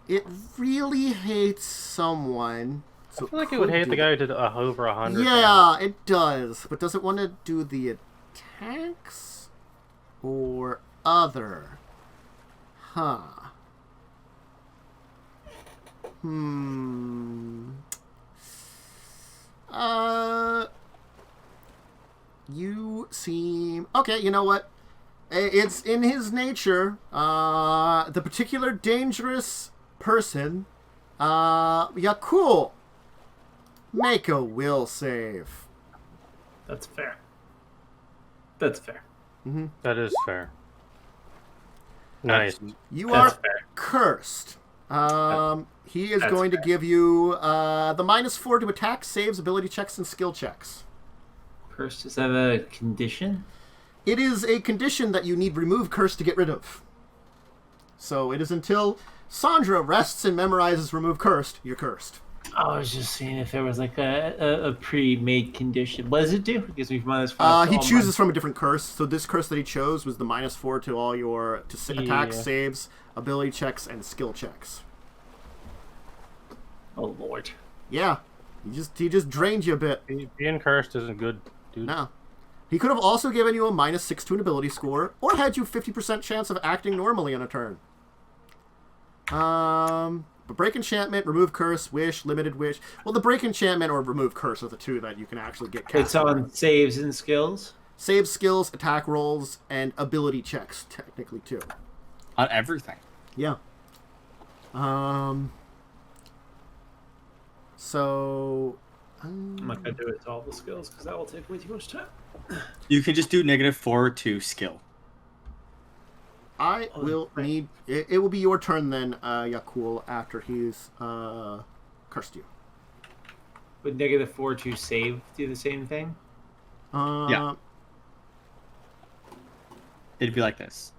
It really hates someone. So I feel like it would hate the guy who did over 100. Yeah, it does. But does it want to do the attacks? Or other? Huh. You seem... Okay, you know what? It's in his nature. The particular dangerous person. Yaalkol. Make a will save. That's fair. That's fair. Mm-hmm. That is fair. Nice. You That's are fair. cursed. He is That's going fair. to give you the -4 to attack, saves, ability checks, and skill checks. Cursed, is that a condition? It is a condition that you need remove curse to get rid of. So it is until Sandra rests and memorizes remove cursed, you're cursed. I was just seeing if there was like a pre-made condition. What does it do? It gives me -4. He chooses from a different curse. So this curse that he chose was the -4 to all your attacks, saves, ability checks, and skill checks. Oh lord. Yeah, he just drained you a bit. Being cursed isn't good, dude. No. He could have also given you a -6 to an ability score, or had you 50% chance of acting normally on a turn. But break enchantment, remove curse, wish, limited wish. Well, the break enchantment or remove curse are the two that you can actually get cast. It's on saves and skills. Save skills, attack rolls, and ability checks, technically too. On everything. Yeah. So. I'm not gonna do it to all the skills because that will take way too much time. You can just do -4 to skill. I will need... It will be your turn then, Yaalkol, after he's cursed you. Would -4 to save do the same thing? Yeah. It'd be like this.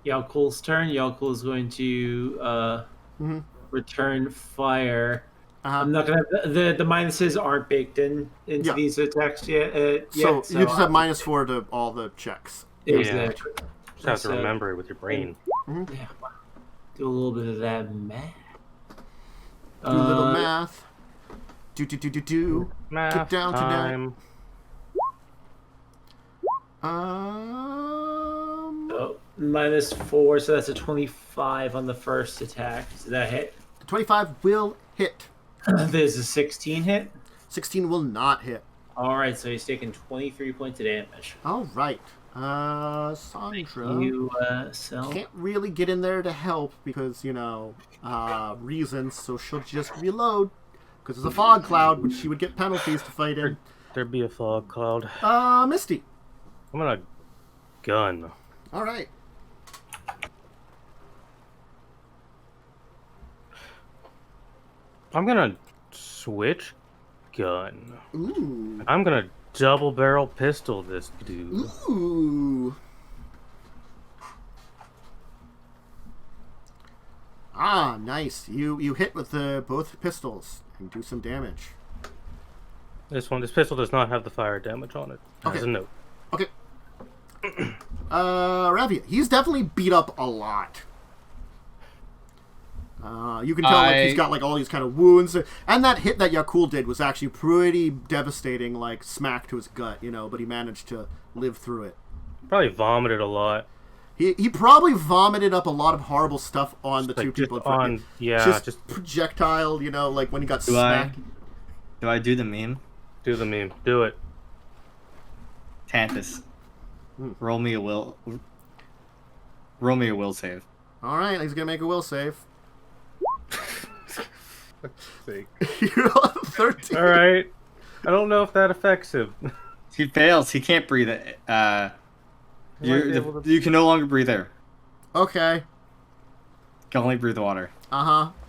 Yaalkol's turn. Yaalkol is going to return fire. I'm not gonna. The minuses aren't baked into these attacks yet. So you just have -4 to all the checks. Exactly. Just have to remember it with your brain. Yeah. Do a little bit of that math. Do a little math. Do. Math Get down time. to that. So, -4, so that's a 25 on the first attack. Does that hit? The 25 will hit. There's a 16 hit. 16 will not hit. All right, so he's taking 23 points of damage. All right. Sandra You sell. can't really get in there to help because, reasons, so she'll just reload. Because there's a fog cloud, which she would get penalties to fight in. There'd be a fog cloud. Misty. I'm gonna gun. All right. I'm gonna switch gun. Ooh. I'm gonna double barrel pistol this dude. Ooh. Ah, nice. You hit with both pistols and do some damage. This pistol does not have the fire damage on it. It has a note. Okay. Revia. He's definitely beat up a lot. You can tell he's got all these kind of wounds, and that hit that Yaalkol did was actually pretty devastating, smack to his gut, but he managed to live through it. Probably vomited a lot. He probably vomited up a lot of horrible stuff on the two people in front of him. Yeah, just projectile, when he got smacked. Do I do the meme? Do the meme. Do it. Tantus. Roll me a will save. All right, he's gonna make a will save. Sake. You're on 13. All right. I don't know if that affects him. He fails. He can't breathe. You can no longer breathe air. Okay. You can only breathe water. That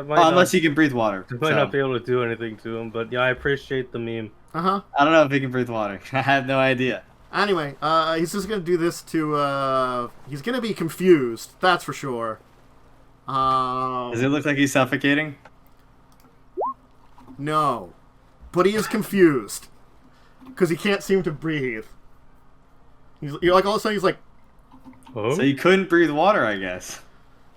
might unless he can breathe water. Might not be able to do anything to him, but yeah, I appreciate the meme. I don't know if he can breathe water. I have no idea. Anyway, he's just gonna do this to. He's gonna be confused. That's for sure. Does it look like he's suffocating? No, but he is confused. because he can't seem to breathe. You're like all of a sudden he's like, Oh? So you couldn't breathe water, I guess.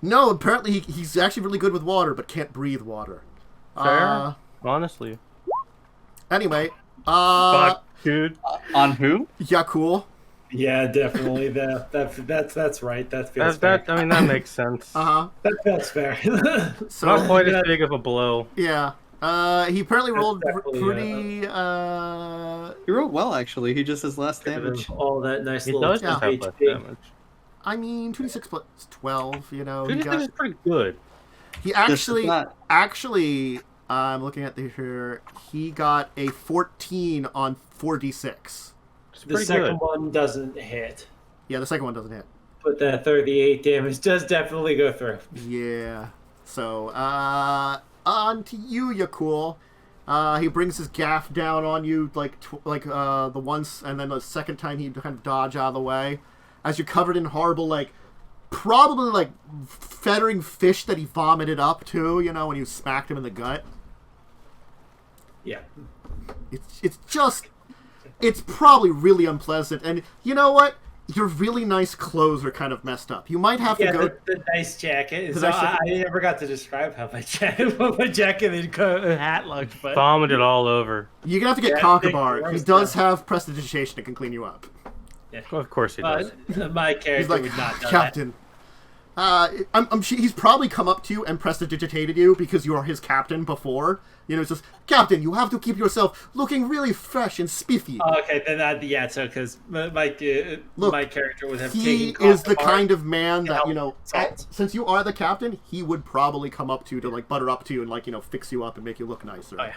no. Apparently he's actually really good with water, but can't breathe water. Fair. Honestly. Anyway, Fuck, dude. On who? Yaalkol. Yeah, definitely. That's right. That feels fair. I mean, that makes sense. That feels fair. So Not quite as big of a blow. yeah. He apparently rolled definitely, pretty. He rolled well, actually. He just has less damage. All that nice He little does just have less HP. damage. I mean, 2d6 plus 12. You know, he 2d6 got. is pretty good. He This is not- actually. I'm looking at here. He got a 14 on 4d6. It's The pretty second good. one doesn't hit, Yeah, the second one doesn't hit. but that 38 damage does definitely go through. Yeah. So, on to you, Yaalkol. He brings his gaff down on you, the once, and then the second time he kind of dodge out of the way, as you're covered in horrible, probably feathering fish that he vomited up too. You know, when you smacked him in the gut. Yeah. It's probably really unpleasant, and you know what? Your really nice clothes are kind of messed up. You might have to go. The nice jacket. The So nice jacket. I never got to describe how my jacket and hat looked, but Vomited all over. You're gonna have to get Yeah, Conquerbar. thank He you. does have prestidigitation that can clean you up. Of course he does. my character He's like, would not know Captain. He's probably come up to you and prestidigitated you because you are his captain before. You know, it's just, Captain, you have to keep yourself looking really fresh and spiffy. that. Okay, then yeah. So because my character would have He taken is the Conquerbar kind of man that, help you know, salt. since you are the captain, he would probably come up to you to, butter up to you and, fix you up and make you look nicer. Oh, yeah.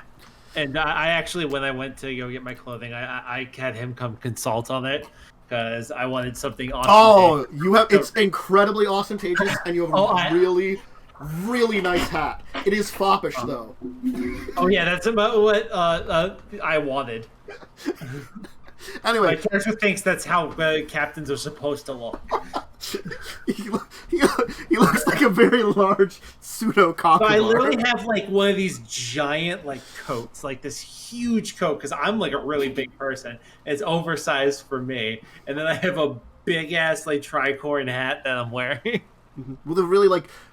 And I actually, when I went to go get my clothing, I had him come consult on it because I wanted something awesome. Oh, it's incredibly ostentatious, and you have Oh, really, really nice hat. It is foppish, though. Oh yeah, that's about what I wanted. Anyway, My character thinks that's how captains are supposed to look. he looks like a very large pseudo So I Conqueror. literally have one of these giant coats, this huge coat, because I'm a really big person. It's oversized for me, and then I have a big ass tricorn hat that I'm wearing. With a really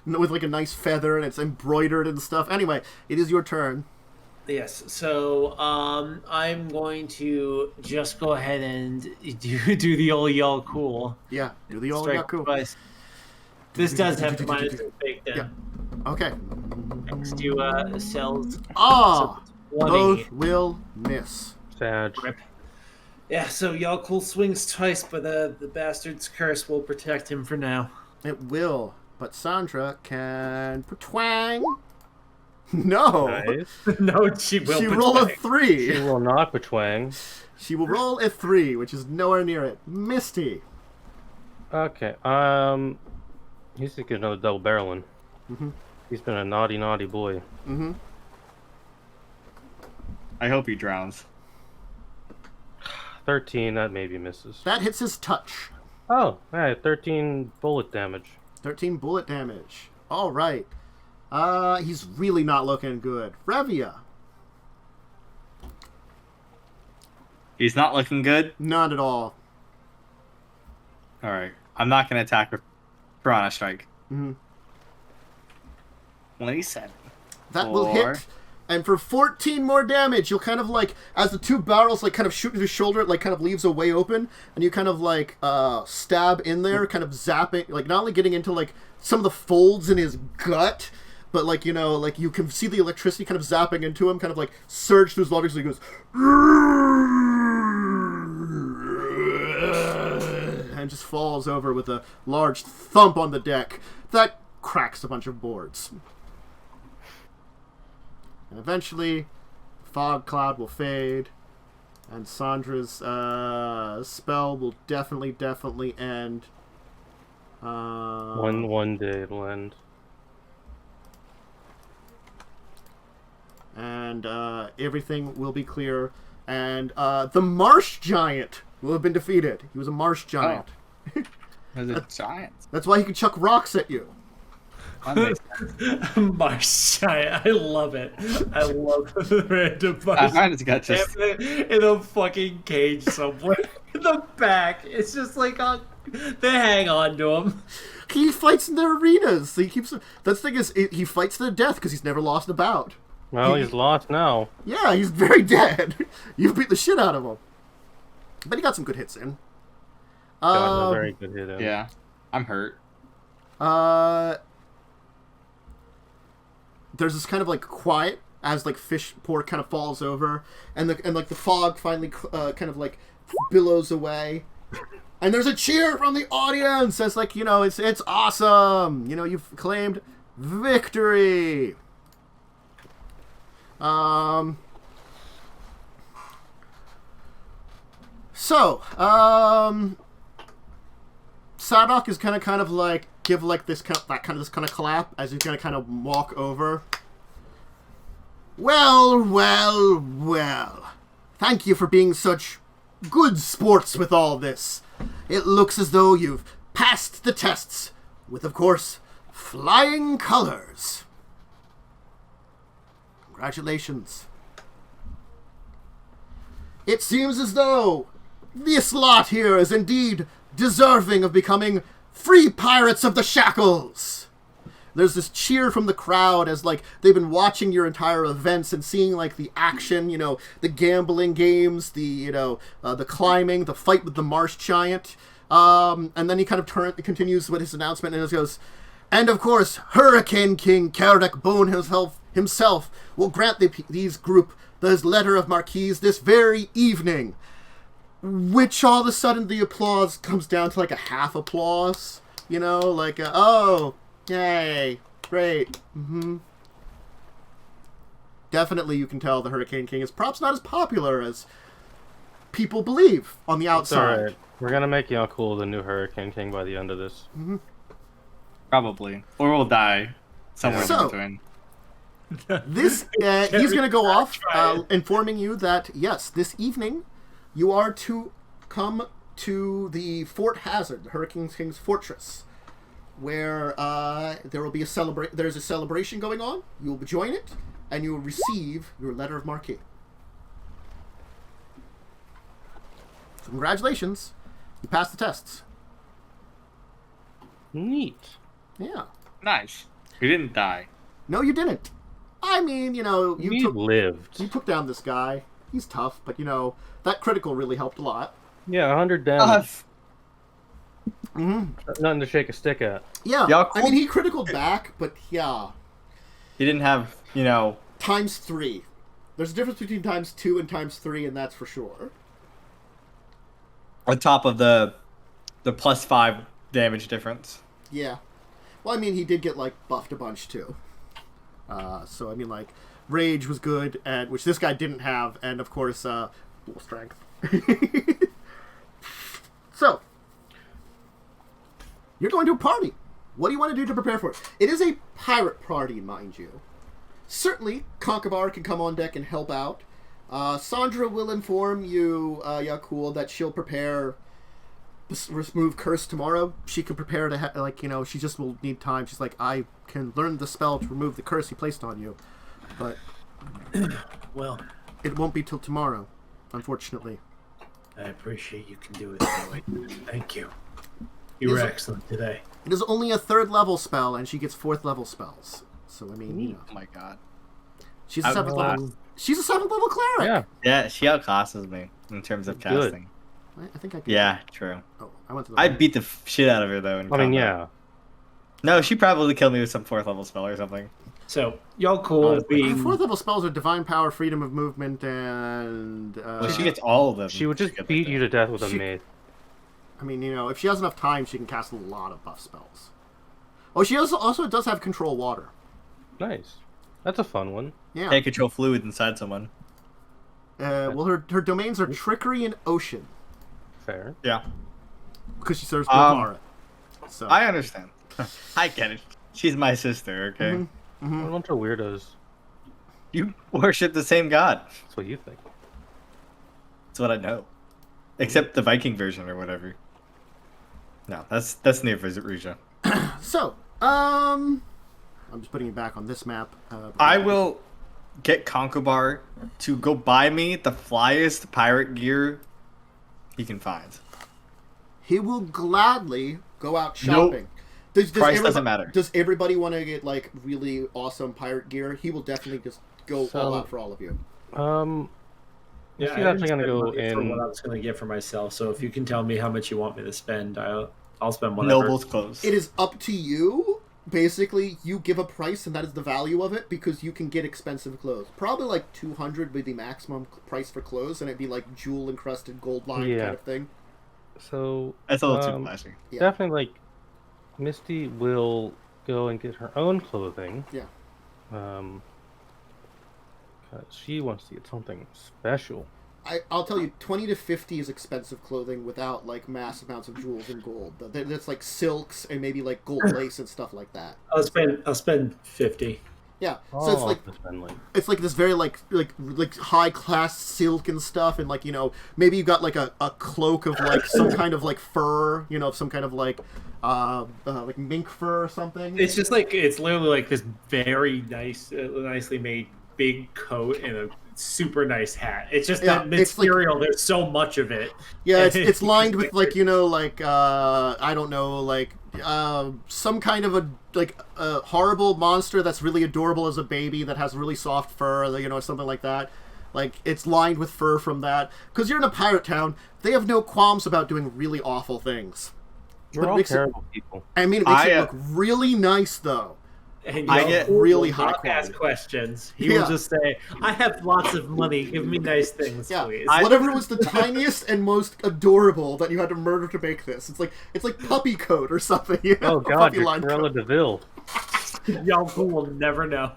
with a nice feather, and it's embroidered and stuff. Anyway, it is your turn. Yes, so I'm going to just go ahead and do the old Yaalkol. Yeah, do the old Strike Yaku. twice. This does have the minus baked in. Yeah. Okay. Next to cells. Ah, 20. both will miss. Sad. Rip. Yeah, so Yaalkol swings twice, but the bastard's curse will protect him for now. It will, but Sandra can twang. No. Nice. No, she will. She roll a protect. 3. She will not betwang. She will roll a 3, which is nowhere near it. Misty. Okay. He's thinking another double barreling. Mhm. He's been a naughty, naughty boy. Mm-hmm. I hope he drowns. 13, that maybe misses. That hits his touch. Oh, alright, 13 bullet damage. 13 bullet damage. All right. He's really not looking good. Revia. He's not looking good. Not at all. All right. I'm not going to attack with Piranha Strike. Mm-hmm. 27. That will 4. hit. And for 14 more damage, you'll kind of as the two barrels kind of shoot through his shoulder, it kind of leaves a way open, and you kind of stab in there, kind of zapping, not only getting into some of the folds in his gut, but you can see the electricity kind of zapping into him, kind of surge through his body, so he goes, and just falls over with a large thump on the deck. That cracks a bunch of boards. And eventually, fog cloud will fade, and Sandra's spell will definitely end. One day it'll end. And everything will be clear. And the marsh giant will have been defeated. He was a marsh giant. There's a giant. That's why he could chuck rocks at you. Marsh, I love it. I love the random Marsh. I just got just in a fucking cage somewhere in the back. It's just like they hang on to him. He fights in their arenas. He keeps. The thing is, he fights to the death because he's never lost a bout. Well, he's lost now. Yeah, he's very dead. You beat the shit out of him. But he got some good hits in. Got a very good hit in. yeah. I'm hurt. There's this kind of like quiet as like fish port kind of falls over, and like the fog finally kind of like billows away, and there's a cheer from the audience as like, you know, it's awesome. You know, you've claimed victory. Sadok is kind of like give like this kind of clap as he's gonna kind of walk over. Well. Thank you for being such good sports with all this. It looks as though you've passed the tests with, of course, flying colors. Congratulations. It seems as though this lot here is indeed deserving of becoming free pirates of the Shackles. There's this cheer from the crowd as like they've been watching your entire events and seeing like the action, you know, the gambling games, the the climbing, the fight with the marsh giant, and then he kind of continues with his announcement and goes, and of course, Hurricane King Karadek Bone himself will grant these group this letter of marquise this very evening. Which all of a sudden the applause comes down to like a half applause, you know, like oh, yay, great. Definitely, you can tell the Hurricane King is perhaps not as popular as people believe on the outside. It's all right. We're gonna make Yaalkol the new Hurricane King by the end of this. Probably, or we'll die somewhere in between. This he's gonna go off, informing you that yes, this evening you are to come to the Fort Hazard, the Hurricane King's fortress, where there will be there's a celebration going on. You will join it, and you will receive your letter of marque. So congratulations, you passed the tests. Neat. Yeah. Nice. We didn't die. No, you didn't. I mean, you know, you lived. You took down this guy. He's tough, but you know that critical really helped a lot. Yeah, 100 damage. Mm-hmm. Nothing to shake a stick at. Yeah, Yaalkol? I mean, he criticaled back, but yeah. He didn't have, you know... ×3. There's a difference between ×2 and ×3, and that's for sure. On top of the +5 damage difference. Yeah. Well, I mean, he did get, like, buffed a bunch, too. So, I mean, like, Rage was good, and which this guy didn't have, and, of course, Dual Strength. So, you're going to a party. What do you want to do to prepare for it? It is a pirate party, mind you. Certainly, Conkabar can come on deck and help out. Sandra will inform you, Yaalkol, that she'll prepare remove curse tomorrow. She can prepare to she just will need time. She's like, I can learn the spell to remove the curse he placed on you, but well, it won't be till tomorrow, unfortunately. I appreciate you can do it that way. Thank you. You were excellent today. It is only a 3rd level spell, and she gets 4th level spells. So I mean, you know. Oh my god. She's a 7th level. She's a 7th level cleric. Yeah, she outclasses me in terms of casting. I think I can. Yeah, true. Oh, I went to. I beat the shit out of her though. I mean, yeah. No, she probably killed me with some 4th level spell or something. So Yaalkol being 4th level spells are divine power, freedom of movement, and. Well, she gets all of them. She would just beat you to death with a mace. I mean, you know, if she has enough time, she can cast a lot of buff spells. Oh, she also does have control water. Nice. That's a fun one. Yeah. Can't control fluid inside someone. Well, her domains are trickery and ocean. Fair. Yeah. Because she serves Bulgara. So. I understand. I get it. She's my sister, okay? Mm-hmm. What a bunch of weirdos. You worship the same god. That's what you think. That's what I know. Except the Viking version or whatever. No, that's near Revia. So, I'm just putting it back on this map. I will get Concobar to go buy me the flyest pirate gear he can find. He will gladly go out Nope. shopping. Price doesn't matter. Does everybody want to get like really awesome pirate gear? He will definitely just go all out for all of you. He's I actually gonna go for in. what I was gonna get for myself. So if you can tell me how much you want me to spend, I'll spend whatever. Noble's clothes. It is up to you. Basically, you give a price, and that is the value of it, because you can get expensive clothes. Probably like 200 would be the maximum price for clothes, and it'd be like jewel encrusted gold line kind of thing. So That's a little too classy. Yeah. Definitely, like, Misty will go and get her own clothing. Yeah. Because she wants to get something special. I'll tell you, 20 to 50 is expensive clothing without like mass amounts of jewels and gold. That's like silks and maybe like gold lace and stuff like that. I'll spend 50. Yeah, so it's like this very like high class silk and stuff, and like, you know, maybe you got like a cloak of like some kind of like fur, you know, some kind of like mink fur or something. It's just like it's literally like this very nice, nicely made big coat and a super nice hat. It's just that material. Like, there's so much of it. Yeah, it's lined with like, you know, like I don't know, like some kind of a horrible monster that's really adorable as a baby that has really soft fur, you know, something like that. Like, it's lined with fur from that. Because you're in a pirate town, they have no qualms about doing really awful things. We're all terrible people. I mean, it makes it look really nice, though. And I get really high quality. Ask questions. He will just say, "I have lots of money. Give me nice things, please." Whatever was the tiniest and most adorable that you had to murder to make this. It's like puppy coat or something. You know? Oh God, you're Cruella de Vil. Yaalkol will never know.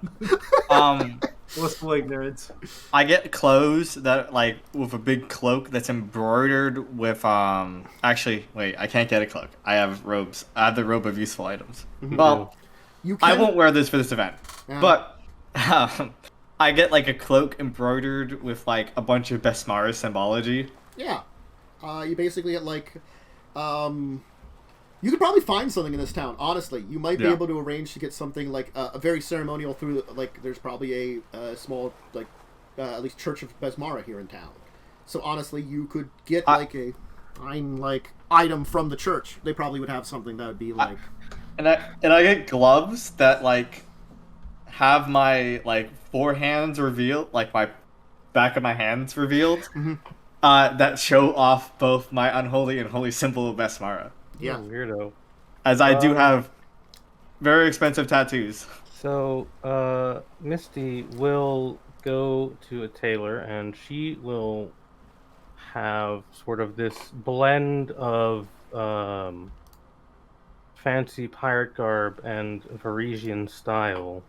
Blissful ignorance. I get clothes that like with a big cloak that's embroidered with Actually, wait, I can't get a cloak. I have robes. I have the robe of useful items. Mm-hmm. Well. I won't wear this for this event, but I get like a cloak embroidered with like a bunch of Besmara symbology. Yeah, you basically get like, you could probably find something in this town. Honestly, you might be able to arrange to get something like a very ceremonial through. Like, there's probably a small like at least Church of Besmara here in town. So honestly, you could get like a fine like item from the church. They probably would have something that would be like. And I get gloves that like have my like forehands revealed, like my back of my hands revealed, that show off both my unholy and holy symbol of Besmara. Yeah, weirdo. As I do have very expensive tattoos. So Misty will go to a tailor, and she will have sort of this blend of fancy pirate garb and Parisian style.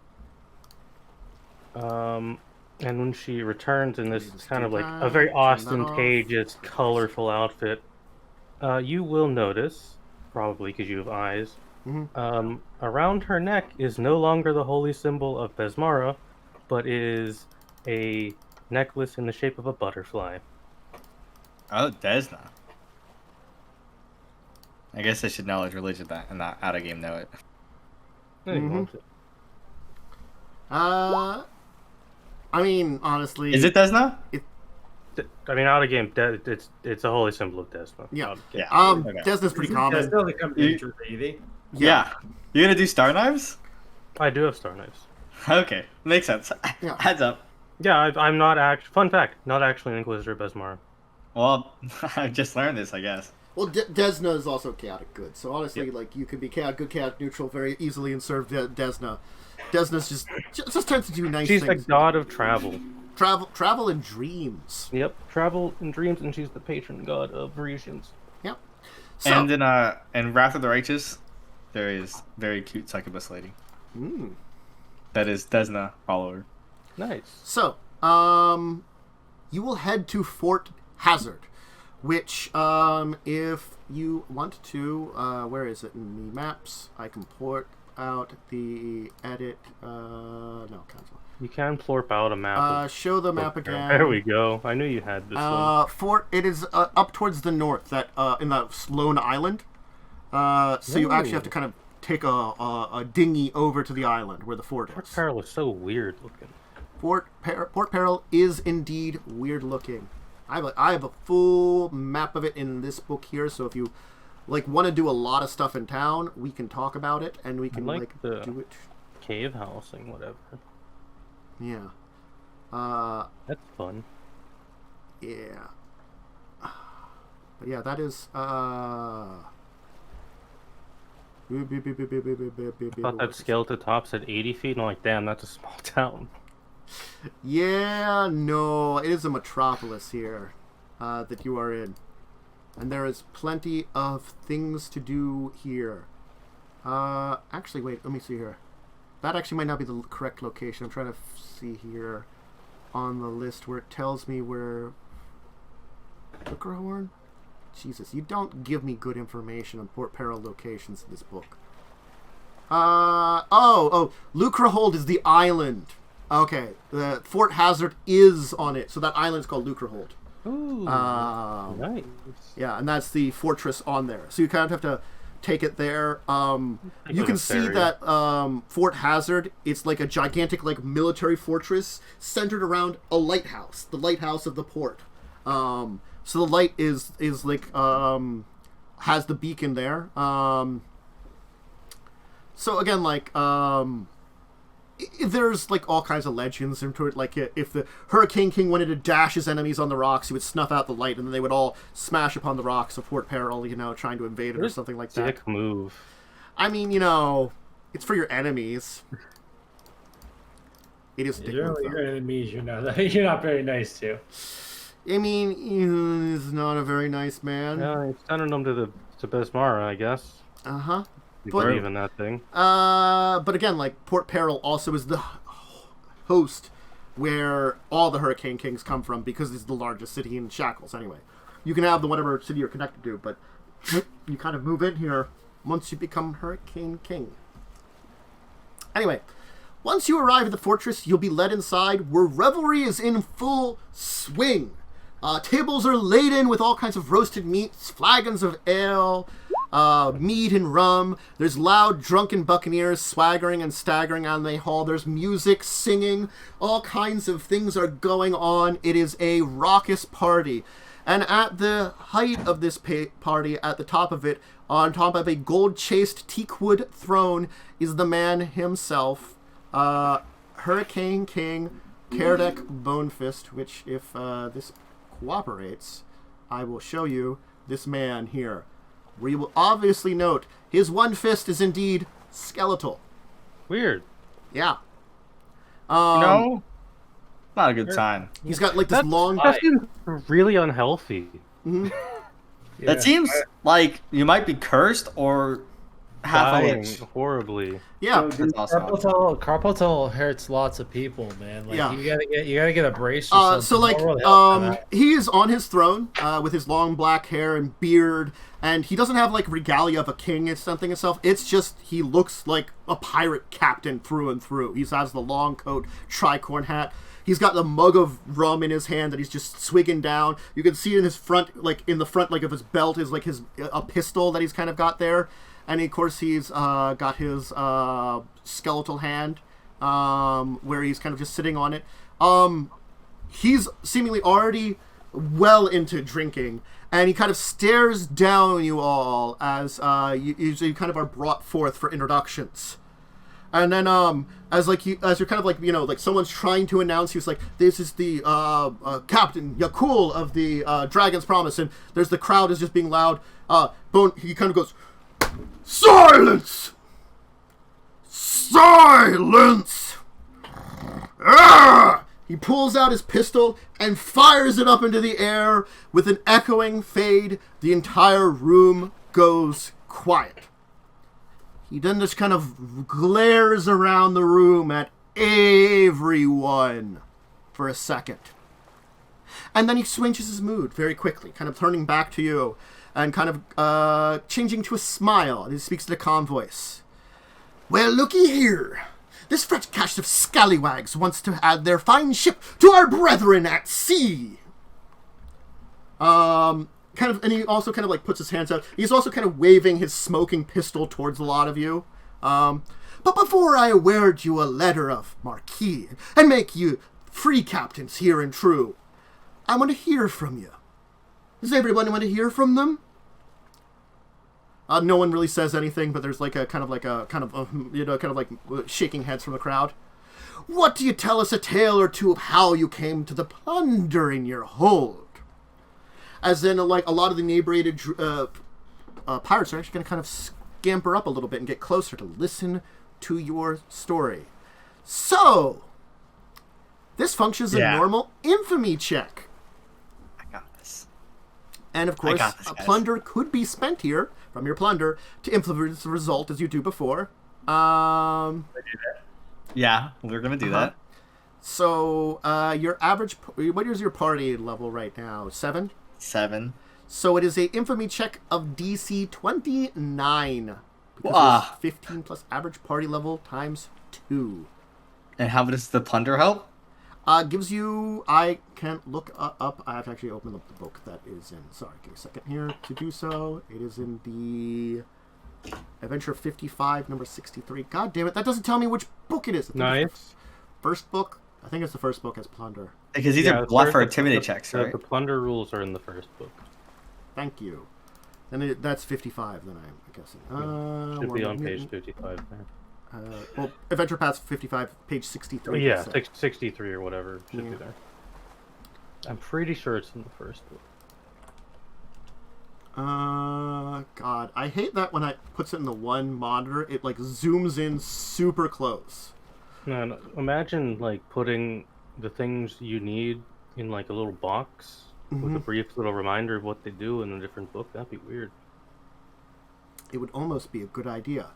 And when she returns in this kind of like a very ostentatious, colorful outfit, you will notice, probably because you have eyes, around her neck is no longer the holy symbol of Besmara, but is a necklace in the shape of a butterfly. Oh, Desna. I guess I should knowledge religion that and not out of game know it. I mean, honestly, is it Desna? I mean, out of game, it's a holy symbol of Desna. Yeah, yeah. Okay. Desna's pretty common. Yeah. You gonna do star knives? I do have star knives. Okay, makes sense. Yeah. Heads up. Yeah, I'm not actually. Fun fact: not actually an Inquisitor of Besmara. Well, I've just learned this, I guess. Well, Desna is also chaotic good, so honestly, like, you can be chaotic good, chaotic neutral very easily and serve Desna. Desna's just turns to do nice things. She's the god of travel. Travel and dreams. Yep, travel and dreams, and she's the patron god of Parisians. Yep. So, and in Wrath of the Righteous, there is very cute succubus lady. That is Desna follower. Nice. So, you will head to Fort Hazard, which, if you want to, where is it in the maps? I can port out the edit, no, cancel. You can plorp out a map. Show the map again. There we go. I knew you had this one. Fort, it is up towards the north, that in the Sloan Island. So you actually have to kind of take a dinghy over to the island where the fort is. Port Peril is so weird looking. Port Peril is indeed weird looking. I have a full map of it in this book here, so if you want to do a lot of stuff in town, we can talk about it, and we can the do it. Cave housing, whatever. Yeah. That's fun. Yeah. But yeah, that is I thought that scale to tops at 80 feet, and I'm like, damn, that's a small town. Yeah, no, it is a metropolis here that you are in. And there is plenty of things to do here. Actually, wait, let me see here. That actually might not be the correct location. I'm trying to see here on the list where it tells me where... Lucrehorn? Jesus, you don't give me good information on Port Peril locations in this book. Lucrehold is the island. Okay, the Fort Hazard is on it, so that island's called Lucrehold. Ooh, nice. Yeah, and that's the fortress on there. So you kind of have to take it there. You can see that Fort Hazard, it's like a gigantic military fortress centered around a lighthouse, the lighthouse of the port. So the light is has the beacon there. So again, there's all kinds of legends into it. If the Hurricane King wanted to dash his enemies on the rocks, he would snuff out the light, and then they would all smash upon the rocks of Port Peril, trying to invade it or something like that. Dick move. I mean, it's for your enemies. It is dick move. Your enemies, you're not very nice to. I mean, he's not a very nice man. Yeah, he's sending them to Besmara, I guess. Uh-huh. But even that thing. But again, Port Peril also is the host where all the Hurricane Kings come from, because it's the largest city in Shackles anyway. You can have the whatever city you're connected to, but you kind of move in here once you become Hurricane King. Anyway, once you arrive at the fortress, you'll be led inside where revelry is in full swing. Tables are laden with all kinds of roasted meats, flagons of ale, mead and rum. There's loud, drunken Buccaneers swaggering and staggering on the hall. There's music, singing. All kinds of things are going on. It is a raucous party. And at the height of this party, at the top of it, on top of a gold-chased teakwood throne, is the man himself, Hurricane King Kerdek Bonefist, which, if this cooperates, I will show you this man here, where you will obviously note his one fist is indeed skeletal. Weird. Yeah. No, not a good sign. He's got this long... That seems really unhealthy. Mm-hmm. Yeah. That seems like you might be cursed or dying horribly. Yeah, carpal tunnel hurts lots of people, man. You gotta get a brace. Or he is on his throne with his long black hair and beard, and he doesn't have regalia of a king or something himself. It's just he looks like a pirate captain through and through. He has the long coat, tricorn hat. He's got the mug of rum in his hand that he's just swigging down. You can see in his front, in the front, of his belt is a pistol that he's kind of got there. And of course, he's got his skeletal hand, where he's kind of just sitting on it. He's seemingly already well into drinking, and he kind of stares down on you all as you kind of are brought forth for introductions. And then, as you're kind of someone's trying to announce, he's like, this is the Captain Yaalkol of the Dragon's Promise, and there's the crowd is just being loud. He kind of goes, "Silence! Silence!" Arrgh! He pulls out his pistol and fires it up into the air. With an echoing fade, the entire room goes quiet. He then just kind of glares around the room at everyone for a second. And then he switches his mood very quickly, kind of turning back to you and kind of changing to a smile. And he speaks in a calm voice. "Well, looky here. This fresh caste of scallywags wants to add their fine ship to our brethren at sea." And he also kind of puts his hands out. He's also kind of waving his smoking pistol towards a lot of you. But before I award you a letter of marque and make you free captains here in True, I want to hear from you. Does everyone want to hear from them? No one really says anything, but there's like a kind of shaking heads from the crowd. What do you tell us a tale or two of how you came to the plunder in your hold? As in, like, a lot of the inebriated pirates are actually going to kind of scamper up a little bit and get closer to listen to your story. So, this functions as a normal infamy check. I got this. And of course, a plunder could be spent here from your plunder to influence the result as you do before. Yeah, we're gonna do that. So, your average, what is your party level right now? 7? 7. So it is a infamy check of DC 29. Because it's 15 plus average party level times 2. And how does the plunder help? Gives you, I can't look up, I have to actually open up the book that is in, sorry, give me a second here to do so. It is in the Adventure 55, number 63. God damn it, that doesn't tell me which book it is. Nice. First book? I think it's the first book as plunder. Because these are bluff or intimidate checks, right? The plunder rules are in the first book. Thank you. Then that's 55, then I'm guessing. Should be on page 55 there. Well, Adventure Path's 55, page 63. Yeah, 63 or whatever should be there. I'm pretty sure it's in the first book. God, I hate that when I puts it in the one monitor, it like zooms in super close. No, imagine like putting the things you need in like a little box with a brief little reminder of what they do in a different book. That'd be weird. It would almost be a good idea.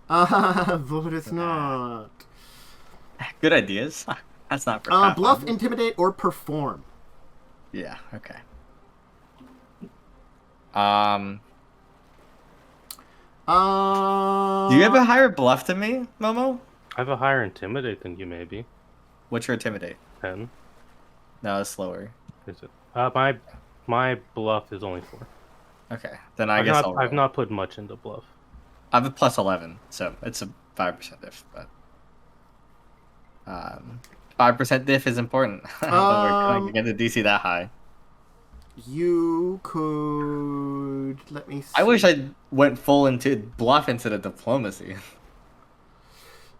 But it's not. Good ideas. That's not for bluff, intimidate, or perform. Yeah, okay. Do you have a higher bluff than me, Momo? I have a higher intimidate than you, maybe. What's your intimidate? 10. No, it's slower. Is it? My bluff is only 4. Okay, then I've not put much into bluff. I have a plus 11, so it's a 5% diff, but 5% diff is important. We're going to get the DC that high. You could let me see. I wish I went full into bluff instead of diplomacy.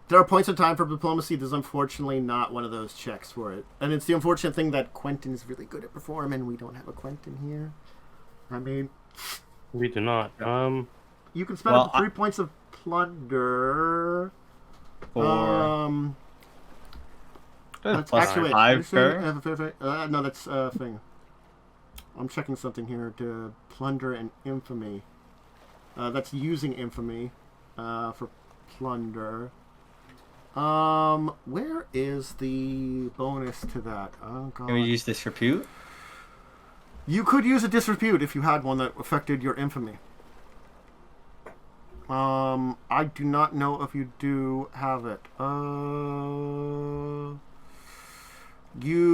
There are points of time for diplomacy. There's unfortunately not one of those checks for it. And it's the unfortunate thing that Quentin is really good at performing, and we don't have a Quentin here. I mean... We do not. You can spend up to 3 points of plunder. Plus actually, 5 per? no, that's thing. I'm checking something here to plunder and infamy. That's using infamy for plunder. Where is the bonus to that? Oh god. Can we use disrepute? You could use a disrepute if you had one that affected your infamy. I do not know if you do have it. You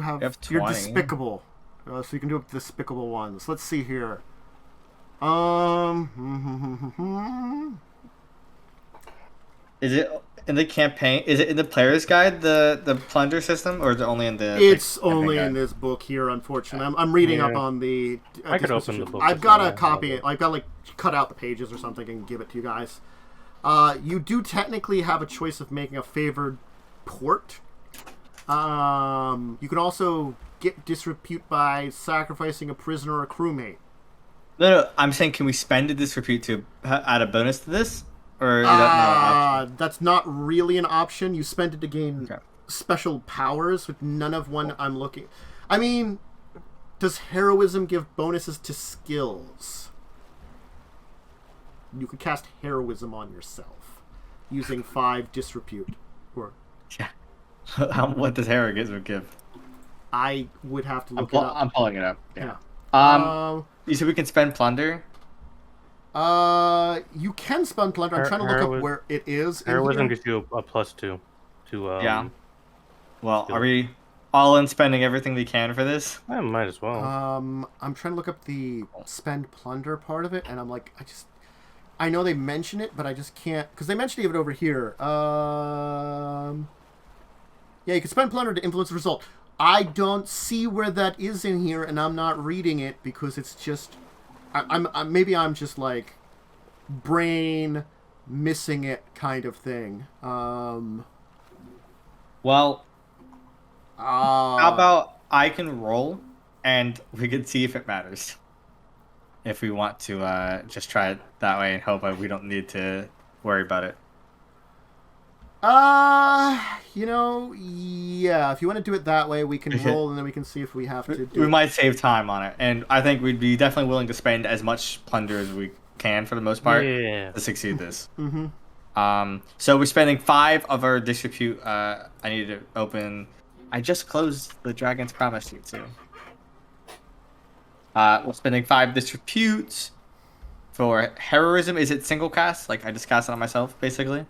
have you're despicable. So you can do up despicable ones. Let's see here. Is it in the campaign? Is it in the player's guide, the plunder system, or is it only in the? It's only in this book here, unfortunately. I'm reading up on the. I could open the book. I've got to copy it. I've got to cut out the pages or something and give it to you guys. You do technically have a choice of making a favored port. You can also get disrepute by sacrificing a prisoner or a crewmate. No, I'm saying, can we spend a disrepute to add a bonus to this? Or is that not that's not really an option. You spend it to gain special powers, with none of one I'm looking. I mean, does heroism give bonuses to skills? You could cast heroism on yourself using 5 disrepute. Or what does heroism give? I would have to look it up. I'm pulling it up. Yeah. You said we can spend plunder? You can spend plunder. I'm trying to look up where it is. Heroism gives you a +2 to. Yeah. Well, are we all in spending everything we can for this? I might as well. I'm trying to look up the spend plunder part of it, and I'm like, I know they mention it, but I just can't because they mentioned it over here. Yeah, you can spend plunder to influence the result. I don't see where that is in here, and I'm not reading it because it's just. Maybe I'm just like brain missing it kind of thing. Well, how about I can roll, and we can see if it matters. If we want to just try it that way and hope we don't need to worry about it. Yeah, if you want to do it that way, we can roll and then we can see if we have to do We might save time on it, and I think we'd be definitely willing to spend as much plunder as we can for the most part to succeed this. So we're spending 5 of our disrepute. I need to open. I just closed the Dragon's Promise sheet too. We're spending 5 disreputes for heroism. Is it single cast? Like I just cast it on myself, basically.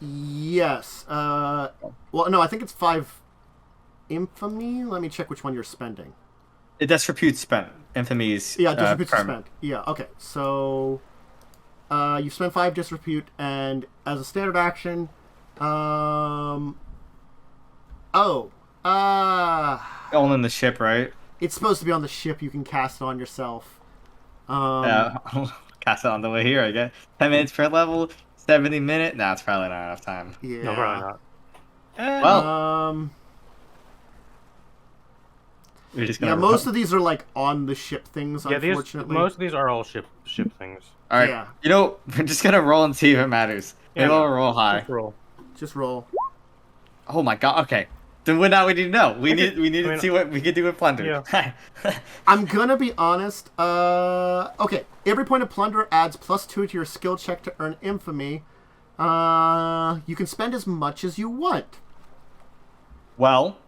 Yes. Well, no, I think it's 5 infamy. Let me check which one you're spending. Disrepute spent. Infamy's disrepute spent. Yeah. Okay. So, you've spent 5 disrepute, and as a standard action, All in the ship, right? It's supposed to be on the ship. You can cast it on yourself. Cast it on the way here, I guess. 10 minutes per level, 70 minutes. Nah, it's probably not enough time. Yeah. No, probably not. Well, we're just gonna most of these are like on the ship things. Yeah, unfortunately, most of these are all ship things. all right. Yeah. You know, we're just gonna roll and see if it matters. Yeah, Maybe we'll roll high. Just roll. Oh my god. Okay. Then now we need to know. We need to see what we can do with plunder. Yeah. I'm gonna be honest. Okay. Every point of plunder adds +2 to your skill check to earn infamy. You can spend as much as you want. Well,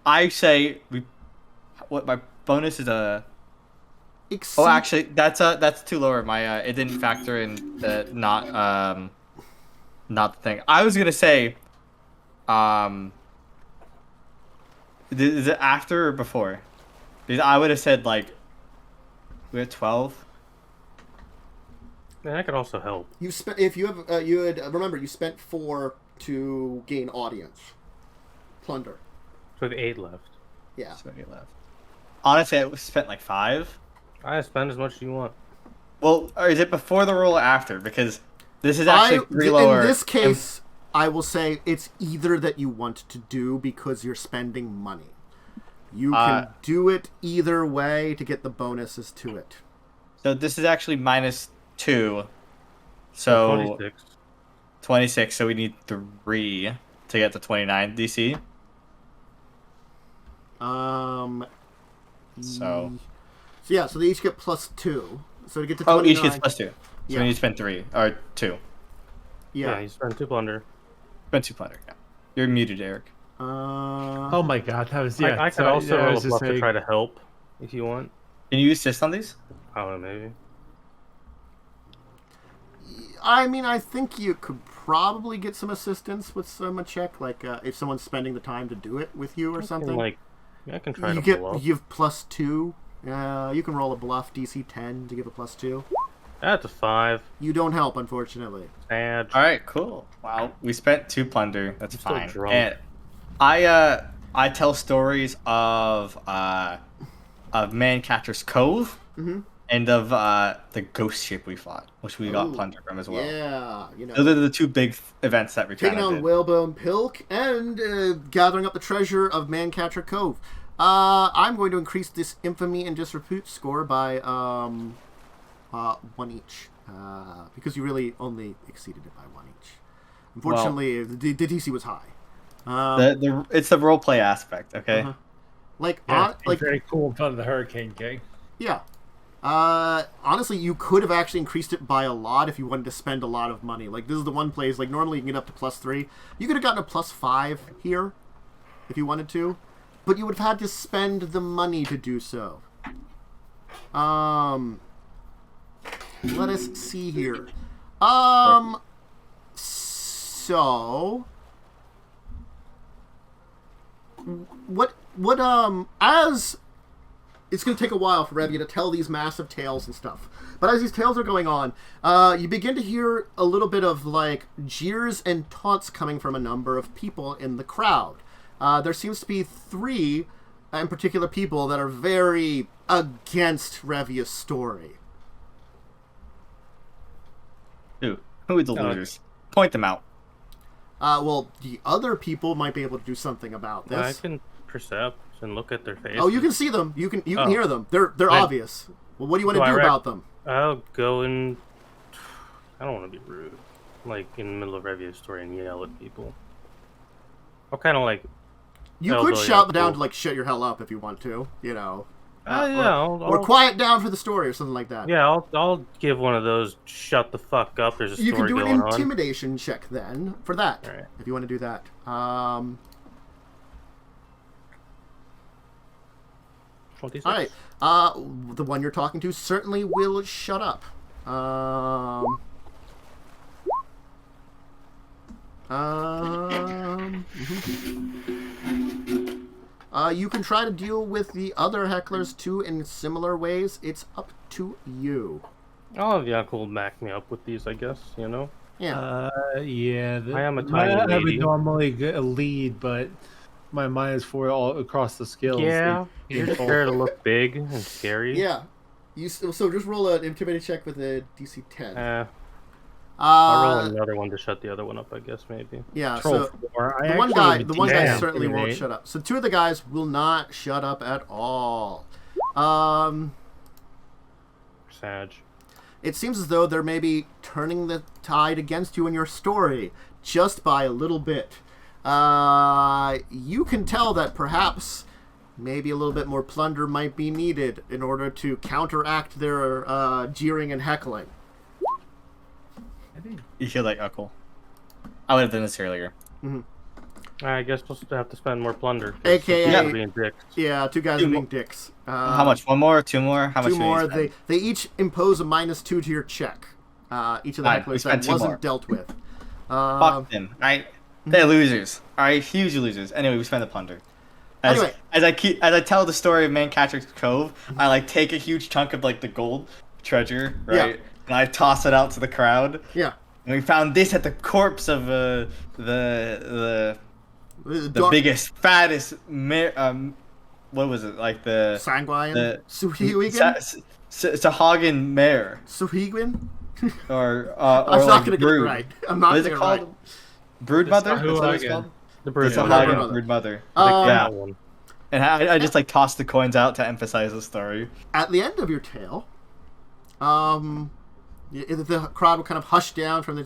I say what my bonus is a. Oh, actually, that's too lower. My it didn't factor in the not the thing. I was gonna say, is it after or before? Because I would have said like we had 12. And that could also help. You spent if you have remember you spent 4 to gain audience. Plunder. So the 8 left. Yeah. So 8 left. Honestly, I spent like 5. I spend as much as you want. Well, or is it before the roll or after? Because this is actually 3 lower. In this case, I will say it's either that you want to do because you're spending money. You can do it either way to get the bonuses to it. So this is actually -2. So 26. 26. So we need 3 to get to 29 DC. So yeah, so they each get +2. So to get to 29... Oh, each gets +2. So Yeah. we need to spend 3 or 2. Yeah. You spend 2 plunder. Spend 2 plunder. Yeah. You're muted, Erik. Oh my god, that was I could also roll a bluff to try to help if you want. Can you assist on these? I don't know, maybe. I mean, I think you could probably get some assistance with a check, like if someone's spending the time to do it with you or something. I can try to bluff. You have +2. You can roll a bluff DC 10 to give a +2. That's a 5. You don't help, unfortunately. Sad. All right, cool. Wow, we spent 2 plunder. That's still fine. drunk. And I tell stories of Mancatcher's Cove and of the ghost ship we fought, which we got plunder from as well. Yeah, Those are the 2 big events that we taking on Whalebone Pilk and gathering up the treasure of Mancatcher Cove. I'm going to increase this infamy and disrepute score by 1 each, because you really only exceeded it by 1 each. Unfortunately, the DC was high. It's the role play aspect, okay? Very cool in front of the Hurricane King. Yeah. Honestly, you could have actually increased it by a lot if you wanted to spend a lot of money. Like, this is the one place, like, normally you can get up to +3. You could have gotten a +5 here if you wanted to, but you would have had to spend the money to do so. Let us see here. So... it's going to take a while for Revia to tell these massive tales and stuff. But as these tales are going on, you begin to hear a little bit of, like, jeers and taunts coming from a number of people in the crowd. There seems to be 3, in particular, people that are very against Revia's story. Who are the losers? Point them out. Well, the other people might be able to do something about this. I can percept and look at their faces. Oh, you can see them. You can hear them. They're obvious. Well, what do you want to do about them? I'll go and... I don't want to be rude. Like, in the middle of Revia's story and yell at people. I'll kind of, like... You could shout down to, like, shut your hell up if you want to, you know. Or quiet down for the story or something like that. Yeah, I'll give one of those shut the fuck up, there's a story going on. You can do an intimidation check then for that, right, if you want to do that. 26. All right. The one you're talking to certainly will shut up. You can try to deal with the other hecklers too in similar ways. It's up to you. I'll have Yaalkol back me up with these, I guess, you know? Yeah. Yeah. I am a tiny lady. I would normally lead, but my mind is for all across the skills. Yeah, you're just there to look big and scary. Yeah. So just roll an intimidate check with a DC 10. I'll roll another one to shut the other one up, I guess, maybe. Yeah, so the one guy certainly won't shut up. So 2 of the guys will not shut up at all. Sag. It seems as though they're maybe turning the tide against you in your story just by a little bit. You can tell that perhaps maybe a little bit more plunder might be needed in order to counteract their jeering and heckling. You feel like Yaalkol. I would have done this earlier. Mm-hmm. I guess we'll have to spend more plunder. AKA, being dicks. Yeah, 2 guys are being dicks. How much? 1 more? 2 more? How much? 2 more. They each impose a -2 to your check. Each of the hecklers that wasn't dealt with. Fuck them. They're losers. Alright, huge losers. Anyway, we spend the plunder. As I tell the story of Mancatrix Cove, I like take a huge chunk of like the gold treasure, right? Yeah. And I toss it out to the crowd. Yeah. And we found this at the corpse of the biggest, fattest what was it? Like the Sanguine? Suhigan? Sahagin mare. Suhigan? Or I'm not going to get it right. I'm not going to get it right. What is it called? Brood mother? That's what it's called? The brood mother. Brood mother. Yeah. And I just like toss the coins out to emphasize the story. At the end of your tale, the crowd will kind of hush down from the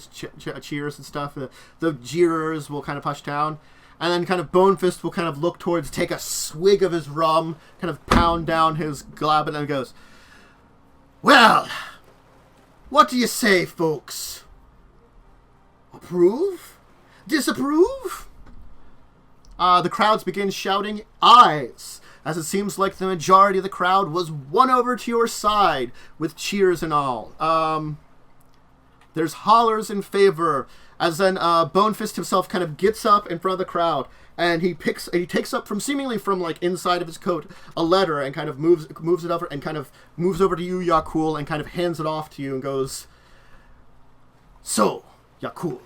cheers and stuff. The jeerers will kind of hush down. And then kind of Bonefist will kind of look towards, take a swig of his rum, kind of pound down his goblet and goes, "Well, what do you say, folks? Approve? Disapprove?" The crowds begin shouting ayes, as it seems like the majority of the crowd was won over to your side with cheers and all. There's hollers in favor, as then Bonefist himself kind of gets up in front of the crowd, and he takes up seemingly from like inside of his coat a letter and kind of moves it over and kind of moves over to you, Yaalkol, and kind of hands it off to you and goes, "So, Yaalkol,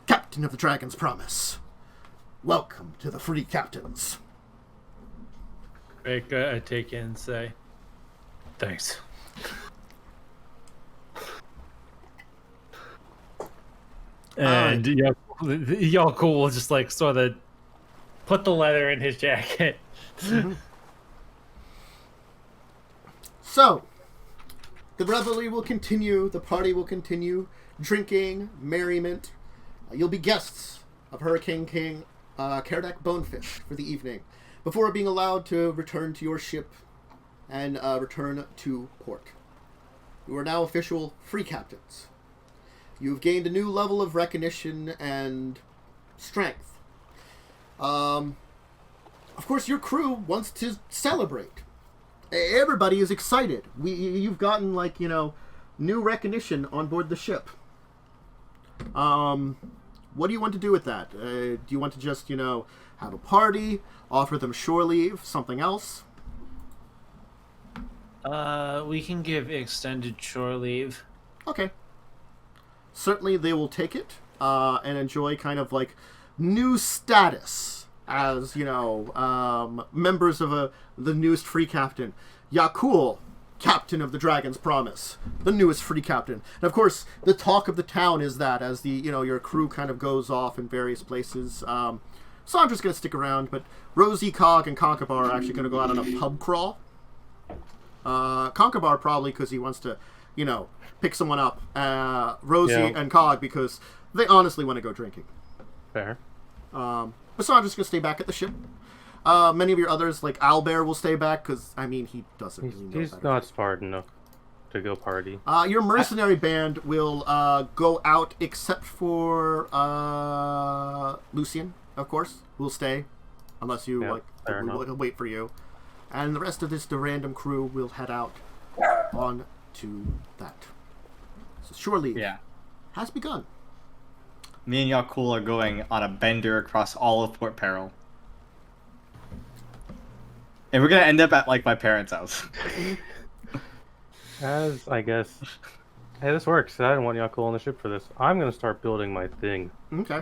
Captain of the Dragon's Promise, welcome to the Free Captains." I take it and say, "Thanks." And Yaalkol will just like sort of put the letter in his jacket. Mm-hmm. So, the revelry will continue, the party will continue, drinking, merriment. You'll be guests of Hurricane King Karadak Bonefish for the evening, before being allowed to return to your ship and return to port. You are now official free captains. You've gained a new level of recognition and strength. Of course, your crew wants to celebrate. Everybody is excited. You've gotten, like, new recognition on board the ship. What do you want to do with that? Do you want to just, have a party, offer them shore leave, something else? We can give extended shore leave. Okay. Certainly they will take it and enjoy kind of like new status as, members of the newest free captain. Yaalkol, captain of the Dragon's Promise, the newest free captain. And of course, the talk of the town is that as the, your crew kind of goes off in various places, Sandra's going to stick around, but Rosie, Cog, and Conkabar are actually going to go out on a pub crawl. Conkabar probably because he wants to, pick someone up. Rosie and Cog because they honestly want to go drinking. Fair. But Sandra's going to stay back at the ship. Many of your others, like Owlbear, will stay back because, he doesn't really know He's not smart enough to go party. Your mercenary band will go out except for Lucian, of course, will stay unless you we'll wait for you. And the rest of the random crew will head out on to that. So shore leave has begun. Me and Yaalkol are going on a bender across all of Port Peril. And we're going to end up at, my parents' house. As, I guess... Hey, this works. I didn't want Yaalkol on the ship for this. I'm going to start building my thing. Okay.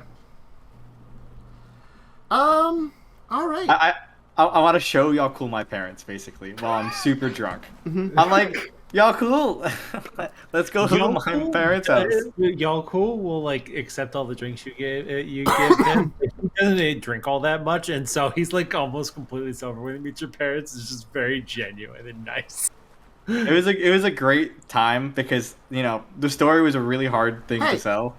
All right. I want to show Yaalkol my parents, basically, while I'm super drunk. I'm like, Yaalkol, let's go to my parents' house. Yaalkol will accept all the drinks you give him. He doesn't drink all that much, and so he's almost completely sober. When he meets your parents, it's just very genuine and nice. It was a great time because the story was a really hard thing to sell.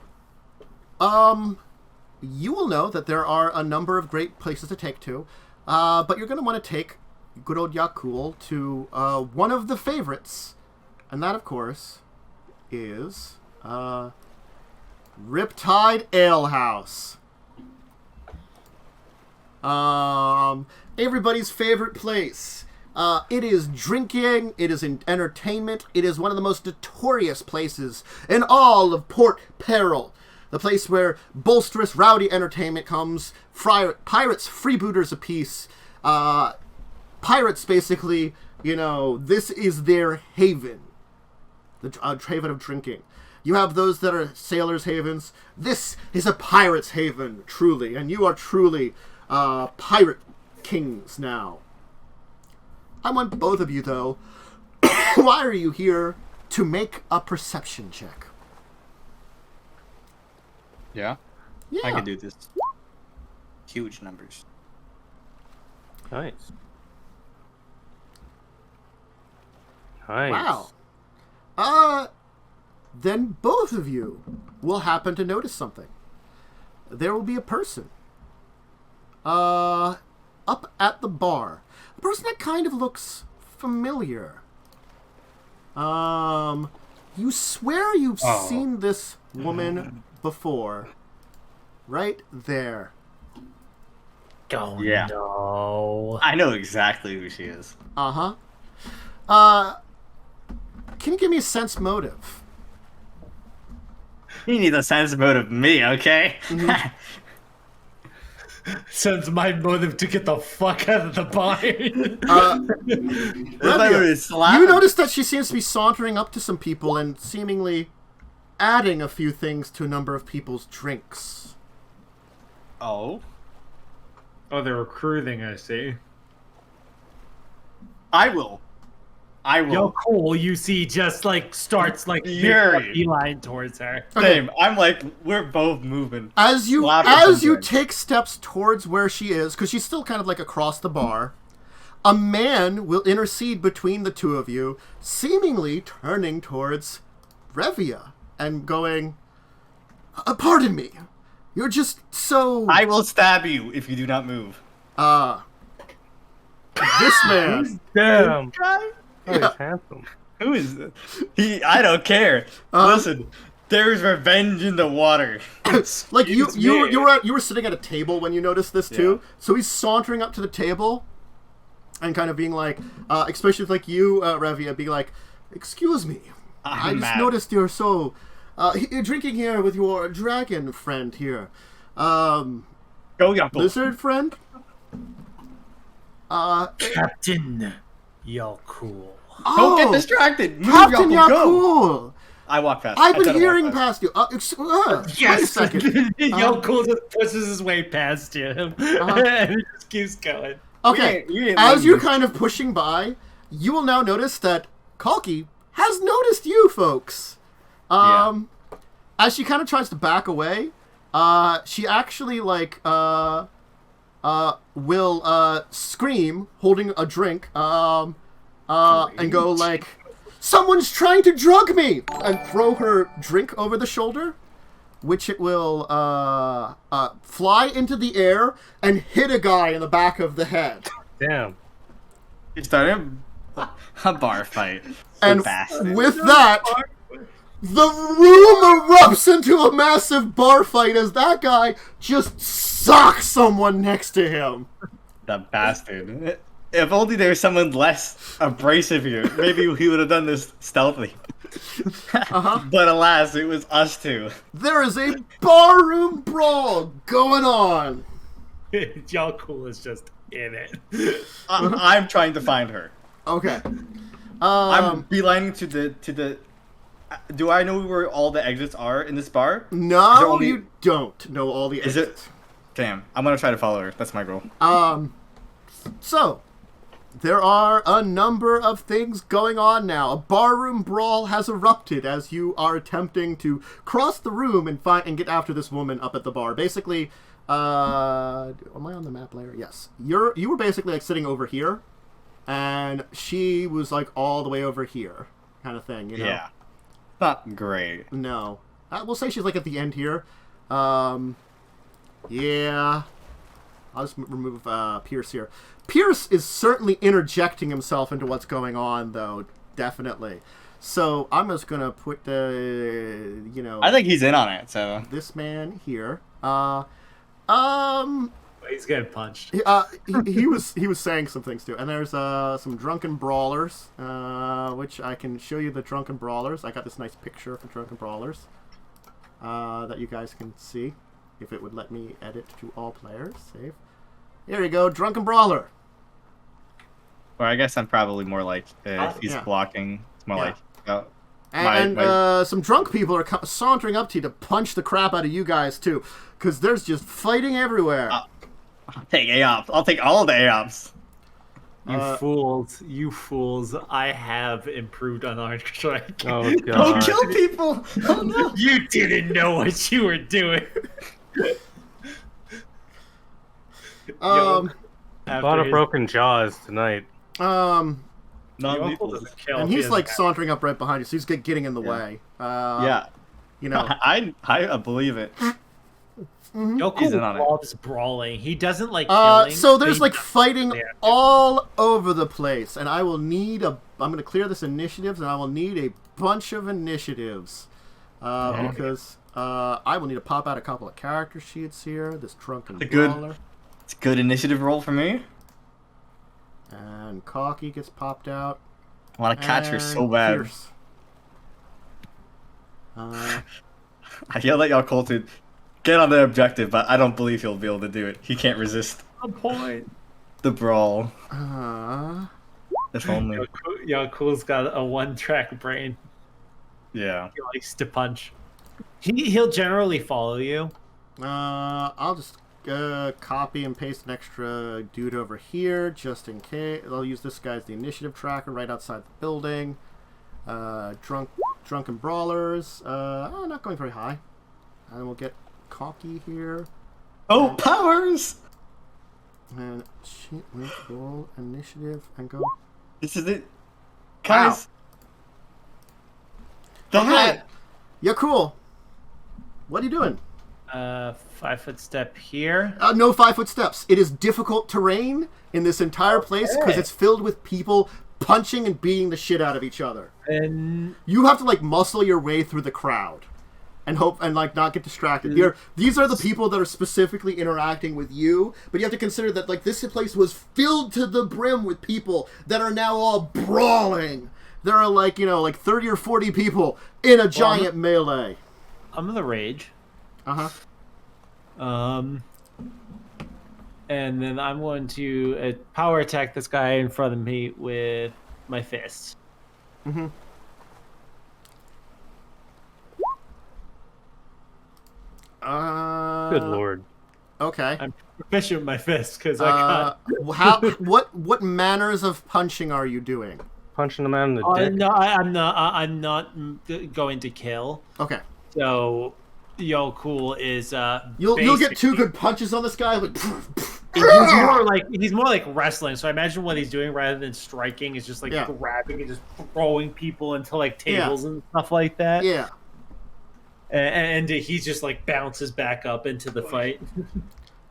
You will know that there are a number of great places to take to. But you're going to want to take good old Yaalkol to one of the favorites. And that, of course, is Riptide Ale House. Everybody's favorite place. It is drinking. It is entertainment. It is one of the most notorious places in all of Port Peril. The place where bolsterous, rowdy entertainment comes. Pirates, freebooters apiece. Pirates, basically, this is their haven. The haven of drinking. You have those that are sailors' havens. This is a pirate's haven, truly. And you are truly pirate kings now. I want both of you, though. Why are you here? To make a perception check. Yeah? Yeah. I can do this. Huge numbers. Nice. Wow. Then both of you will happen to notice something. There will be a person up at the bar. A person that kind of looks familiar. You swear you've seen this woman before. Right there. Oh, yeah. No. I know exactly who she is. Uh-huh. Can you give me a sense motive? You need a sense motive of me, okay? Mm-hmm. Sense my motive to get the fuck out of the bar. Revia, you notice that she seems to be sauntering up to some people and seemingly adding a few things to a number of people's drinks. Oh? Oh, they're recruiting, I see. I will. Yaalkol, you see, just starts beeline towards her. Same. I'm we're both moving. As you take steps towards where she is, because she's still kind of across the bar, a man will intercede between the two of you, seemingly turning towards Revia and going, pardon me, you're just so... I will stab you if you do not move. This man. Damn. Oh, he's handsome. Who is this? I don't care. Listen, there's revenge in the water. You were sitting at a table when you noticed this too. Yeah. So he's sauntering up to the table and kind of being especially with you, Revia, being excuse me. I just noticed you're so you're drinking here with your dragon friend here. Go, Yaalkol. Lizard friend? Captain Yaalkol. Don't get distracted. Move, Captain Yaalkol, go. Yaalkol! I walk past. I've been hearing past you. Wait a Yes. second. Yaalkol just pushes his way past him, and it just keeps going. Okay, as you're kind of pushing by, you will now notice that Kalki has noticed you folks. As she kind of tries to back away, she actually will scream, holding a drink, and go like, "Someone's trying to drug me!" and throw her drink over the shoulder, which it will fly into the air and hit a guy in the back of the head. Damn. You started a bar fight. And bastard. with that, the room erupts into a massive bar fight as that guy just socks someone next to him. The bastard. If only there was someone less abrasive here, maybe he would have done this stealthily. But alas, it was us two. There is a barroom brawl going on. Yaalkol is just in it. I'm trying to find her. Okay. I'm beelining to the. Do I know where all the exits are in this bar? No, you don't know all the Is exits. it? Damn, I'm gonna try to follow her. That's my goal. So, there are a number of things going on now. A barroom brawl has erupted as you are attempting to cross the room and get after this woman up at the bar. Basically, am I on the map layer? Yes. You were basically like sitting over here, and she was like all the way over here, kind of thing. You know? Yeah. Not great. No. We'll say she's like at the end here. Yeah. I'll just remove Pierce here. Pierce is certainly interjecting himself into what's going on, though. Definitely. So I'm just going to put the, I think he's in on it, so. this man here. He's getting punched. He was saying some things too, and there's some drunken brawlers, which I can show you the drunken brawlers. I got this nice picture of the drunken brawlers that you guys can see if it would let me edit to all players. Save. There you go, drunken brawler. Or I guess I'm probably more like he's blocking. It's more like. Some drunk people are sauntering up to you to punch the crap out of you guys too, because there's just fighting everywhere. I'll take AOPs. I'll take all the AOPs. You fools! I have improved on our strike. Oh god. Don't kill people! Oh no! You didn't know what you were doing. A lot of broken jaws tonight. And Non-lethal. he's like sauntering up right behind you, so he's getting in the way. Yeah. I believe it. Yaalkol loves brawling. He doesn't like killing. So there's like fighting all over the place, and I will need I'm going to clear this initiatives, and I will need a bunch of initiatives because I will need to pop out a couple of character sheets here. This drunken brawler. It's a good initiative roll for me. And Kalki gets popped out. I want to catch her so bad. Pierce. I yelled at Yaalkol to get on the objective, but I don't believe he'll be able to do it. He can't resist the brawl. If only. Yaalkol's got a one-track brain. Yeah. He likes to punch. He'll generally follow you. I'll just copy and paste an extra dude over here just in case. I'll use this guy as the initiative tracker right outside the building. Drunken brawlers. Not going very high. And we'll get Kalki here. Oh, powers! And roll initiative and go. This is it, guys. The hat. Yeah, cool. What are you doing? 5-foot step here. No 5-foot steps. It is difficult terrain in this entire place because it's filled with people punching and beating the shit out of each other. And you have to like muscle your way through the crowd and hope and like not get distracted. These are the people that are specifically interacting with you, but you have to consider that like this place was filled to the brim with people that are now all brawling. There are like 30 or 40 people in a giant melee. I'm in the rage. And then I'm going to power attack this guy in front of me with my fist. Mm-hmm. Good lord. Okay. I'm proficient with my fists because I got. What manners of punching are you doing? Punching the man in the dick. No, I'm not going to kill. Okay. So, Yaalkol is You'll get 2 good punches on this guy. Like, he's more like wrestling. So I imagine what he's doing rather than striking is just like grabbing and just throwing people into like tables and stuff like that. Yeah. And he just like bounces back up into the fight.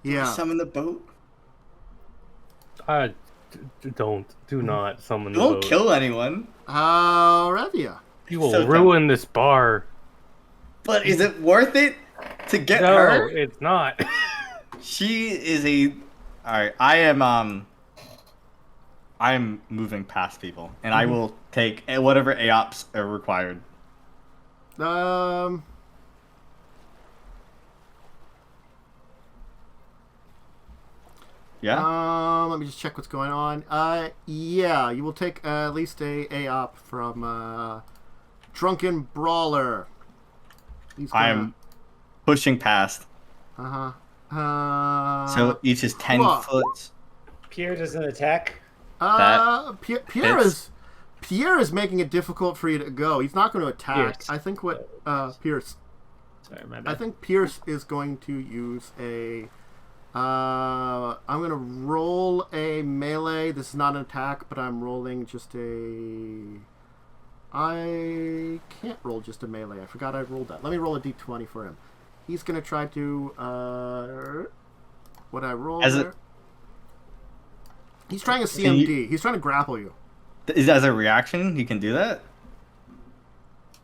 Yeah. Summon the boat. Do not summon the boat. Don't kill anyone. Revia. You will ruin this bar. But is it worth it to get No, her? it's not. She is a. Alright, I am moving past people, and I will take whatever AOPs are required. Yeah. Let me just check what's going on. Yeah, you will take at least a AOP from Drunken Brawler. I am pushing past. So each is 10 foot. Pierre doesn't attack. Pierre is making it difficult for you to go. He's not going to attack. Pierce. I think Pierce. Sorry, my bad. I think Pierce is going to use a. I'm going to roll a melee. This is not an attack, but I'm rolling just a. I can't roll just a melee. I forgot I rolled that. Let me roll a d20 for him. He's going to try to. What I roll there? He's trying a CMD. He's trying to grapple you. Is that as a reaction? You can do that?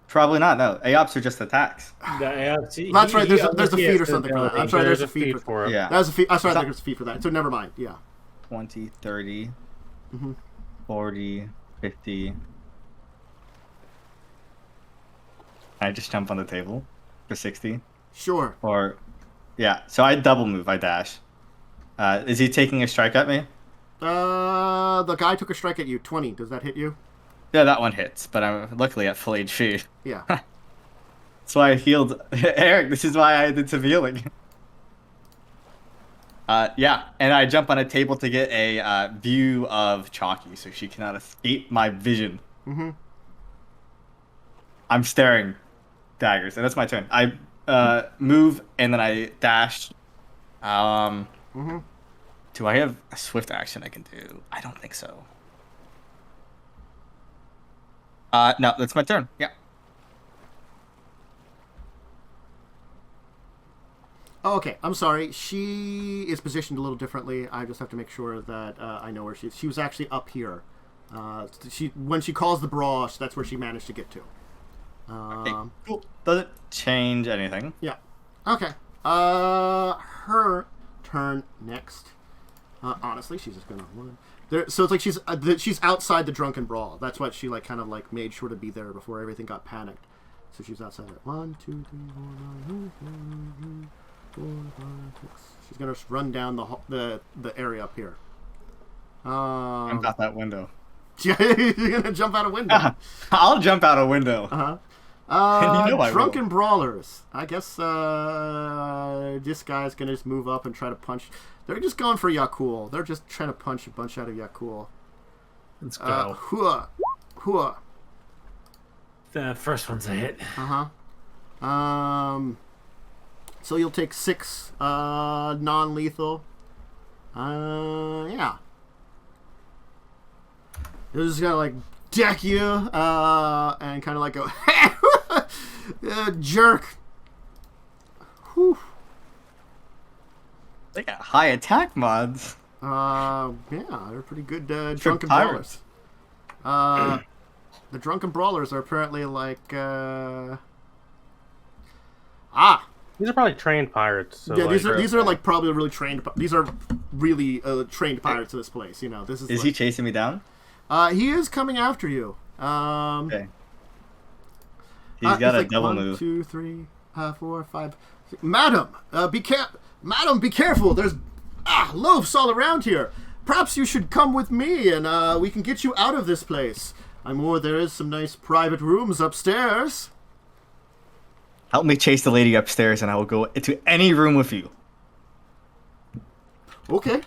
Probably not. No, AOPs are just attacks. That's right. There's a feat or something for that. I'm sorry. There's a feat for it. Yeah. That was a feat. I'm sorry. I think there's a feat for that. So never mind. Yeah. 20, 30, 40, 50. I just jump on the table for 60. Sure. Or, yeah. So I double move. I dash. Is he taking a strike at me? The guy took a strike at you. 20. Does that hit you? Yeah, that one hits, but I'm luckily at full HP. Yeah. That's why I healed Erik. This is why I did some healing. Yeah, and I jump on a table to get a view of Chalky, so she cannot escape my vision. I'm staring daggers, and that's my turn. I move, and then I dash. Do I have a swift action I can do? I don't think so. No, that's my turn. Yeah. Oh, okay. I'm sorry. She is positioned a little differently. I just have to make sure that I know where she is. She was actually up here. When she calls the brawl, that's where she managed to get to. Okay, cool. Doesn't change anything. Yeah. Okay. Her turn next. Honestly, she's just gonna run. So it's like she's outside the drunken brawl. That's what she kind of made sure to be there before everything got panicked. So she's outside it. 1, 2, 3, 4, 5, 6. She's gonna just run down the area up here. Jump out that window. You're gonna jump out a window. I'll jump out a window. Drunken brawlers. I guess this guy's gonna just move up and try to punch. They're just going for Yaalkol. They're just trying to punch a bunch out of Yaalkol. Let's go. Hua. The first one's a hit. So you'll take 6 non-lethal. Yeah. They're just gonna deck you and kind of go jerk. Whew. They got high attack mods. Yeah, they're pretty good drunken brawlers. The drunken brawlers are apparently These are probably trained pirates. So yeah, these are probably really trained. These are really trained pirates of this place. This is. Is he chasing me down? He is coming after you. Okay. He's got a double move. 1, 2, 3, 4, 5. Madam, Madam, be careful. There's loafs all around here. Perhaps you should come with me, and we can get you out of this place. I'm more. There is some nice private rooms upstairs. Help me chase the lady upstairs, and I will go into any room with you. Okay.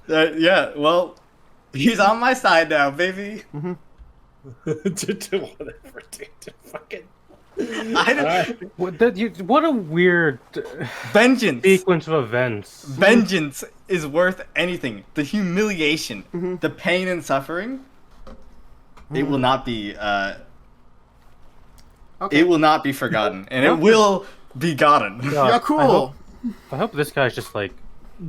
Yeah, well, he's on my side now, baby. to do whatever, dude. To fucking. What a weird Vengeance. sequence of events. Vengeance is worth anything. The humiliation, the pain and suffering. It will not be. It will not be forgotten, and it will be gotten. Yeah, cool. I hope this guy's just like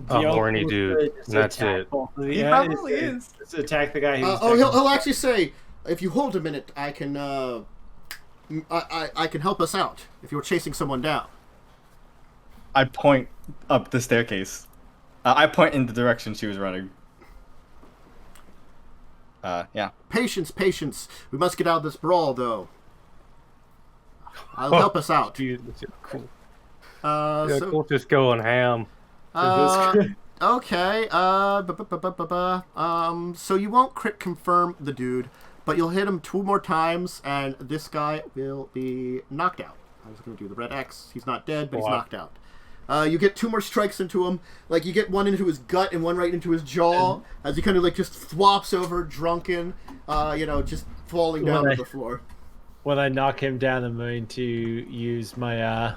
a horny dude, and that's it. He probably is. Just attack the guy who's. He'll actually say, if you hold a minute, I can I can help us out if you're chasing someone down. I point up the staircase. I point in the direction she was running. Yeah. Patience, patience. We must get out of this brawl, though. I'll help us out. Cool. So, Just going ham. okay. So you won't crit confirm the dude, but you'll hit him 2 more times, and this guy will be knocked out. I was going to do the red X. He's not dead, but he's knocked out. You get 2 more strikes into him. Like, you get one into his gut and one right into his jaw, as he kind of, like, just flops over, drunken, just falling down to the floor. When I knock him down, I'm going to use my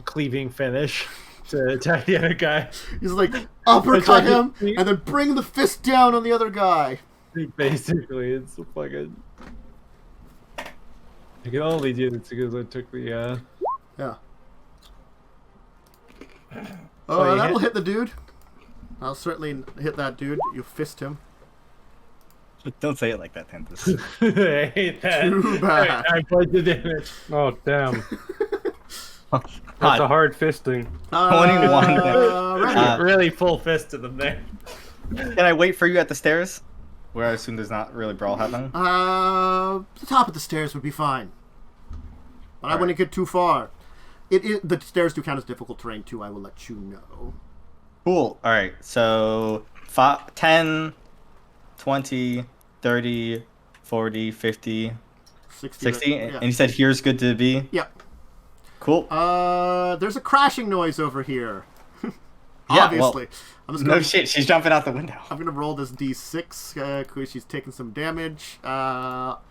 cleaving finish to attack the other guy. He's like, uppercut him, and then bring the fist down on the other guy. Basically, it's a fucking... I can only do this because I took the... Yeah. Oh, that'll hit the dude. I'll certainly hit that dude. You fist him. Don't say it like that, Tempest. I hate that. Too bad. I played the damage. Oh damn! That's a hard fisting. 21. Really full fist to them there. Can I wait for you at the stairs? Where I assume there's not really brawl happening? The top of the stairs would be fine. But I wouldn't get too far. The stairs do count as difficult terrain too, I will let you know. Cool. Alright, so 10, 20, 30, 40, 50, 60. Yeah. And you said here's good to be? Yep. Cool. There's a crashing noise over here. Yeah, Obviously. Well, no shit, she's jumping out the window. I'm gonna roll this d6 because she's taking some damage. Ow.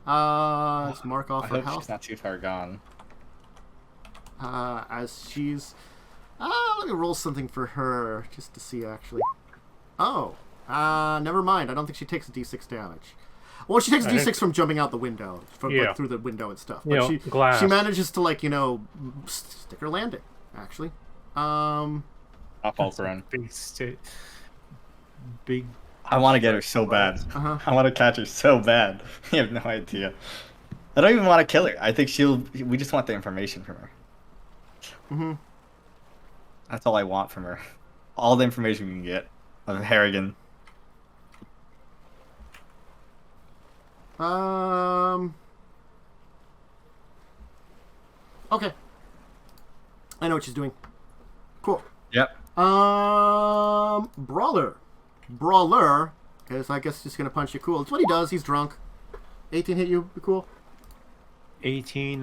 Let's mark off her I hope health. she's not too far gone. As she's... let me roll something for her, just to see, actually. Oh. Never mind. I don't think she takes a d6 damage. Well, she takes a d6 from jumping out the window, like, through the window and stuff. But she manages to, like, stick her landing, actually. I'll fall for him. Big. I want to get her so bad. I want to catch her so bad. You have no idea. I don't even want to kill her. I think we just want the information from her. That's all I want from her. All the information we can get of Harrigan. Okay. I know what she's doing. Cool. Yep. Brawler, because I guess he's gonna punch you. Cool. It's what he does. He's drunk. 18 hit you. Be cool. 18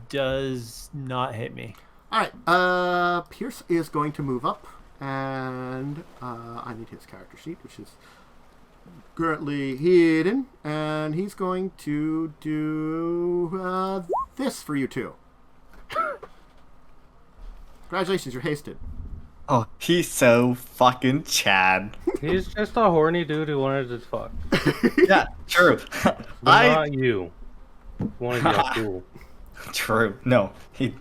does not hit me. All right. Pierce is going to move up, and I need his character sheet, which is currently hidden, and he's going to do this for you two. Congratulations, you're hasted. Oh, he's so fucking Chad. He's just a horny dude who wanted to fuck. Yeah, true. Not you. Wanted to be a fool. True. No, he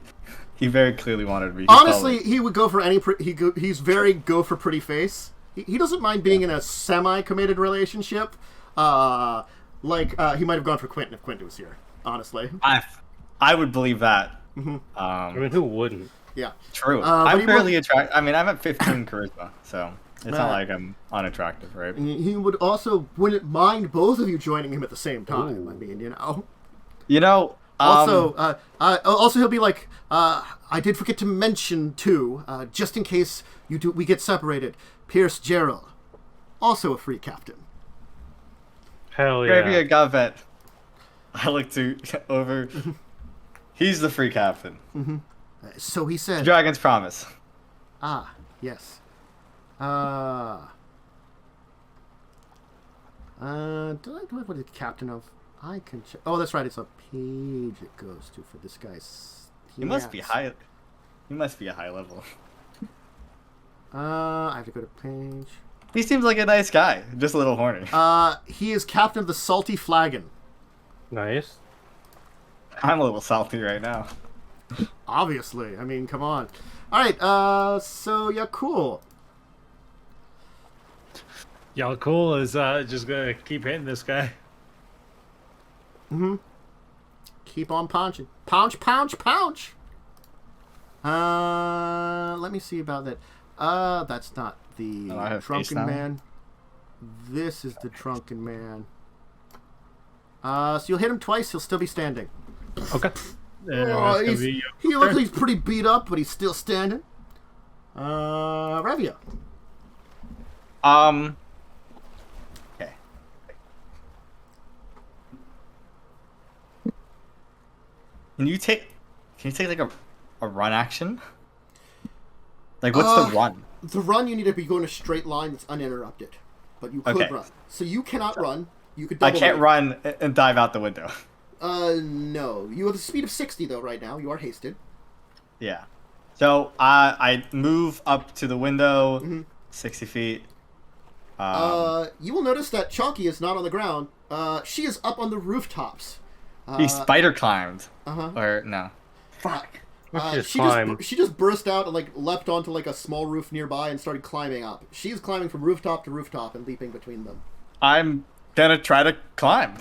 very clearly wanted to be. Honestly, he would go for any. He's very go for pretty face. He doesn't mind being in a semi-committed relationship. He might have gone for Quentin if Quentin was here. Honestly, I would believe that. I mean, who wouldn't? Yeah. True. I'm fairly attractive. I mean, I'm at 15 charisma, so it's not like I'm unattractive, right? He wouldn't mind both of you joining him at the same time. Ooh. I mean, You know, Also, he'll be like, I did forget to mention too, just in case we get separated. Pierce Gerald, also a free captain. Hell yeah. Revia Gavet. I look over. He's the free captain. Mm-hmm. So he said. Dragon's promise. Ah, yes. Do I what is captain of? I can check. Oh, that's right. It's a page it goes to for this guy's. He must be high. He must be a high level. I have to go to page. He seems like a nice guy, just a little horny. He is captain of the Salty Flagon. Nice. I'm a little salty right now. Obviously, I mean, come on. All right. So yeah, cool. Yaalkol is just gonna keep hitting this guy. Mm-hmm. Keep on punching. Pounce, pounce, pounce. Let me see about that. That's not the drunken man. This is the drunken man. So you'll hit him twice. He'll still be standing. Okay. He looks like he's pretty beat up, but he's still standing. Revia. Okay. Can you take like a run action? Like what's the run? The run you need to be going a straight line that's uninterrupted, but you could run. So you cannot run. You could. I can't run and dive out the window. No. You have a speed of 60 though. Right now, you are hasted. Yeah. So I move up to the window, 60 feet. You will notice that Chalky is not on the ground. She is up on the rooftops. He spider climbed. Uh-huh. Or no. Fuck. She just burst out and like leapt onto like a small roof nearby and started climbing up. She's climbing from rooftop to rooftop and leaping between them. I'm gonna try to climb.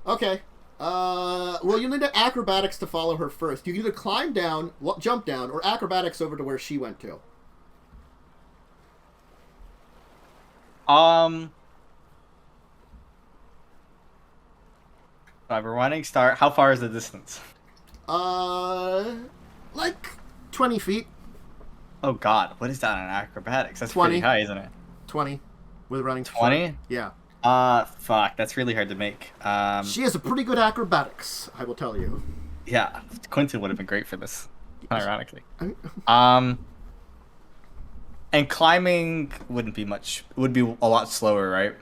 Okay. Well, you'll need acrobatics to follow her first. You can either climb down, jump down, or acrobatics over to where she went to. I have a running start. How far is the distance? Like 20 feet. Oh God, what is that on acrobatics? That's 20. pretty high, isn't it? 20 with running. 20? Yeah. Fuck, that's really hard to make. She has a pretty good acrobatics, I will tell you. Yeah, Quentin would have been great for this, ironically. And climbing wouldn't be much. It would be a lot slower, right?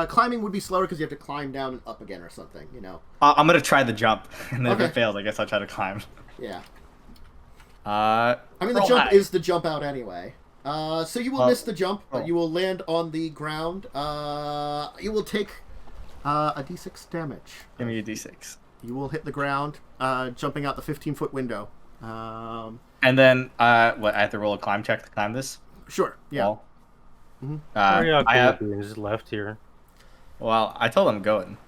Climbing would be slower because you have to climb down and up again or something, you know. I'm gonna try the jump, and then if it fails, I guess I'll try to climb. Yeah. I mean, the jump is the jump out anyway. So you will miss the jump, but you will land on the ground. You will take a d6 damage. Give me a d6. You will hit the ground, jumping out the 15-foot window. And then, what? I have to roll a climb check to climb this. Sure. Yeah. Well, I have just left here. Well, I told him going.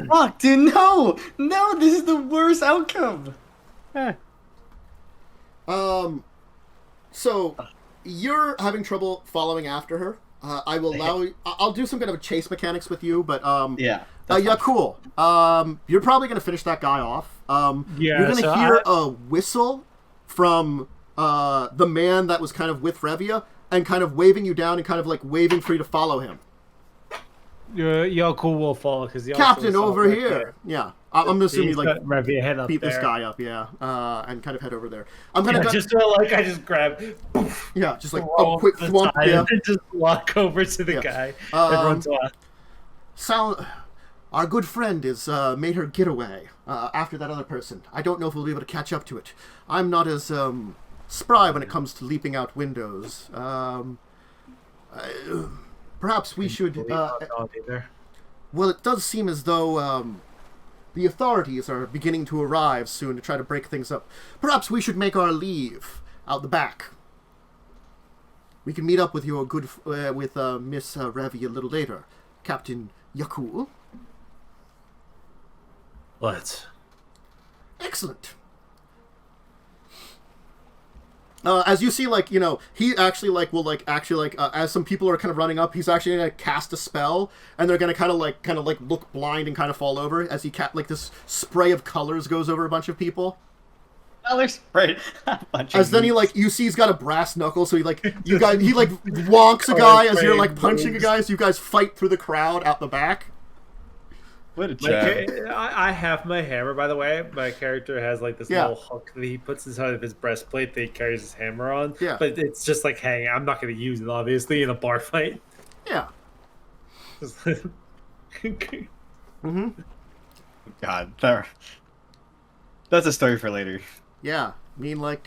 Fuck, dude! No, this is the worst outcome. So you're having trouble following after her. I will allow. I'll do some kind of chase mechanics with you, but yeah, cool. You're probably gonna finish that guy off. You're gonna hear a whistle from the man that was kind of with Revia and kind of waving you down and kind of like waving for you to follow him. Yaalkol will follow because Captain over here. There. Yeah, I'm assuming like Revia head up beat there. This guy up. Yeah, and kind of head over there. I just grab. Yeah, just like a quick thwomp. Yeah, and just walk over to the guy. Everyone's off. Our good friend is made her getaway after that other person. I don't know if we'll be able to catch up to it. I'm not as spry when it comes to leaping out windows. Perhaps we should. Well, it does seem as though the authorities are beginning to arrive soon to try to break things up. Perhaps we should make our leave out the back. We can meet up with your good with Miss Revia a little later, Captain Yaalkol. Let's. Excellent. As you see, like, he actually, like, will, like, actually, like, as some people are kind of running up, he's actually going to cast a spell, and they're going to kind of, like, look blind and kind of fall over as like, this spray of colors goes over a bunch of people. Color spray. As then you see he's got a brass knuckle, so he wonks a guy as you're, like, punching a guy, so you guys fight through the crowd out the back. What a chat. I have my hammer, by the way. My character has like this little hook that he puts inside of his breastplate that he carries his hammer on. Yeah. But it's just like hanging. I'm not going to use it, obviously, in a bar fight. Yeah. Mm-hmm. God, that's a story for later. Yeah. I mean, like,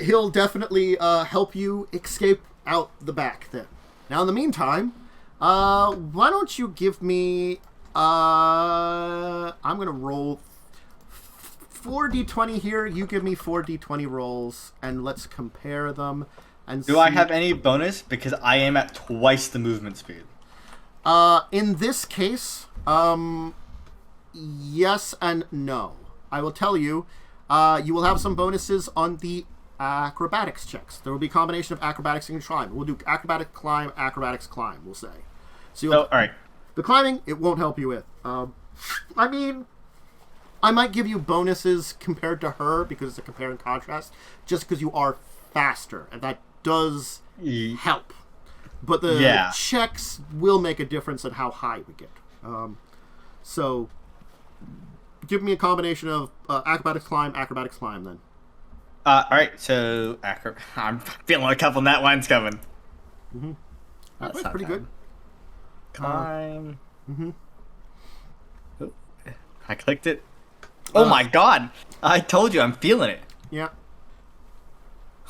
he'll definitely help you escape out the back then. Now, in the meantime... why don't you give me, I'm going to roll 4d20 here. You give me 4d20 rolls, and let's compare them. And Do I have any bonus? Because I am at twice the movement speed. In this case, yes and no. I will tell you, you will have some bonuses on the acrobatics checks. There will be a combination of acrobatics and climb. We'll do acrobatics, climb, we'll say. So all right. The climbing, it won't help you with. I mean, I might give you bonuses compared to her because it's a compare and contrast, just because you are faster, and that does help. But the checks will make a difference in how high we get. So, give me a combination of acrobatics, climb, then. All right, so I'm feeling a couple nat ones coming. Mm-hmm. That's pretty good. Climb. Oh, I clicked it. Oh my god! I told you, I'm feeling it. Yeah.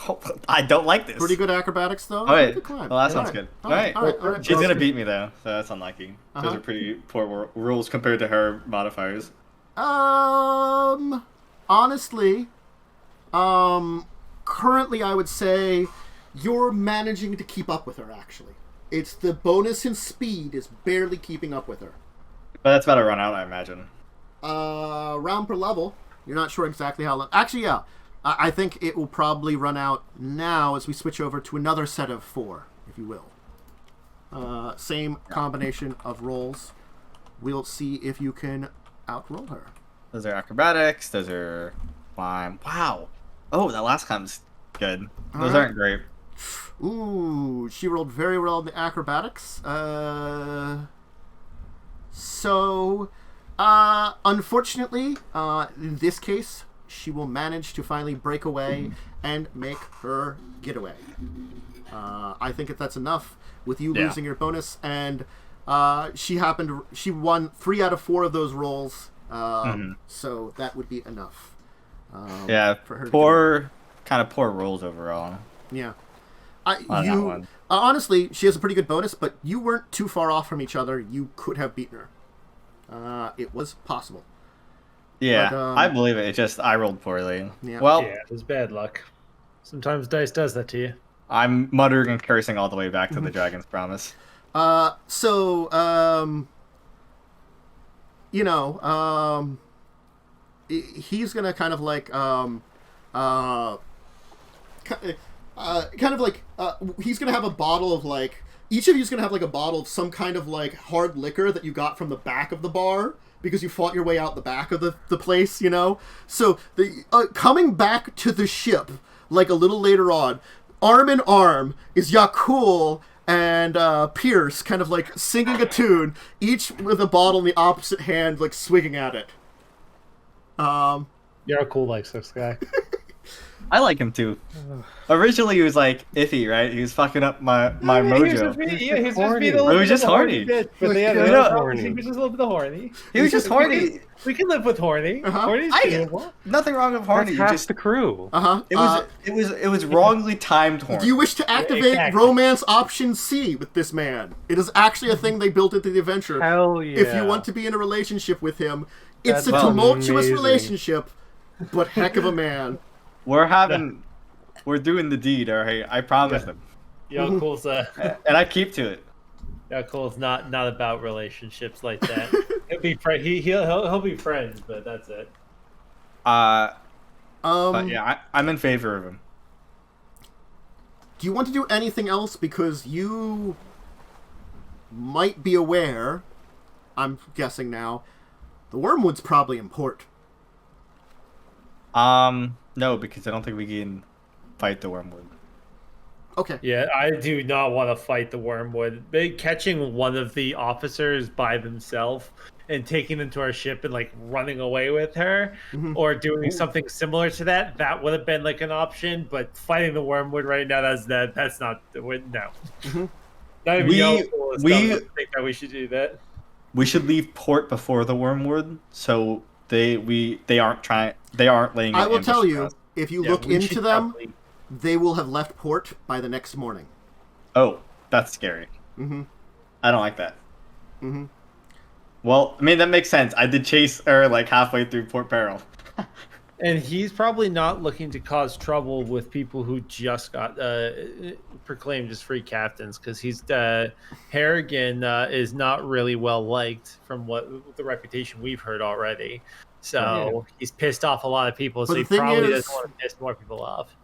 Oh, I don't like this. Pretty good acrobatics, though. Oh, wait. Climb. Well, that sounds good. All right. She's Well, gonna beat me though, so that's unlucky. Those are pretty poor rules compared to her modifiers. Honestly, currently I would say you're managing to keep up with her, actually. It's the bonus in speed is barely keeping up with her. But that's about to run out, I imagine. Round per level. You're not sure exactly how long. Actually, yeah. I think it will probably run out now as we switch over to another set of 4, if you will. Same combination of rolls. We'll see if you can outroll her. Those are acrobatics. Those are climb. Wow. Oh, that last climb's good. Those aren't great. Ooh, she rolled very well in the acrobatics. Unfortunately, in this case, she will manage to finally break away and make her getaway. I think if that's enough, with you losing your bonus, and she won 3 out of 4 of those rolls, so that would be enough. For her poor rolls overall. Yeah. Honestly, she has a pretty good bonus, but you weren't too far off from each other. You could have beaten her. It was possible. Yeah, but, I believe it. It's just I rolled poorly. Yeah. Well, it was bad luck. Sometimes dice does that to you. I'm muttering and cursing all the way back to the Dragon's Promise. He's gonna kind of like he's gonna have a bottle of like each of you's gonna have like a bottle of some kind of like hard liquor that you got from the back of the bar because you fought your way out the back of the place, So the coming back to the ship like a little later on, arm in arm is Yaalkol and Pierce kind of like singing a tune, each with a bottle in the opposite hand, like swinging at it. Yaalkol likes this guy. I like him too. Originally, he was like iffy, right? He was fucking up my mojo. He was just horny. He was just a little bit horny. He was just horny. We can live with horny. Horny's doable. Nothing wrong with horny. That's half the crew. It was wrongly timed horny. Do you wish to activate romance option C with this man? It is actually a thing they built into the adventure. Hell yeah. If you want to be in a relationship with him, it's a tumultuous relationship, but heck of a man. We're doing the deed, all right? I promise him. Yaalkol's and I keep to it. Yaalkol's not about relationships like that. He'll be he'll be friends, but that's it. But yeah, I'm in favor of him. Do you want to do anything else? Because you might be aware, I'm guessing now, the Wormwood's probably in port. No, because I don't think we can fight the Wormwood. Okay. Yeah, I do not want to fight the Wormwood. Catching one of the officers by themselves and taking them to our ship and like running away with her, or doing something similar to that would have been like an option. But fighting the Wormwood right now, that's not no. Not even Yaalkol is dumb enough to think that we should do that. We should leave port before the Wormwood, so they aren't laying. I will tell you, us. if you look into them, they will have left port by the next morning. Oh, that's scary. I don't like that. Well, I mean, that makes sense. I did chase her like halfway through Port Peril. And he's probably not looking to cause trouble with people who just got proclaimed as free captains, because he's Harrigan is not really well liked from what the reputation we've heard already. So he's pissed off a lot of people. So he probably doesn't want to piss more people off.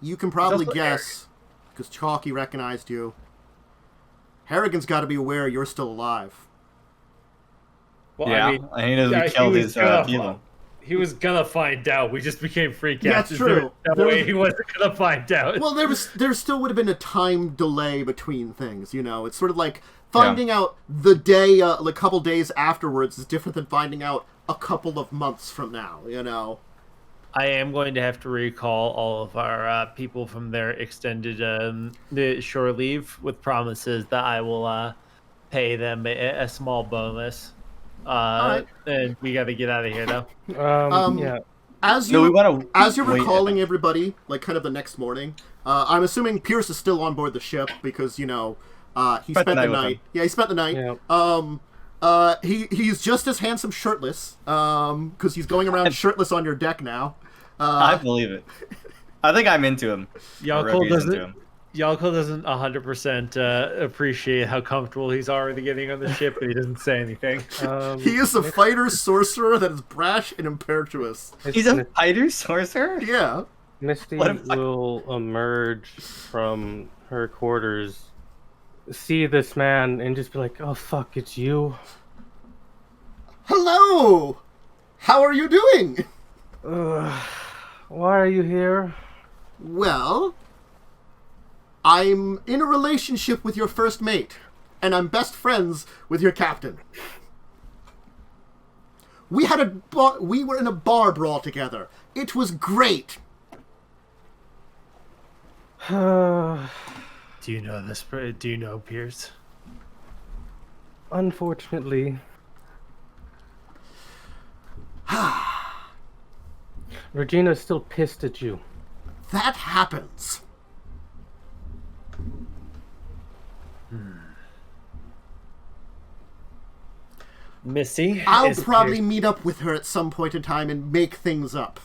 You can probably guess, because Chalky recognized you. Harrigan's got to be aware you're still alive. Well, yeah, I mean, he knows we killed his dealer. He was gonna find out. We just became free captains. That's true. No way he wasn't gonna find out. Well, there still would have been a time delay between things. You know, it's sort of like finding out the day, a couple days afterwards, is different than finding out a couple of months from now. You know. I am going to have to recall all of our people from their extended shore leave with promises that I will pay them a small bonus. Right. And we got to get out of here though. Yeah. As you're recalling everybody, like kind of the next morning, I'm assuming Pierce is still on board the ship because he spent the night. Yeah, he spent the night. Yeah. He's just as handsome shirtless, because he's going around shirtless on your deck now. I believe it. I think I'm into him. Yaalkol doesn't 100% appreciate how comfortable he's already getting on the ship, but he doesn't say anything. He is a fighter sorcerer that is brash and impetuous. He's a fighter sorcerer? Yeah. Misty will emerge from her quarters, see this man, and just be like, "Oh fuck, it's you." Hello. How are you doing? Why are you here? Well, I'm in a relationship with your first mate, and I'm best friends with your captain. We were in a bar brawl together. It was great. Do you know this? Do you know Pierce? Unfortunately. Regina's still pissed at you. That happens. Misty, I'll probably meet up with her at some point in time and make things up.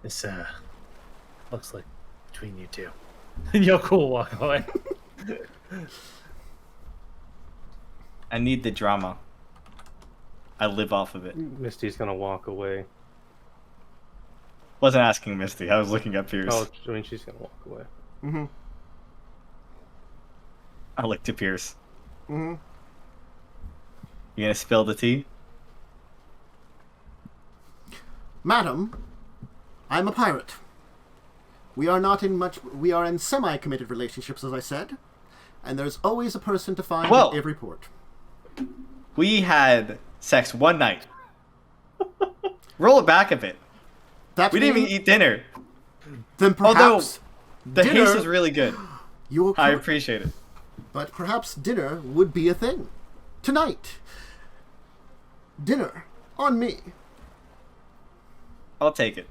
This looks like between you two. And Yaalkol will walk away. I need the drama. I live off of it. Misty's gonna walk away. Wasn't asking Misty. I was looking at Pierce. Oh, I mean, she's gonna walk away. I looked to Pierce. Mm-hmm. You gonna spill the tea? Madam, I'm a pirate. We are in semi-committed relationships, as I said, and there's always a person to find at every port. We had sex one night. Roll it back a bit. We didn't even eat dinner. Then perhaps the haste is really good. I appreciate it. But perhaps dinner would be a thing. Tonight. Dinner. On me. I'll take it.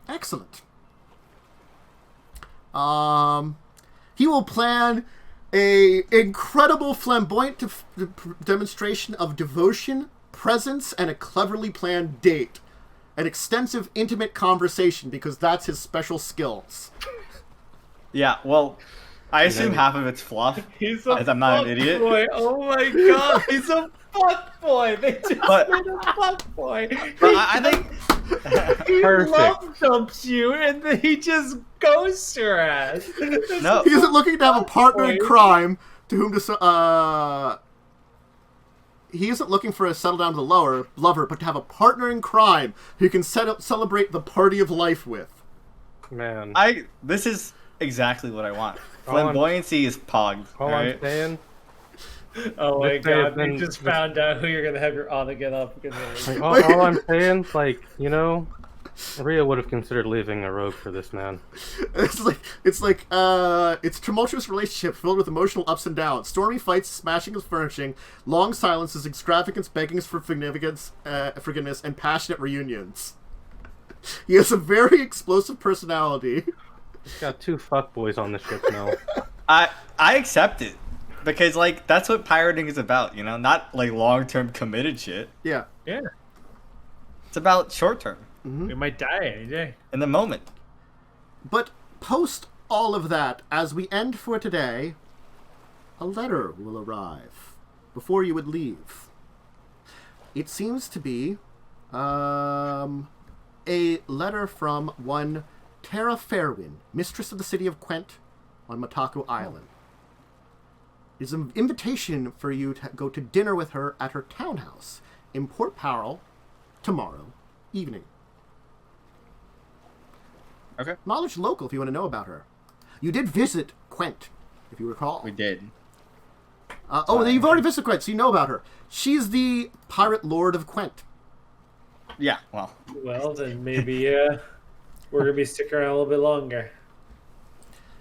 Excellent. He will plan a incredible flamboyant demonstration of devotion, presence, and a cleverly planned date. An extensive, intimate conversation, because that's his special skills. Yeah, well, I assume half of it's fluff. He's a as I'm not an idiot. boy. Oh my god, he's a fuck boy. They just made a fuck boy. But I think He Perfect. love dumps you, and then he just ghosts your ass. no. He isn't looking to have a partner in crime to whom to he isn't looking for a settle down to the lover, but to have a partner in crime who can celebrate the party of life with. Man. This is exactly what I want. All I'm- Flamboyancy is pogged. All Right? I'm saying, Oh my This may have god, you been- just found out who you're gonna have your honor get up against. like, all I'm saying, like, you know, Rhea would have considered leaving a rogue for this man. It's tumultuous relationship filled with emotional ups and downs, stormy fights, smashing of furnishing, long silences, extravagance, beggings for forgiveness, and passionate reunions. He has a very explosive personality. He's got 2 fuckboys on the ship now. I accept it. Because, like, that's what pirating is about, you know? Not, like, long-term committed shit. Yeah. Yeah, It's about short-term. we might die any day. In the moment. But post all of that, as we end for today, a letter will arrive before you would leave. It seems to be a letter from one Terra Fairwind, mistress of the city of Quent on Mataku Island. It's an invitation for you to go to dinner with her at her townhouse in Port Parel tomorrow evening. Okay. Knowledge local if you want to know about her. You did visit Quent, if you recall. We did. You've already visited Quent, so you know about her. She's the pirate lord of Quent. Yeah, well. Well, then maybe we're gonna be sticking around a little bit longer.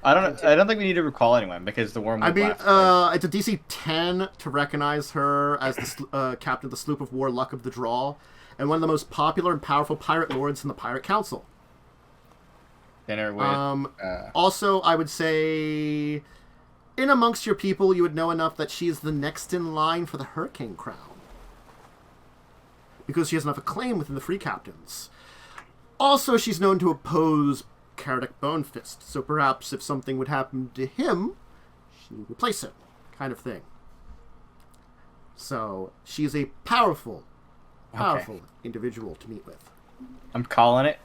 I don't think we need to recall anyone because the worm. It's a DC 10 to recognize her as the captain of the sloop of war Luck of the Draw, and one of the most popular and powerful pirate lords in the Pirate Council. Dinner with. Also, I would say, in amongst your people, you would know enough that she is the next in line for the Hurricane Crown, because she has enough acclaim within the Free Captains. Also, she's known to oppose Karadec Bonefist, so perhaps if something would happen to him, she would replace him, kind of thing. So, she's a powerful individual to meet with. I'm calling it.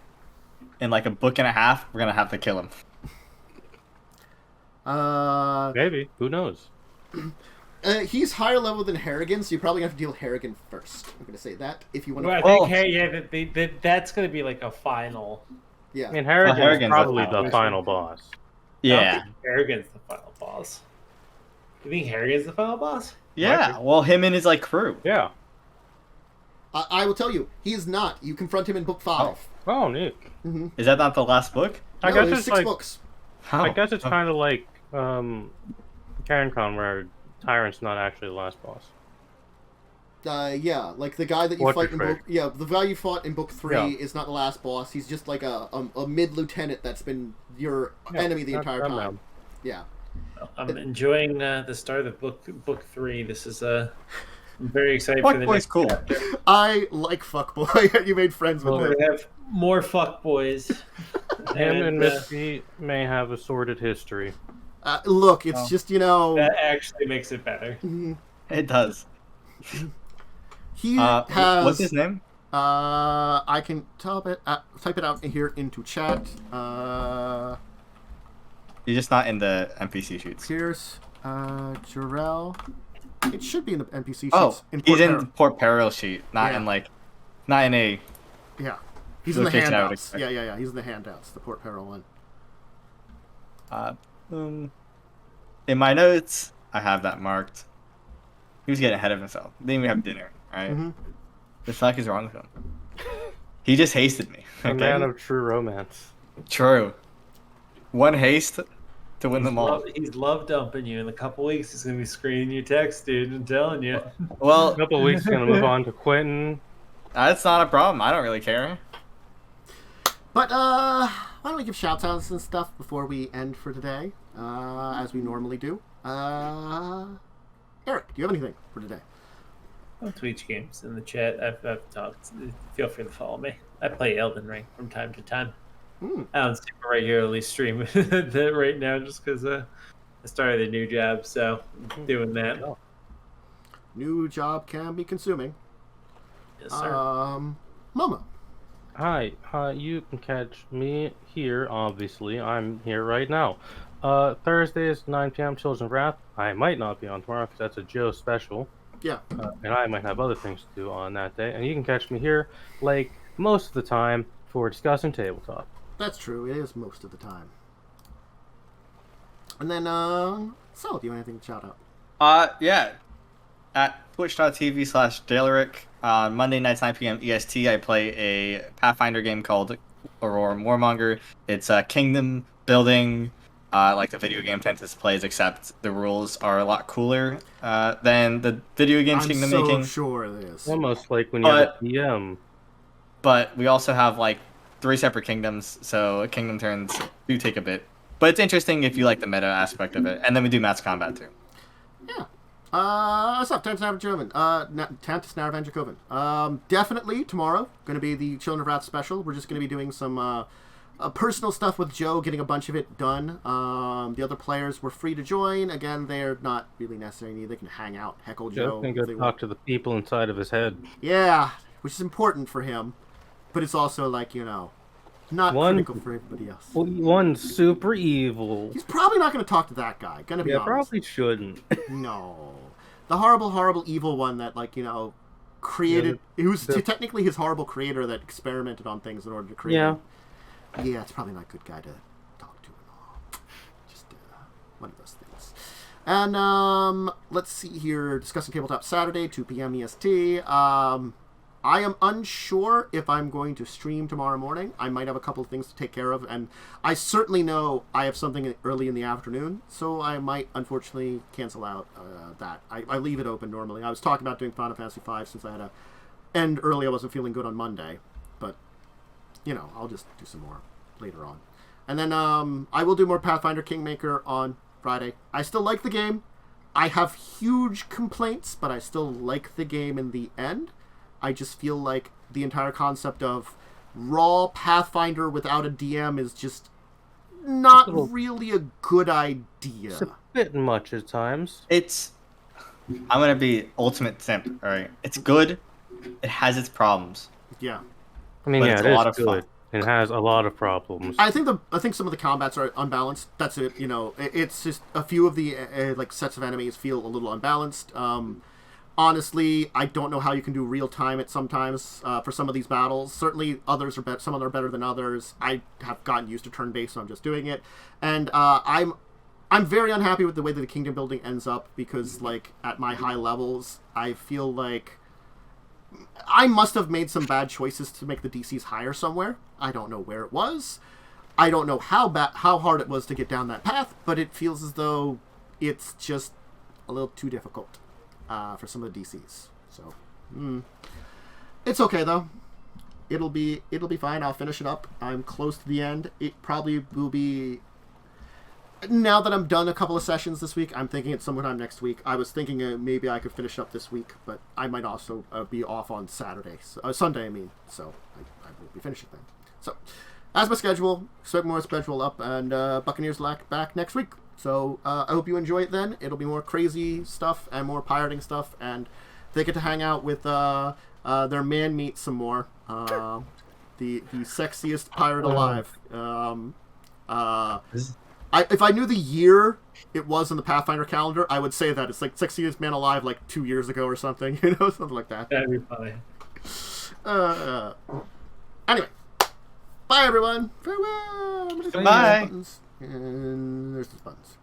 In like a book and a half, we're gonna have to kill him. Maybe. Who knows? He's higher level than Harrigan, so you probably have to deal with Harrigan first. I'm going to say that, if you want to... Well, I think, that's gonna be like a final. Yeah. I mean, Harrigan's Harrigan's probably the the final boss. I don't Yeah. think Harrigan's the final boss. You think Harrigan's the final boss? Yeah. Well, him and his like crew. Yeah. I will tell you, he's not. You confront him in book 5. Oh, neat. Is that not the last book? I No, guess there's it's 6 like books. I guess it's kind of like CarenCon, where Tyrant's not actually the last boss. Yeah, like the guy that you What's fight his in name? book... Yeah, the guy you fought in book 3 Yeah. is not the last boss. He's just like a mid-lieutenant that's been your enemy the entire time. Around. Yeah. I'm enjoying the start of book 3. This is I'm very excited Fuck for the Boy's next cool. chapter. I like Fuckboy. You made friends with We're him. gonna have more fuckboys. Him and Misty may have a sordid history. Look, it's just, that actually makes it better. It does. he has... What's his name? I can type it out here into chat. He's just not in the NPC shoots. Here's Jarrell. It should be in the NPC sheets. Oh, in he's in Peril. the Port Peril sheet, not Yeah. in not in a. Yeah. He's in the location I would handouts. expect. Yeah. He's in the handouts, the Port Peril one. In my notes, I have that marked. He was getting ahead of himself. Then we have dinner, right? Mhm. The fuck is wrong with him? He just hasted me. A Okay? man of true romance. True. One haste to win them all. He's love dumping you. In a couple weeks, he's gonna be screening your text, dude. I'm telling you. Well, A couple of weeks, gonna move on to Quentin. that's not a problem. I don't really care. But why don't we give shout outs and stuff before we end for today, as we normally do. Erik, do you have anything for today? I'll Twitch games in the chat. I've talked. Feel free to follow me. I play Elden Ring from time to time. I don't super regularly stream that right now just because I started a new job, so doing that. New job can be consuming. Yes, sir. Momo. Hi, you can catch me here, obviously. I'm here right now. Thursdays, 9 p.m., Children's Wrath. I might not be on tomorrow because that's a Joe special. Yeah. And I might have other things to do on that day. And you can catch me here, like, most of the time for discussing tabletop. That's true. It is most of the time. And then, so, do you have anything to shout out? Yeah. At twitch.tv/Erik, on Monday nights, 9 p.m. EST, I play a Pathfinder game called Aurora Warmonger. It's a kingdom building, like the video game Tentis plays, except the rules are a lot cooler than the video game's kingdom making. I'm so sure it is. Almost like when you have a DM. But we also have, like, 3 separate kingdoms, so kingdom turns do take a bit. But it's interesting if you like the meta aspect of it. And then we do mass combat, too. Yeah. What's up, Tantus Narvan Dracovin. Definitely tomorrow going to be the Children of Wrath special. We're just going to be doing some personal stuff with Joe, getting a bunch of it done. The other players were free to join. Again, they're not really necessary. They can hang out, heckle Joe. Joe can go talk to the people inside of his head. Yeah, which is important for him. But it's also like, not critical for everybody else. One's super evil. He's probably not going to talk to that guy. Gonna be honest. Probably shouldn't. No. The horrible, horrible, evil one that, created... Who's technically his horrible creator that experimented on things in order to create them. Yeah, it's probably not a good guy to talk to at all. Just one of those things. And, let's see here. Discussing Tabletop Saturday, 2 p.m. EST. I am unsure if I'm going to stream tomorrow morning. I might have a couple of things to take care of, and I certainly know I have something early in the afternoon, so I might, unfortunately, cancel out that. I leave it open normally. I was talking about doing Final Fantasy V since I had to end early. I wasn't feeling good on Monday, but, I'll just do some more later on. And then I will do more Pathfinder Kingmaker on Friday. I still like the game. I have huge complaints, but I still like the game in the end. I just feel like the entire concept of raw Pathfinder without a DM is just not really a good idea. It's a bit much at times. I'm going to be ultimate simp, alright? It's good. It has its problems. Yeah. I mean, it's a lot of good. fun. It has a lot of problems. I think some of the combats are unbalanced. That's it. It's just a few of the sets of enemies feel a little unbalanced. Honestly, I don't know how you can do real time at sometimes for some of these battles. Certainly, others are better. Some of them are better than others. I have gotten used to turn based, so I'm just doing it. And I'm very unhappy with the way that the kingdom building ends up because, at my high levels, I feel like I must have made some bad choices to make the DCs higher somewhere. I don't know where it was. I don't know how hard it was to get down that path, but it feels as though it's just a little too difficult. For some of the DCs, so it's okay though. It'll be fine. I'll finish it up. I'm close to the end. It probably will be. Now that I'm done a couple of sessions this week, I'm thinking it's sometime next week. I was thinking maybe I could finish up this week, but I might also be off on Saturday, Sunday. I mean, so I will be finishing then. So, as my schedule, expect more schedule up, and Buccaneers back next week. So I hope you enjoy it then. It'll be more crazy stuff and more pirating stuff, and they get to hang out with their man meat some more. The sexiest pirate alive. If I knew the year it was in the Pathfinder calendar, I would say that it's like sexiest man alive 2 years ago or something. Something like that. That'd be funny. Anyway, bye everyone. Farewell. Bye. And there's the buttons.